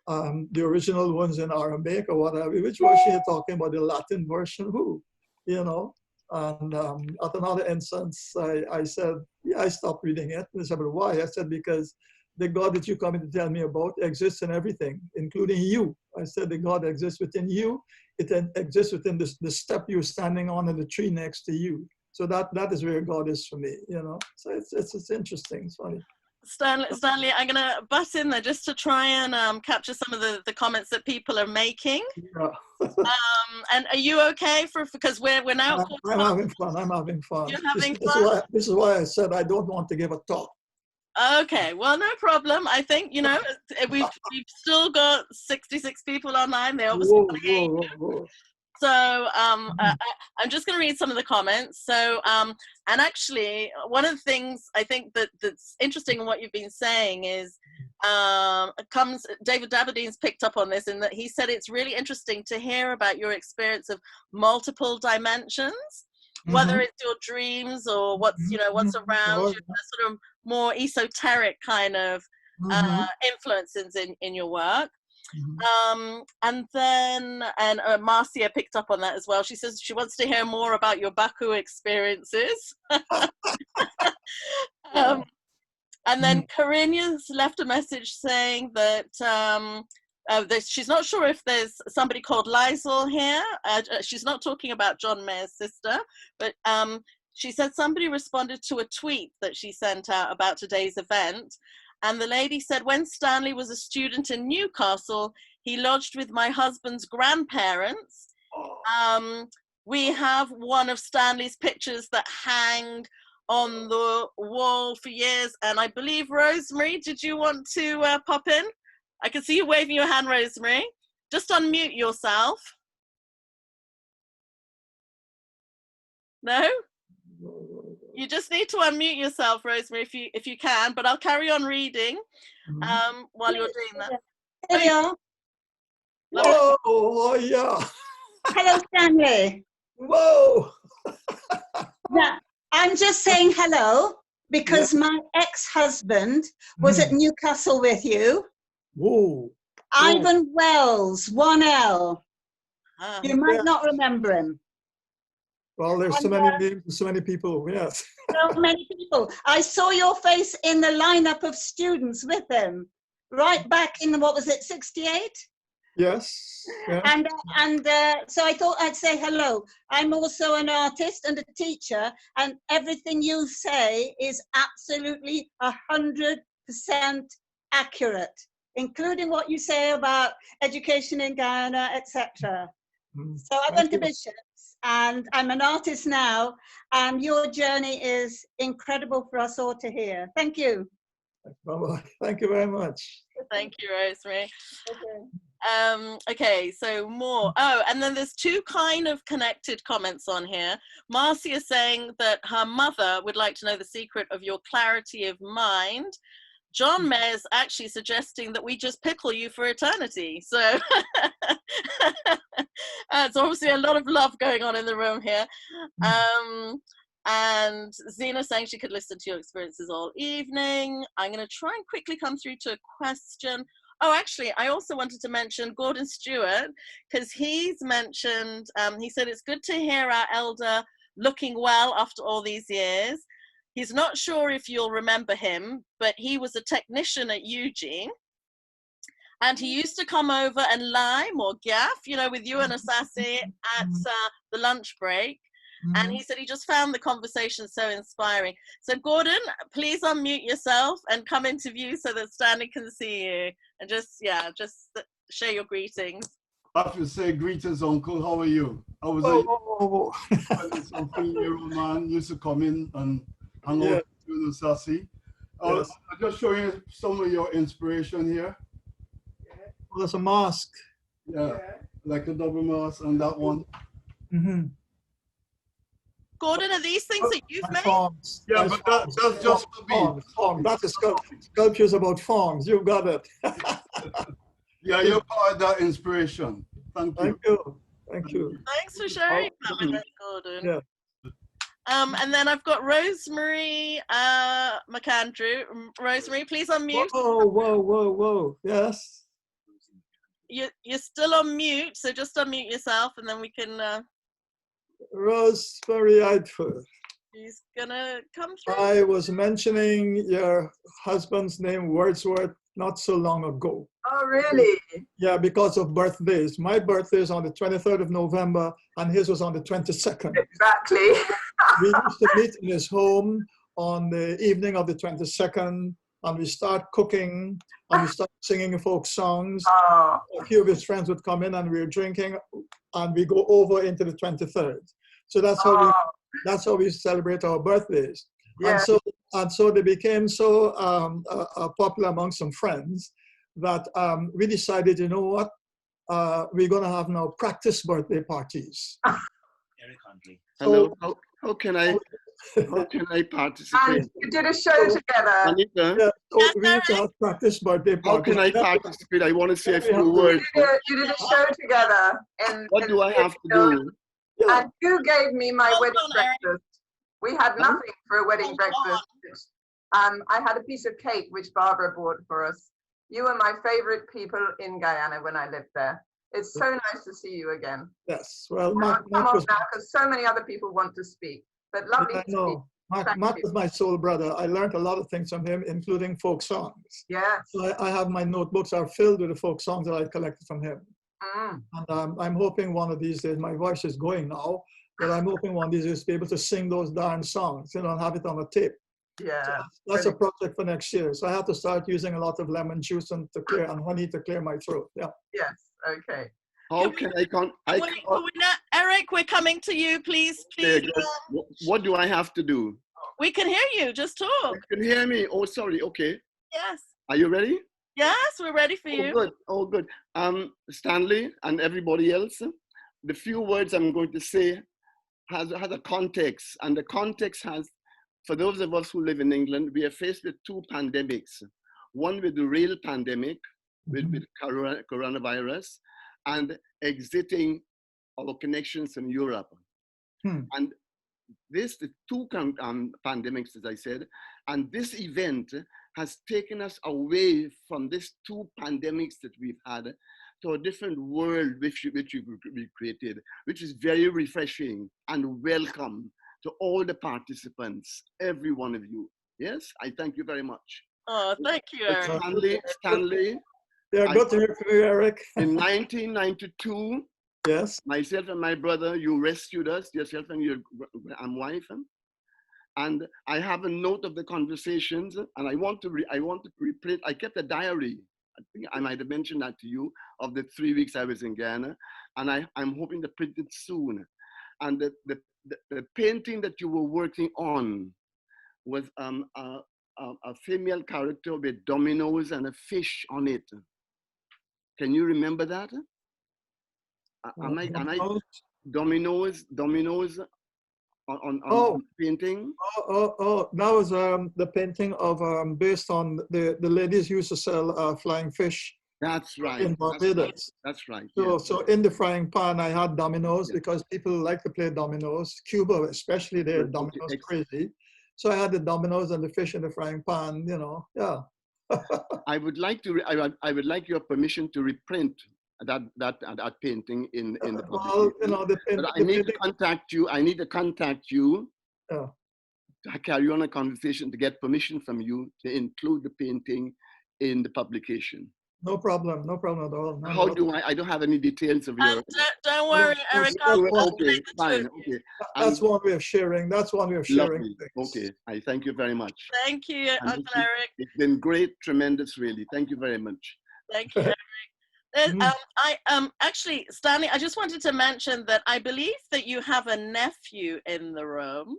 the original ones in Aramaic or what have you? Which version are you talking about? The Latin version? Who? You know? And at another instance, I said, yeah, I stopped reading it. And they said, but why? I said, because the God that you come in to tell me about exists in everything, including you. I said, the God exists within you. It exists within the step you're standing on and the tree next to you. So that is where God is for me, you know. So it's interesting, it's funny. Stanley, I'm going to butt in there just to try and capture some of the comments that people are making. Yeah. And are you okay because we're now? I'm having fun. I'm having fun. You're having fun? This is why I said I don't want to give a talk. Okay, well, no problem. I think, you know, we've still got 66 people online. They obviously want to hear you. So I'm just going to read some of the comments. So, and actually, one of the things I think that's interesting in what you've been saying is, David Dabberdean's picked up on this in that he said it's really interesting to hear about your experience of multiple dimensions, whether it's your dreams or what's, you know, what's around you, the sort of more esoteric kind of influences in your work. And then Marcia picked up on that as well. She says she wants to hear more about your Baku experiences. And then Karina's left a message saying that she's not sure if there's somebody called Liesel here. She's not talking about John Mayer's sister, but she said somebody responded to a tweet that she sent out about today's event. And the lady said, when Stanley was a student in Newcastle, he lodged with my husband's grandparents. We have one of Stanley's pictures that hang on the wall for years. And I believe, Rosemary, did you want to pop in? I can see you waving your hand, Rosemary. Just unmute yourself. No? You just need to unmute yourself, Rosemary, if you can, but I'll carry on reading while you're doing that. Hello. Whoa, oh, yeah. Hello, Stanley. Whoa. Now, I'm just saying hello because my ex-husband was at Newcastle with you. Whoa. Ivan Wells, 1L. You might not remember him. Well, there's so many names and so many people, yes. So many people. I saw your face in the lineup of students with him, right back in, what was it, 68? Yes. Yeah. And so I thought I'd say hello. I'm also an artist and a teacher, and everything you say is absolutely 100% accurate, including what you say about education in Guyana, etc. So I went to Bishop's, and I'm an artist now, and your journey is incredible for us all to hear. Thank you. Bye-bye. Thank you very much. Thank you, Rosemary. Okay, so more. Oh, and then there's two kind of connected comments on here. Marcia saying that her mother would like to know the secret of your clarity of mind. John Mayer's actually suggesting that we just pickle you for eternity. So it's obviously a lot of love going on in the room here. And Zena saying she could listen to your experiences all evening. I'm going to try and quickly come through to a question. Oh, actually, I also wanted to mention Gordon Stewart, because he's mentioned, he said it's good to hear our elder looking well after all these years. He's not sure if you'll remember him, but he was a technician at Eugene. And he used to come over and lime or gaff, you know, with you and Asasi at the lunch break. And he said he just found the conversation so inspiring. So Gordon, please unmute yourself and come into view so that Stanley can see you. And just share your greetings. I have to say greetings, Uncle. How are you? I was a something-year-old man, used to come in and hang out with you and Asasi. I'm just showing you some of your inspiration here. Well, there's a mask. Yeah, like a double mask and that one. Gordon, are these things that you've made? Forms. Yeah, but that's just for me. Forms. That is sculptures about forms. You've got it. Yeah, you're part of that inspiration. Thank you. Thank you. Thank you. Thanks for sharing that with us, Gordon. Yeah. And then I've got Rosemary McAndrew. Rosemary, please unmute. Whoa. Yes. You're still on mute, so just unmute yourself and then we can... Rosemary Eidford. He's gonna come through. I was mentioning your husband's name, Wordsworth, not so long ago. Oh, really? Yeah, because of birthdays. My birthday is on the 23rd of November, and his was on the 22nd. Exactly. We used to meet in his home on the evening of the 22nd, and we start cooking, and we start singing folk songs. Oh. A few of his friends would come in, and we were drinking, and we go over into the 23rd. So that's how we celebrate our birthdays. Yeah. And so they became so popular among some friends that we decided, you know what, we're going to have now practice birthday parties. Hello, how can I participate? And you did a show together. Anita, Yeah, so we need to have practice birthday parties. how can I participate? I want to say a few words. You did a show together. What do I have to do? And you gave me my wedding breakfast. We had nothing for a wedding breakfast. I had a piece of cake which Barbara bought for us. You were my favorite people in Guyana when I lived there. It's so nice to see you again. Yes, well, Mark was now because so many other people want to speak. But lovely to speak. Mark was my soul brother. I learned a lot of things from him, including folk songs. Yes. So I have my notebooks are filled with the folk songs that I collected from him. And I'm hoping one of these days, my voice is going now, but I'm hoping one of these days to be able to sing those darn songs, you know, and have it on a tape. Yeah. So that's a project for next year. So I have to start using a lot of lemon juice and honey to clear my throat. Yeah. Yes. Okay. How can I Eric, we're coming to you, please. What do I have to do? We can hear you. Just talk. You can hear me. Oh, sorry. Okay. Yes. Are you ready? Yes, we're ready for you. Good. Oh, good. Stanley and everybody else, the few words I'm going to say has a context, and the context has, for those of us who live in England, we are faced with two pandemics. One with the real pandemic, with coronavirus, and exiting our connections from Europe. And the two pandemics, as I said, and this event has taken us away from these two pandemics that we've had to a different world which we created, which is very refreshing and welcome to all the participants, every one of you. Yes, I thank you very much. Oh, thank you, Eric. Stanley. Yeah, good to hear from you, Eric. In 1992, yes, myself and my brother, you rescued us, yourself and your wife. And I have a note of the conversations, and I want to reprint. I kept a diary. I think I might have mentioned that to you, of the 3 weeks I was in Guyana, and I'm hoping to print it soon. And the painting that you were working on was a female character with dominoes and a fish on it. Can you remember that? Am I dominoes on painting? That was the painting of based on the ladies used to sell flying fish. That's right. In Barbados. That's right. So in the frying pan, I had dominoes because people like to play dominoes. Cuba, especially, they're dominoes crazy. So I had the dominoes and the fish in the frying pan. You know, yeah. I would like your permission to reprint that painting in the publication. You know, but I need to contact you. I need to contact you to carry on a conversation to get permission from you to include the painting in the publication. No problem at all. How do I don't have any details of your... Don't worry, Eric. Okay, fine. Okay. That's one way of sharing. That's one way of sharing things. Okay, I thank you very much. Thank you, Uncle Eric. It's been great, tremendous, really. Thank you very much. Thank you, Eric. Actually, Stanley, I just wanted to mention that I believe that you have a nephew in the room.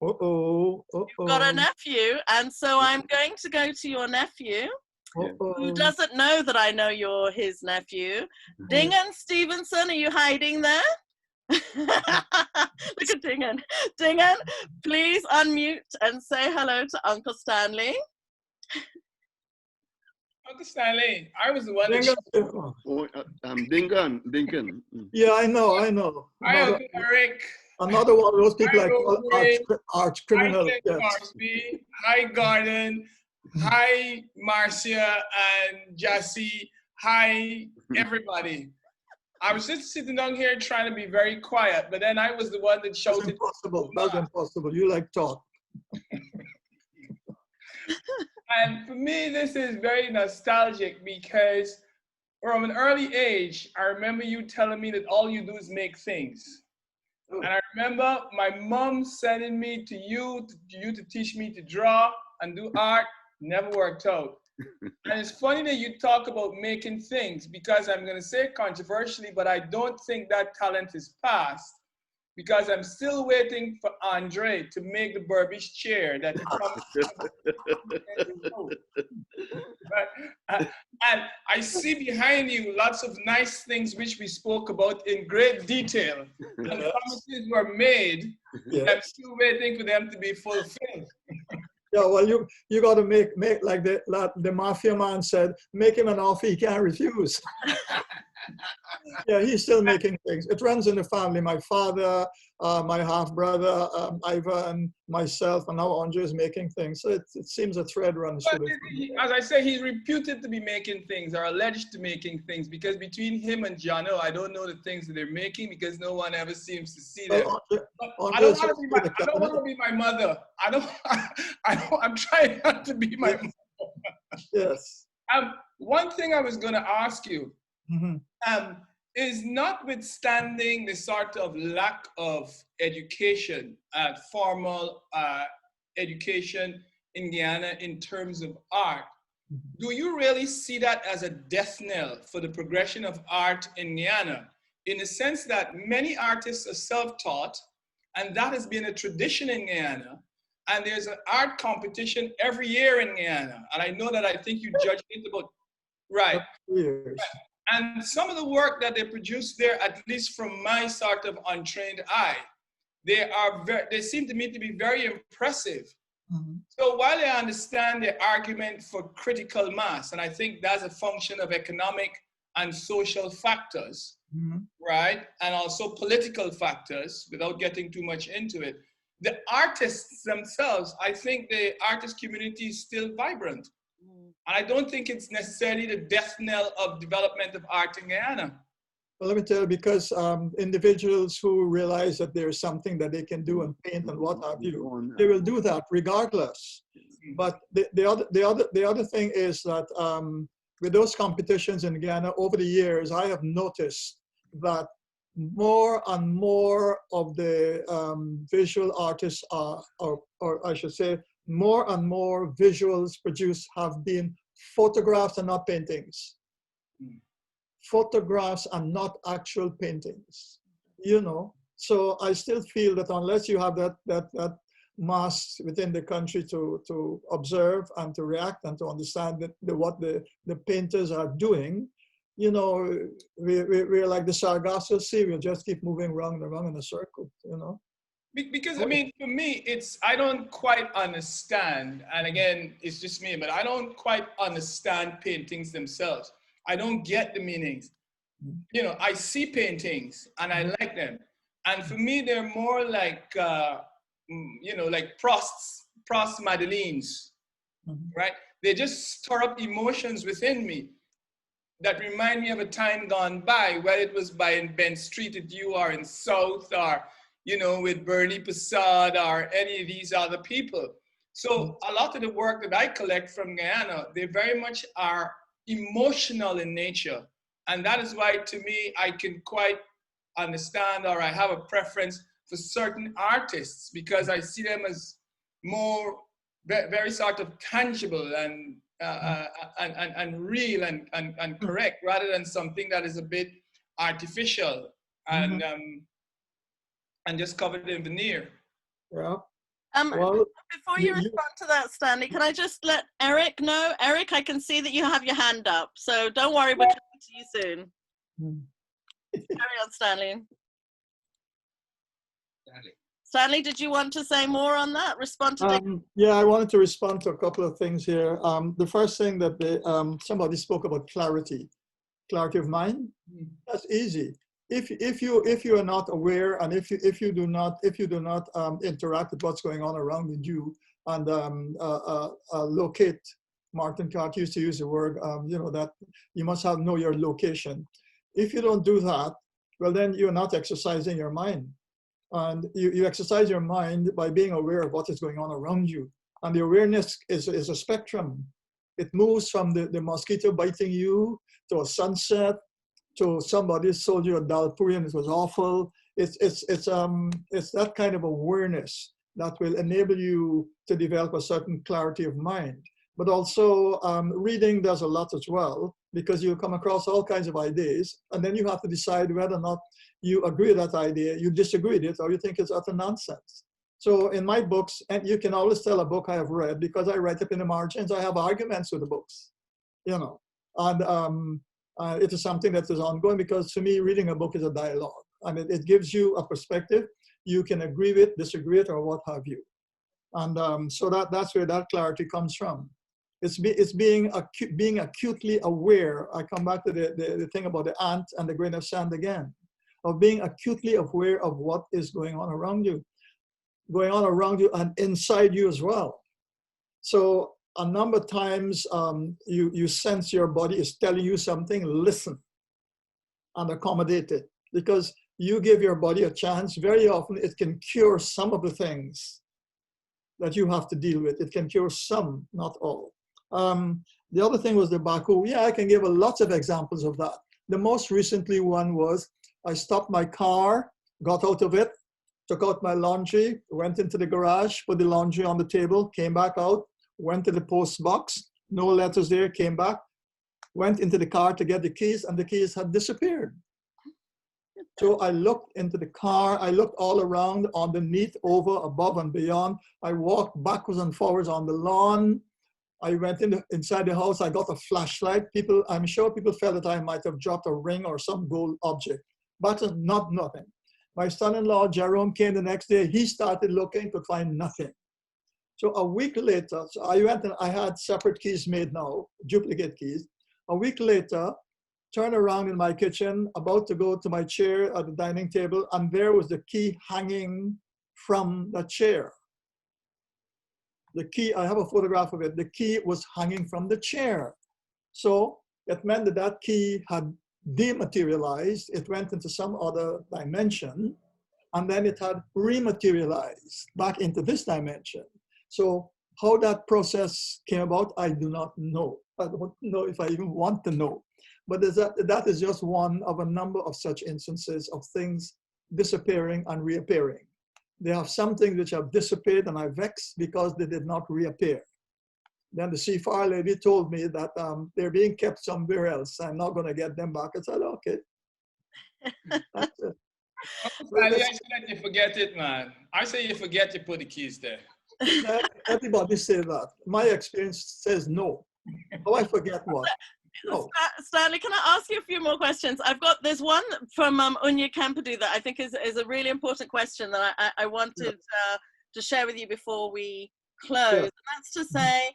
You've got a nephew, and so I'm going to go to your nephew. Who doesn't know that I know you're his nephew? Dingan Stevenson, are you hiding there? Look at Dingan. Dingan, please unmute and say hello to Uncle Stanley. Uncle Stanley, I was the one that... Dingan. Yeah, I know. Hi, Uncle Eric. Another one of those people like arch criminal. Hi, Garden. Hi, Marcia and Jassy. Hi, everybody. I was just sitting down here trying to be very quiet, but then I was the one that shouted. That's impossible. You like talk. And for me, this is very nostalgic because from an early age, I remember you telling me that all you do is make things. And I remember my mom sending me to you to teach me to draw and do art. Never worked out. And it's funny that you talk about making things, because I'm going to say controversially, but I don't think that talent is past, because I'm still waiting for Andre to make the Burbage chair that he and I see behind you lots of nice things which we spoke about in great detail. And promises were made, and I'm still waiting for them to be fulfilled. Yeah, well, you got to make like the mafia man said, make him an offer he can't refuse. Yeah, he's still making things. It runs in the family. My father, my half brother, Ivan, myself, and now Andre is making things. So it seems a thread runs through the. As I say, he's reputed to be making things, or alleged to making things, because between him and Jano, I don't know the things that they're making because no one ever seems to see them. I don't want to be my mother. I'm trying not to be my mother. Yes. One thing I was going to ask you. Is notwithstanding the sort of lack of education, formal education in Guyana in terms of art, do you really see that as a death knell for the progression of art in Guyana? In the sense that many artists are self-taught, and that has been a tradition in Guyana, and there's an art competition every year in Guyana, and I know that I think you judge it about, right. Years. And some of the work that they produce there, at least from my sort of untrained eye, they seem to me to be very impressive. So while I understand the argument for critical mass, and I think that's a function of economic and social factors, right? And also political factors, without getting too much into it. The artists themselves, I think the artist community is still vibrant. And I don't think it's necessarily the death knell of development of art in Guyana. Well, let me tell you, because individuals who realize that there's something that they can do and paint and what have you, they will do that regardless. But the other thing is that with those competitions in Guyana over the years, I have noticed that more and more of the visual artists are, or I should say, more and more visuals produced have been photographs and not paintings. Photographs and not actual paintings, you know. So I still feel that unless you have that mass within the country to observe and to react and to understand what the painters are doing, you know, we're like the Sargasso Sea. We'll just keep moving round and round in a circle, you know. Because, I mean, for me, I don't quite understand, and again, it's just me, but I don't quite understand paintings themselves. I don't get the meanings. You know, I see paintings and I like them. And for me, they're more like, you know, like Prost Madeleines, right? They just stir up emotions within me that remind me of a time gone by, whether it was by in Ben Street at you or in South, or, you know, with Bernie Passad or any of these other people. So a lot of the work that I collect from Guyana, they very much are emotional in nature. And that is why, to me, I can quite understand, or I have a preference for certain artists, because I see them as more, very sort of tangible and real and correct, rather than something that is a bit artificial and just covered in veneer. Yeah. Well, before you respond to that, Stanley, can I just let Eric know? Eric, I can see that you have your hand up, so don't worry, we're coming to you soon. Carry on, Stanley. Stanley, did you want to say more on that? Respond to yeah, I wanted to respond to a couple of things here. The first thing that somebody spoke about clarity of mind. That's easy. If you are not aware, and if you do not interact with what's going on around with you, and locate. Martin Clark used to use the word, you know, that you must know your location. If you don't do that, well, then you're not exercising your mind. And you exercise your mind by being aware of what is going on around you. And the awareness is a spectrum. It moves from the mosquito biting you to a sunset, to somebody sold you a dalpuri and it was awful. It's that kind of awareness that will enable you to develop a certain clarity of mind. but also reading does a lot as well, because you come across all kinds of ideas, and then you have to decide whether or not you agree with that idea, you disagree with it, or you think it's utter nonsense. So in my books, and you can always tell a book I have read because I write up in the margins, I have arguments with the books, you know, and it is something that is ongoing, because to me, reading a book is a dialogue. I mean, it gives you a perspective you can agree with, disagree with, or what have you. And so that's where that clarity comes from. It's being acutely aware. I come back to the thing about the ant and the grain of sand again, of being acutely aware of what is going on around you and inside you as well. So a number of times you sense your body is telling you something, listen and accommodate it, because you give your body a chance. Very often it can cure some of the things that you have to deal with. It can cure some, not all. The other thing was the Baku. Yeah, I can give a lot of examples of that. The most recently one was I stopped my car, got out of it, took out my laundry, went into the garage, put the laundry on the table, came back out, went to the post box, no letters there, came back, went into the car to get the keys, and the keys had disappeared. So I looked into the car, I looked all around, underneath, over, above, and beyond. I walked backwards and forwards on the lawn. I went inside the house, I got a flashlight. I'm sure people felt that I might have dropped a ring or some gold object, but nothing. My son-in-law, Jerome, came the next day. He started looking, could find nothing. So a week later, so I went and I had separate keys made now, duplicate keys. A week later, turned around in my kitchen, about to go to my chair at the dining table, and there was the key hanging from the chair. The key, I have a photograph of it, the key was hanging from the chair. So it meant that that key had dematerialized, it went into some other dimension, and then it had rematerialized back into this dimension. So how that process came about, I do not know. I don't know if I even want to know. But that is just one of a number of such instances of things disappearing and reappearing. They have some things which have disappeared and are vexed because they did not reappear. Then the seafire lady told me that they're being kept somewhere else. I'm not going to get them back. I said, okay. That's it. I say that you forget it, man. I say you forget, you put the keys there. Everybody say that. My experience says no. Oh, I forget what? No. Stanley, can I ask you a few more questions? There's one from Unya Campadu that I think is a really important question that I wanted to share with you before we close. Yeah. And that's to say,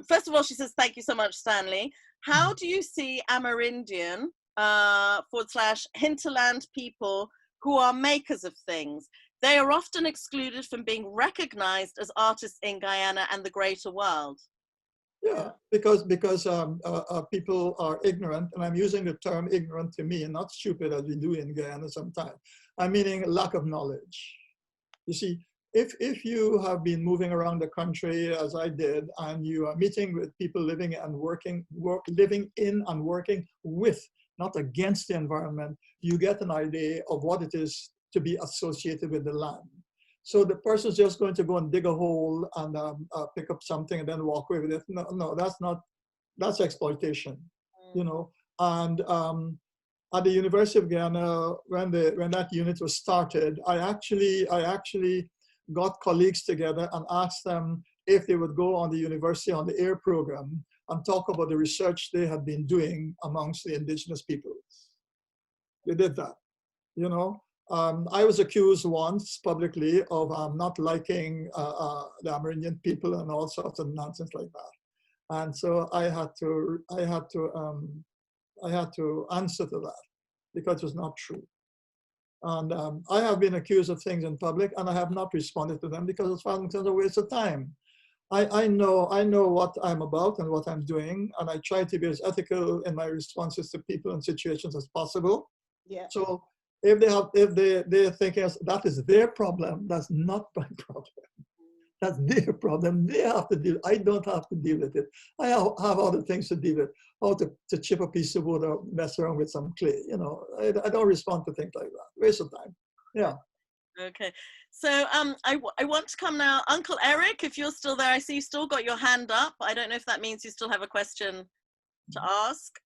first of all, she says, thank you so much, Stanley. How do you see Amerindian / hinterland people who are makers of things? They are often excluded from being recognized as artists in Guyana and the greater world. Yeah, because people are ignorant, and I'm using the term ignorant to me, and not stupid as we do in Guyana sometimes. I'm meaning lack of knowledge. You see, if you have been moving around the country as I did, and you are meeting with people living and working, living in and working with, not against the environment, you get an idea of what it is to be associated with the land. So the person's just going to go and dig a hole and pick up something and then walk away with it. No, that's exploitation, you know. And at the University of Guyana, when that unit was started, I actually got colleagues together and asked them if they would go on the university on the AIR program and talk about the research they had been doing amongst the indigenous peoples. They did that, you know. I was accused once publicly of not liking the Amerindian people and all sorts of nonsense like that, and so I had to answer to that because it was not true. And I have been accused of things in public, and I have not responded to them because it's found a waste of time. I know what I'm about and what I'm doing, and I try to be as ethical in my responses to people and situations as possible. Yeah. So if they're thinking that is their problem, that's not my problem. That's their problem. They have to deal. I don't have to deal with it. I have other things to deal with. How to chip a piece of wood or mess around with some clay. You know, I don't respond to things like that. Waste of time. Yeah. Okay, so I want to come now. Uncle Eric, if you're still there, I see you still got your hand up. I don't know if that means you still have a question to ask.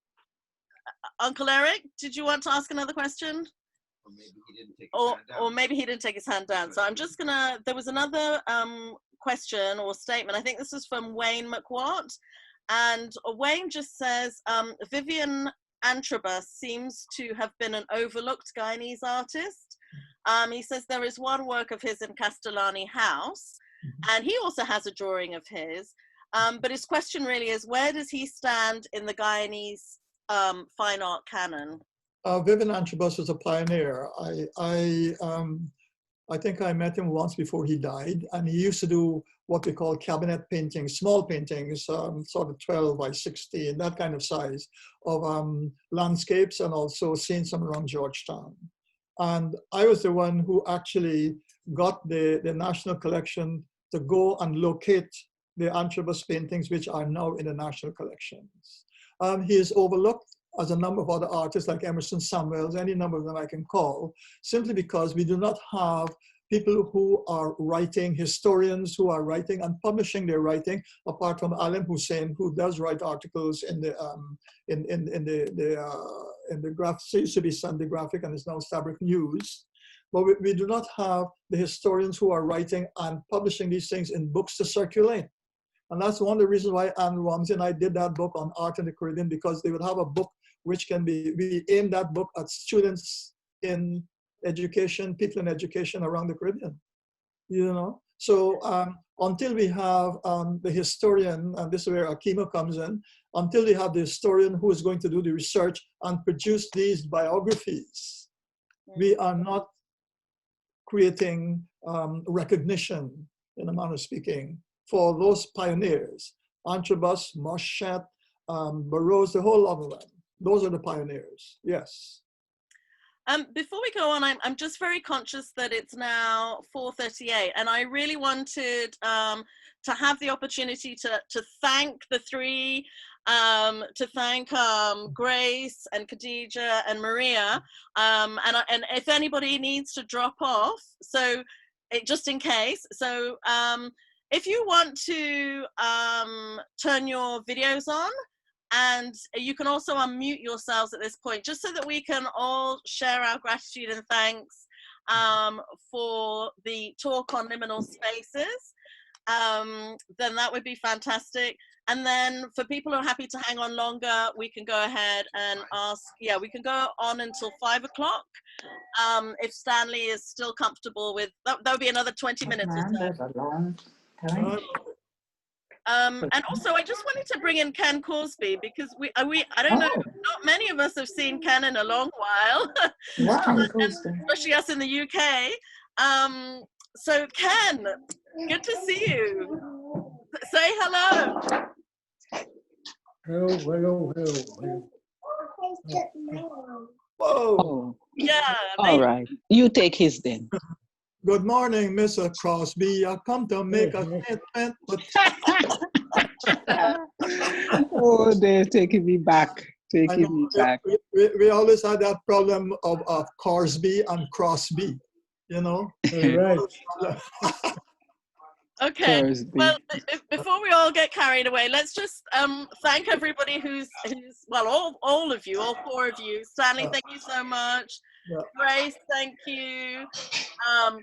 Uncle Eric, did you want to ask another question? Or maybe he didn't take his Or, hand down. or maybe he didn't take his hand down. So I'm just gonna, there was another question or statement. I think this is from Wayne McWatt. And Wayne just says, Vivian Antrobus seems to have been an overlooked Guyanese artist. He says there is one work of his in Castellani House, and he also has a drawing of his. But his question really is, where does he stand in the Guyanese fine art canon? Vivian Antrobus was a pioneer. I think I met him once before he died, and he used to do what we call cabinet paintings, small paintings, sort of 12 by 16, that kind of size, of landscapes and also scenes from around Georgetown. And I was the one who actually got the National Collection to go and locate the Antrobus paintings, which are now in the National Collections. He is overlooked as a number of other artists like Emerson Samuels, any number of them I can call, simply because we do not have people who are writing, historians who are writing and publishing their writing, apart from Alim Hussein, who does write articles in the graphic, used to be Sunday Graphic and is now Fabric News. But we do not have the historians who are writing and publishing these things in books to circulate. And that's one of the reasons why Anne Ramsey and I did that book on art in the Caribbean, because they would have a book which can be, we aim that book at students in education, people in education around the Caribbean, you know? So until we have the historian, and this is where Akima comes in, until we have the historian who is going to do the research and produce these biographies, we are not creating recognition, in a manner of speaking, for those pioneers. Antrobus, Marchette, Burroughs, the whole lot of them. Those are the pioneers, yes. Before we go on, I'm just very conscious that it's now 4:38, and I really wanted to have the opportunity to thank the three, to thank Grace and Khadija and Maria, and if anybody needs to drop off, so just in case, so if you want to turn your videos on, and you can also unmute yourselves at this point, just so that we can all share our gratitude and thanks for the talk on liminal spaces, then that would be fantastic. And then for people who are happy to hang on longer, we can go ahead and ask, yeah, we can go on until 5 o'clock. If Stanley is still comfortable with, that would be another 20 minutes or so. That's a long time. And also, I just wanted to bring in Ken Corsby, because I don't know, not many of us have seen Ken in a long while, especially us in the UK. So Ken, good to see you. Say hello. Hello, hello, hello, hello. Whoa. Yeah. All right. You take his then. Good morning, Mr. Crosby. I come to make a statement. Oh, they're taking me back. Taking me back. We always had that problem of Crosby and Crosby, you know? Right. Okay, well, before we all get carried away, let's just thank everybody who's well, all of you, all four of you. Stanley, thank you so much. Yeah. Grace, thank you.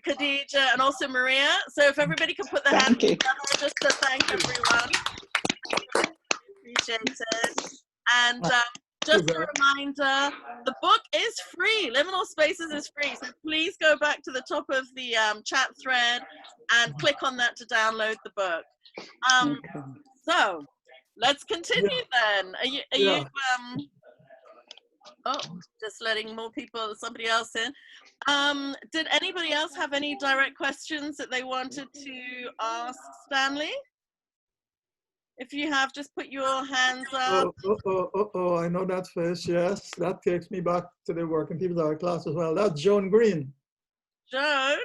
Khadija, and also Maria. So if everybody can put their hands together just to thank everyone. Appreciate it. And just a reminder, the book is free. Liminal Spaces is free. So please go back to the top of the chat thread and click on that to download the book. So let's continue then. Are you oh, just letting more people, somebody else in. Did anybody else have any direct questions that they wanted to ask Stanley? If you have, just put your hands up. I know that face, yes. That takes me back to the Working People's Art class as well. That's Joan Green. Joan?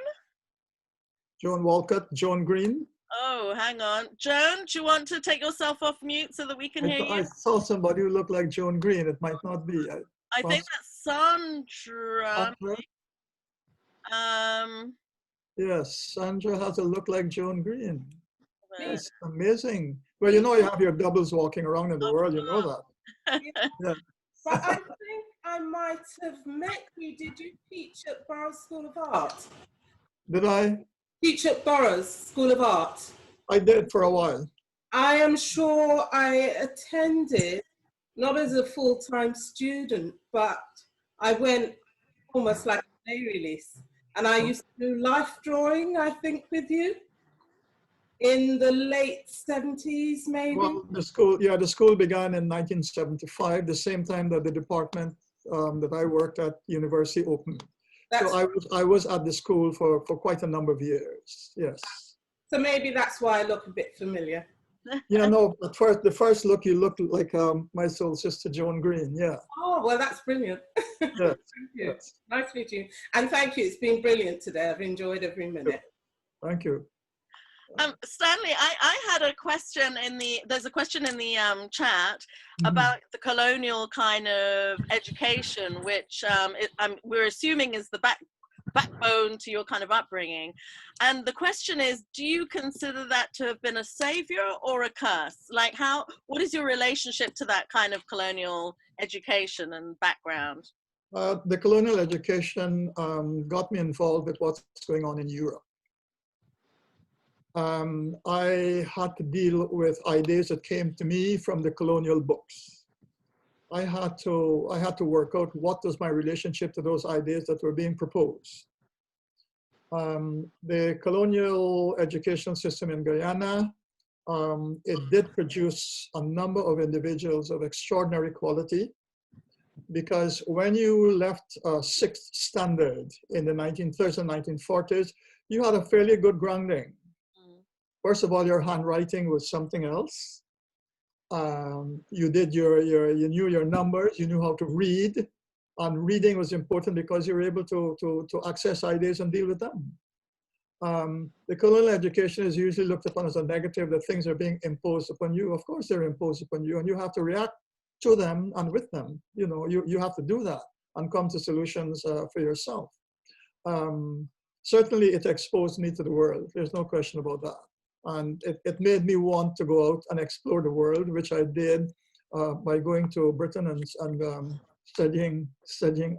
Joan Walcott, Joan Green. Oh, hang on. Joan, do you want to take yourself off mute so that we can hear you? I saw somebody who looked like Joan Green. It might not be. I think that's Sandra. Yes, Sandra has a look like Joan Green. It's amazing. Well, you know, you have your doubles walking around in the world, you know that. Yeah. But I think I might have met you. Did you teach at Burroughs School of Art? Did I? Teach at Burroughs School of Art? I did for a while. I am sure I attended, not as a full-time student, but I went almost like a day release. And I used to do life drawing, I think, with you in the late 70s, maybe? Well, the school began in 1975, the same time that the department that I worked at university opened. So I was at the school for quite a number of years, yes. So maybe that's why I look a bit familiar. Yeah, no, at first, the first look, you looked like my soul sister, Joan Green, yeah. Oh, well, that's brilliant. Yes. Thank you. Yes. Nice to meet you. And thank you, it's been brilliant today. I've enjoyed every minute. Thank you. Stanley, I had a question there's a question in the chat about the colonial kind of education, which we're assuming is the backbone to your kind of upbringing. And the question is, do you consider that to have been a savior or a curse? Like what is your relationship to that kind of colonial education and background? The colonial education got me involved with what's going on in Europe. I had to deal with ideas that came to me from the colonial books. I had to work out what was my relationship to those ideas that were being proposed. The colonial education system in Guyana, it did produce a number of individuals of extraordinary quality, because when you left sixth standard in the 1930s and 1940s, you had a fairly good grounding. First of all, your handwriting was something else. You knew your numbers, you knew how to read, and reading was important because you were able to access ideas and deal with them. The colonial education is usually looked upon as a negative, that things are being imposed upon you. Of course they're imposed upon you, and you have to react to them and with them. You know, you have to do that and come to solutions for yourself. Certainly it exposed me to the world, there's no question about that. And it made me want to go out and explore the world, which I did by going to Britain and studying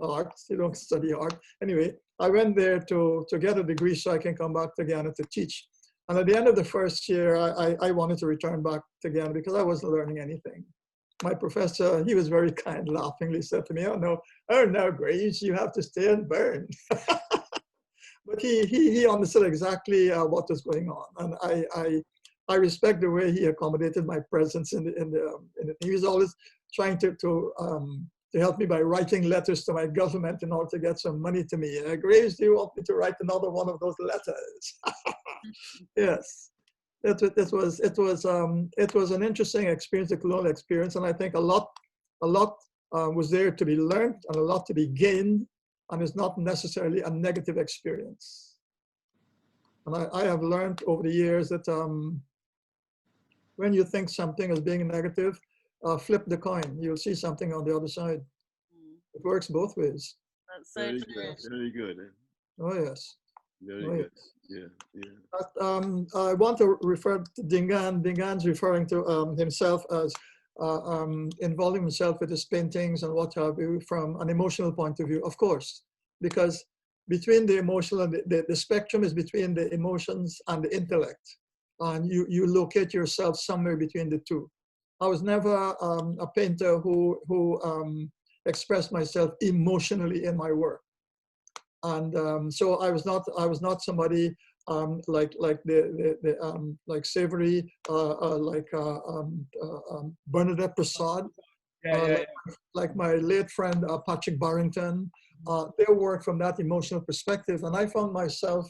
art. You don't study art. Anyway, I went there to get a degree so I can come back to Guyana to teach. And at the end of the first year, I wanted to return back to Guyana because I wasn't learning anything. My professor, he was very kind, laughingly said to me, oh no, Greaves, you have to stay and burn. But he understood exactly what was going on, and I respect the way he accommodated my presence in it. He was always trying to help me by writing letters to my government in order to get some money to me. Greaves, do you want me to write another one of those letters? Yes, it was an interesting experience, a colonial experience, and I think a lot was there to be learned and a lot to be gained. And it's not necessarily a negative experience. And I have learned over the years that when you think something is being negative, flip the coin. You'll see something on the other side. It works both ways. That's so true. Very good. Oh, yes. Very good. Yeah, yeah. But, I want to refer to Dingaan. Dingaan's referring to himself as involving himself with his paintings and what have you from an emotional point of view, of course, because between the emotional and the spectrum is between the emotions and the intellect, and you locate yourself somewhere between the two. I was never a painter who expressed myself emotionally in my work, and so I was not somebody like Savory, Bernadette Prasad, like my late friend Patrick Barrington. They work from that emotional perspective, and I found myself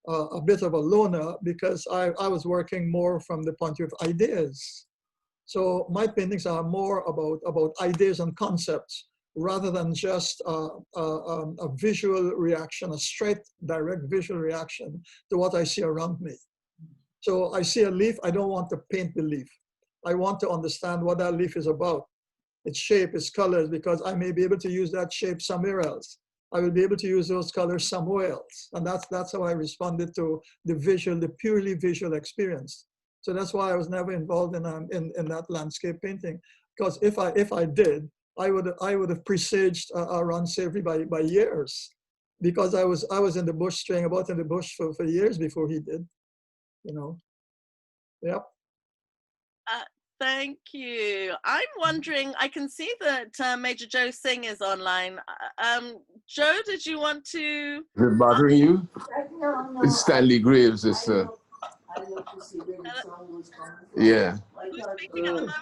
a bit of a loner because I was working more from the point of view of ideas. So my paintings are more about ideas and concepts, rather than just a visual reaction, a straight, direct visual reaction to what I see around me. So I see a leaf, I don't want to paint the leaf. I want to understand what that leaf is about, its shape, its colors, because I may be able to use that shape somewhere else. I will be able to use those colors somewhere else. And that's how I responded to the purely visual experience. So that's why I was never involved in that landscape painting. Because if I did, I would have presaged Ron Savory by years, because I was in the bush, straying about in the bush for years before he did, you know. Yep. Thank you. I'm wondering, I can see that Major Joe Singh is online. Joe, did you want to? Is it bothering you? No. It's Stanley Greaves. It's yeah. Who's speaking at the moment?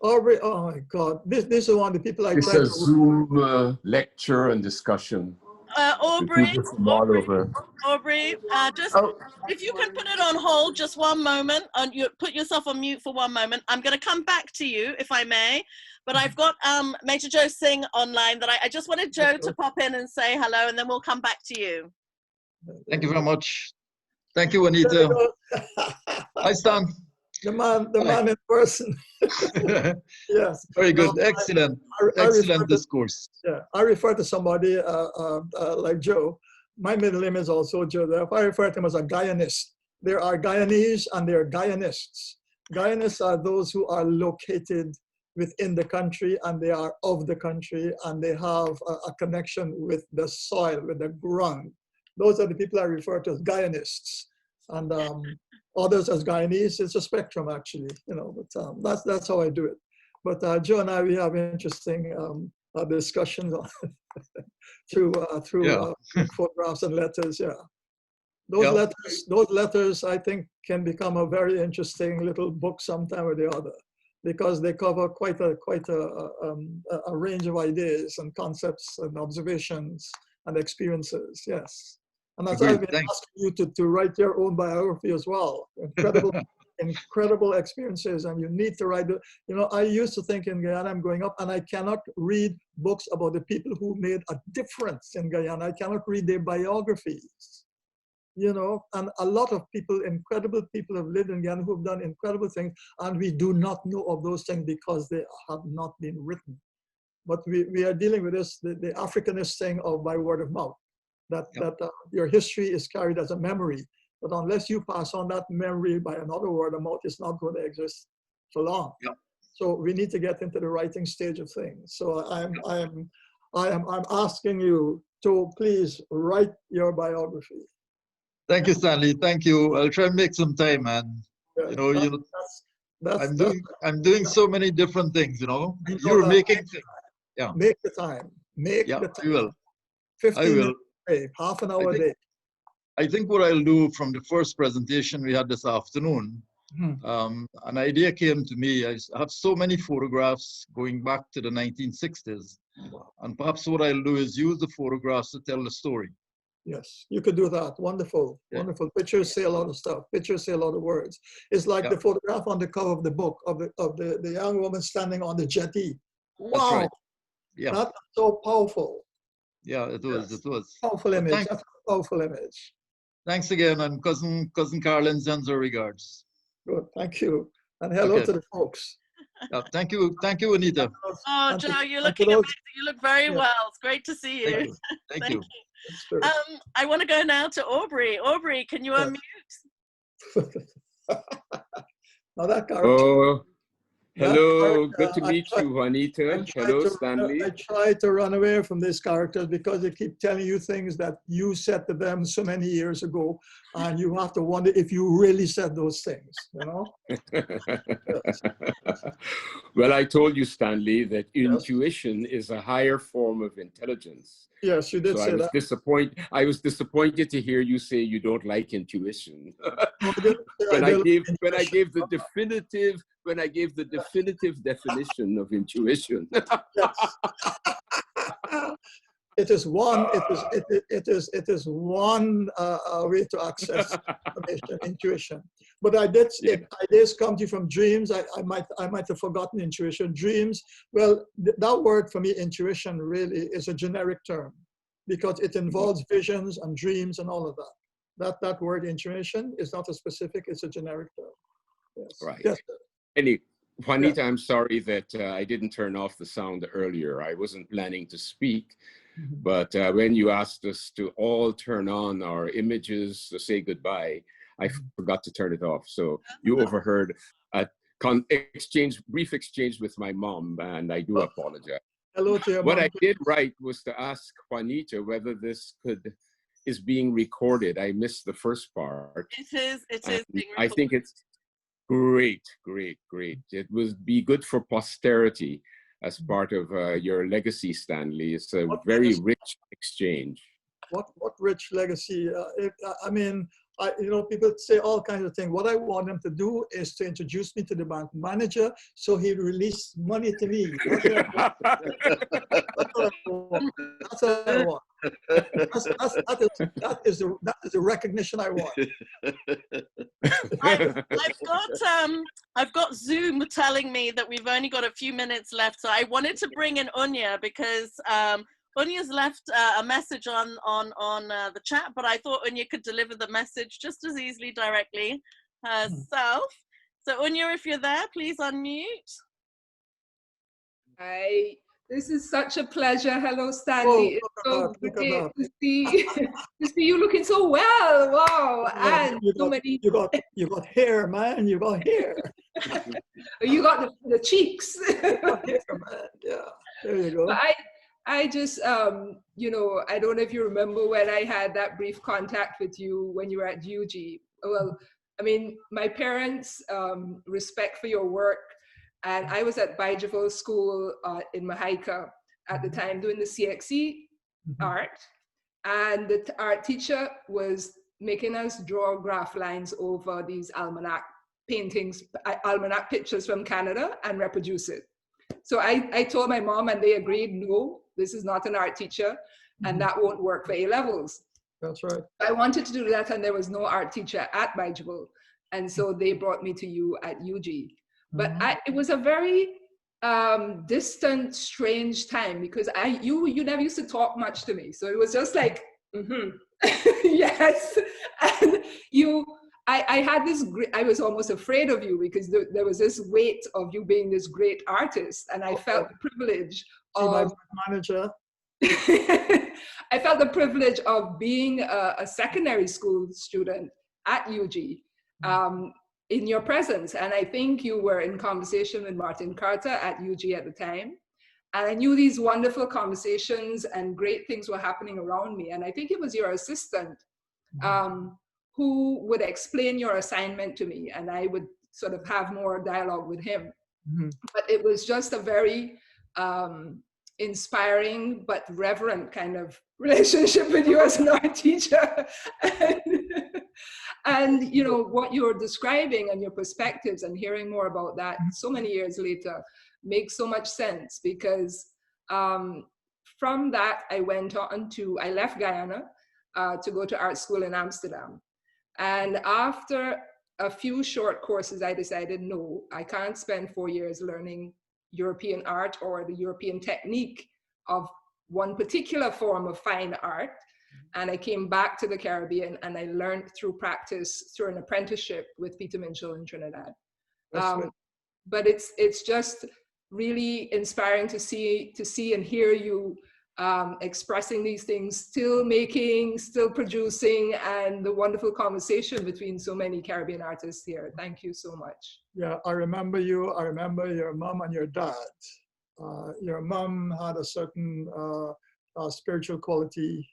Aubrey, oh my God, this is one of the people I It's tried a to. Zoom lecture and discussion. Aubrey, People from all over. Aubrey, just if you can put it on hold just one moment, and you put yourself on mute for one moment. I'm going to come back to you if I may, but I've got Major Joe Singh online that I just wanted Joe to pop in and say hello, and then we'll come back to you. Thank you very much. Thank you, Anita. Hi, Stan. The man in person. Yes. Very good. Excellent. Excellent discourse. Yeah, I refer to somebody like Joe. My middle name is also Joe. If I refer to him as a Guyanese, there are Guyanese and there are Guyanists. Guyanists are those who are located within the country and they are of the country and they have a connection with the soil, with the ground. Those are the people I refer to as Guyanists. And others as Guyanese. It's a spectrum, actually, you know, but that's how I do it. But Joe and I, we have interesting discussions through photographs and letters. Yeah, those letters, I think, can become a very interesting little book sometime or the other, because they cover quite a range of ideas and concepts and observations and experiences. Yes. And as I've been asking you to write your own biography as well, incredible experiences, and you need to write. You know, I used to think in Guyana, I'm growing up, and I cannot read books about the people who made a difference in Guyana. I cannot read their biographies. You know, and a lot of people, incredible people, have lived in Guyana who have done incredible things, and we do not know of those things because they have not been written. But we are dealing with this, the Africanist thing of by word of mouth. That your history is carried as a memory, but unless you pass on that memory by another word of mouth, it's not going to exist for long. Yep. So we need to get into the writing stage of things. So I'm asking you to please write your biography. Thank you, Stanley. Thank you. I'll try and make some time, man. Yeah, you know, I'm doing so many different things. You know, you're making. Yeah. Make the time. Make the time. I will. 15 I will. minutes a day, half an hour a day. I think what I'll do from the first presentation we had this afternoon, an idea came to me. I have so many photographs going back to the 1960s. And perhaps what I'll do is use the photographs to tell the story. Yes, you could do that. Wonderful, wonderful. Pictures say a lot of stuff. Pictures say a lot of words. It's like the photograph on the cover of the book of the young woman standing on the jetty. Wow, that's right. Yeah, that's so powerful. Yeah, it was. It was powerful image. That's a powerful image. Thanks again, and cousin Carolyn sends her regards. Good, thank you, and hello to the folks. Thank you, Anita. Oh, Joe, you're looking amazing. You look very well. It's great to see you. Thank you. I want to go now to Aubrey. Aubrey, can you unmute? Now that Oh, hello, good to meet you, Juanita. Hello, Stanley. I try to run away from these characters because they keep telling you things that you said to them so many years ago, and you have to wonder if you really said those things, you know? Well, I told you, Stanley, that intuition is a higher form of intelligence. Yes, you did say that. I was disappointed to hear you say you don't like intuition. when I gave the definitive definition of intuition. Yes. It is one. It is one way to access information, intuition. But ideas come to you from dreams. I might have forgotten intuition. Dreams. Well, that word for me, intuition, really is a generic term because it involves visions and dreams and all of that. That word intuition is not a specific. It's a generic term. Yes. Right. Yes. Juanita, I'm sorry that I didn't turn off the sound earlier. I wasn't planning to speak, but when you asked us to all turn on our images to say goodbye, I forgot to turn it off. So you overheard a brief exchange with my mom, and I do apologize. Hello to your what mom. I did right was to ask Juanita whether this is being recorded. I missed the first part. It is being recorded. I think it's great. It will be good for posterity as part of your legacy, Stanley. It's a very rich exchange. What rich legacy? I mean, people say all kinds of things. What I want them to do is to introduce me to the bank manager so he'd release money to me. That's what I want. That is the recognition I want. I've got Zoom telling me that we've only got a few minutes left, so I wanted to bring in Unya because Unya's left a message on the chat, but I thought Unya could deliver the message just as easily directly herself. So Unya, if you're there, please unmute. Hi, this is such a pleasure. Hello, Stanley. It's so great to see you looking so well. Wow, and you got hair, man. You got hair. You got the cheeks. Hair, man. Yeah, there you go. But I just, I don't know if you remember when I had that brief contact with you when you were at UG. Well, I mean, my parents' respect for your work, and I was at Bijeville School in Mahaika at the time doing the CXC art, and the art teacher was making us draw graph lines over these almanac paintings, almanac pictures from Canada, and reproduce it. So I told my mom, and they agreed, no, this is not an art teacher, and that won't work for A-levels. That's right. I wanted to do that, and there was no art teacher at Bijeville, and so they brought me to you at UG. But it was a very distant, strange time because you never used to talk much to me, so it was just like, yes, and I had this, I was almost afraid of you because there was this weight of you being this great artist, and I felt the privilege of my manager. I felt the privilege of being a secondary school student at UG in your presence, and I think you were in conversation with Martin Carter at UG at the time, and I knew these wonderful conversations and great things were happening around me, and I think it was your assistant who would explain your assignment to me, and I would sort of have more dialogue with him. But it was just a very inspiring but reverent kind of relationship with you as an art teacher. And what you're describing and your perspectives and hearing more about that so many years later makes so much sense because from that I left Guyana to go to art school in Amsterdam. And after a few short courses, I decided, no, I can't spend 4 years learning European art or the European technique of one particular form of fine art. And I came back to the Caribbean and I learned through practice, through an apprenticeship with Peter Minshall in Trinidad. But it's just really inspiring to see and hear you expressing these things, still making, still producing, and the wonderful conversation between so many Caribbean artists here. Thank you so much. Yeah, I remember you. I remember your mom and your dad. Your mom had a certain spiritual quality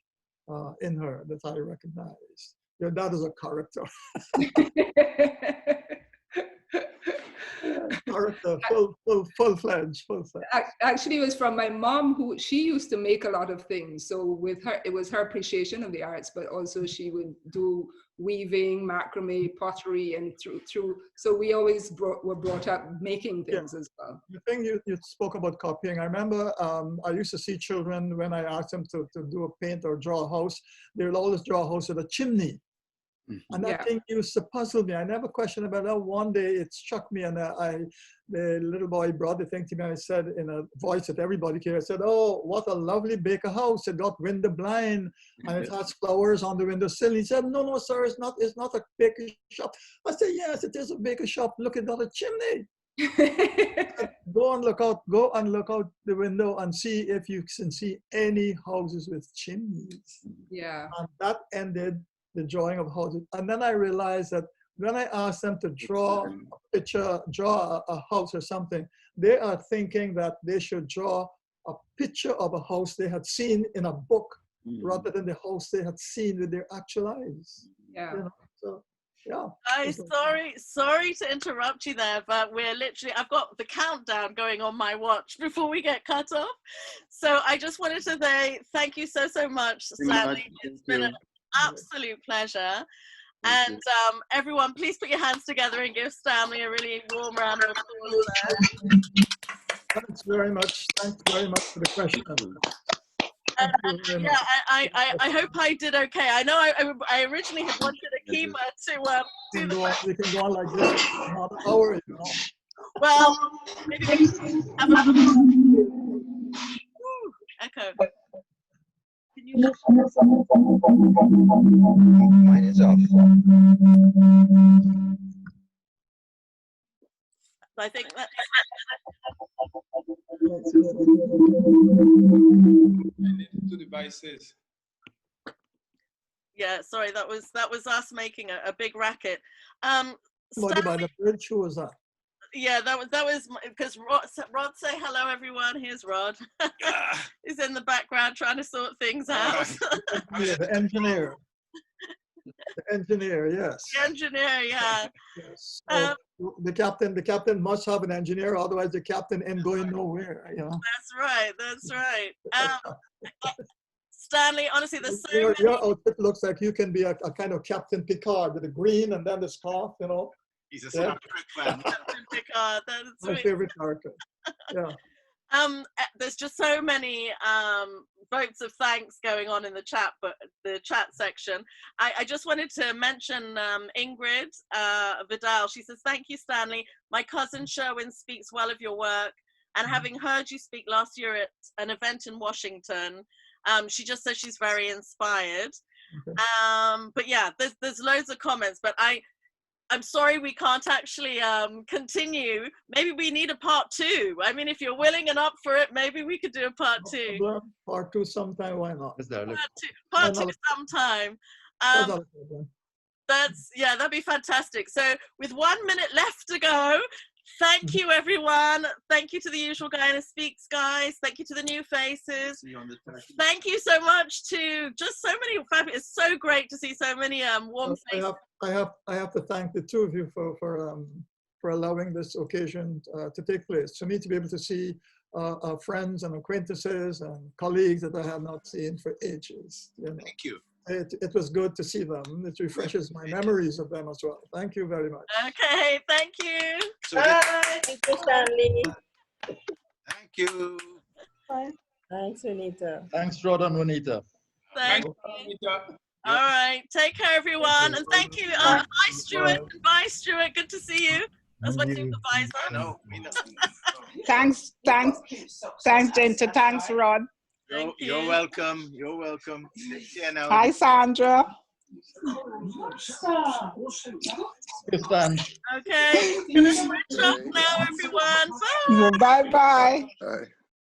in her that I recognized. Your dad is a character. Character, full-fledged. Actually, it was from my mom, who she used to make a lot of things. So with her, it was her appreciation of the arts, but also she would do weaving, macrame, pottery, and through. So we always were brought up making things as well. The thing you spoke about copying, I remember I used to see children when I asked them to do a paint or draw a house, they would always draw a house with a chimney. And that thing used to puzzle me. I never questioned about that. One day it struck me, and the little boy brought the thing to me, and I said in a voice that everybody could hear, I said, "Oh, what a lovely baker house. It got window blind, and it has flowers on the windowsill." He said, "No, sir, it's not a baker shop." I said, "Yes, it is a baker shop. Look, it's not a chimney." Go and look out the window and see if you can see any houses with chimneys. Yeah. And that ended the drawing of houses. And then I realized that when I asked them to draw a picture, draw a house or something, they are thinking that they should draw a picture of a house they had seen in a book rather than the house they had seen with their actual eyes. Yeah. You know? So, yeah. Sorry to interrupt you there, but we're literally, I've got the countdown going on my watch before we get cut off. So I just wanted to say thank you so much, Stanley. It's been an absolute pleasure. And everyone, please put your hands together and give Stanley a really warm round of applause. Thanks very much. Thanks very much for the question. Yeah, I hope I did okay. I know I originally had wanted Akima to do the... We can go on like this for another hour, you know. Well, maybe we can have a... echo. Can you... Mine is off. I think that... Two devices. Yeah, sorry, that was us making a big racket. Somebody by the bridge, who was that? Yeah, that was because Rod, say hello, everyone. Here's Rod. He's in the background trying to sort things out. Yeah, the engineer. The engineer, yes. The engineer, yeah. Yes. The captain must have an engineer, otherwise the captain ain't going nowhere. You know. That's right. Stanley, honestly, there's so many. Your outfit looks like you can be a kind of Captain Picard with the green and then the scarf, you know. He's a Star Trek fan. Captain Picard, that's my favorite character. Yeah. There's just so many votes of thanks going on in the chat section. I just wanted to mention Ingrid Vidal. She says, "Thank you, Stanley. My cousin Sherwin speaks well of your work, and having heard you speak last year at an event in Washington, she just says she's very inspired." Okay. But yeah, there's loads of comments, but I'm sorry we can't actually continue. Maybe we need a part 2. I mean, if you're willing and up for it, maybe we could do a part 2. Part 2 sometime, why not? Part two sometime. That'd be fantastic. So with 1 minute left to go, thank you, everyone. Thank you to the usual Guyana Speaks guys. Thank you to the new faces. Thank you so much to just so many fabulous. It's so great to see so many warm faces. I have to thank the two of you for allowing this occasion to take place. For me to be able to see friends and acquaintances and colleagues that I have not seen for ages. You know. Thank you. It was good to see them. It refreshes my memories of them as well. Thank you very much. Okay, thank you. Bye. Thank you, Stanley. Thank you. Bye. Thanks, Juanita. Thanks, Rod and Juanita. Thank you. All right, take care, everyone, and thank you. Hi, Stewart. Bye, Stewart. Good to see you. That's my supervisor. I know. Thanks, Jenta. Thanks, Rod. You're welcome. You're welcome. Take care now. Hi, Sandra. Okay, gonna switch off now, everyone. Bye. Bye-bye. Bye.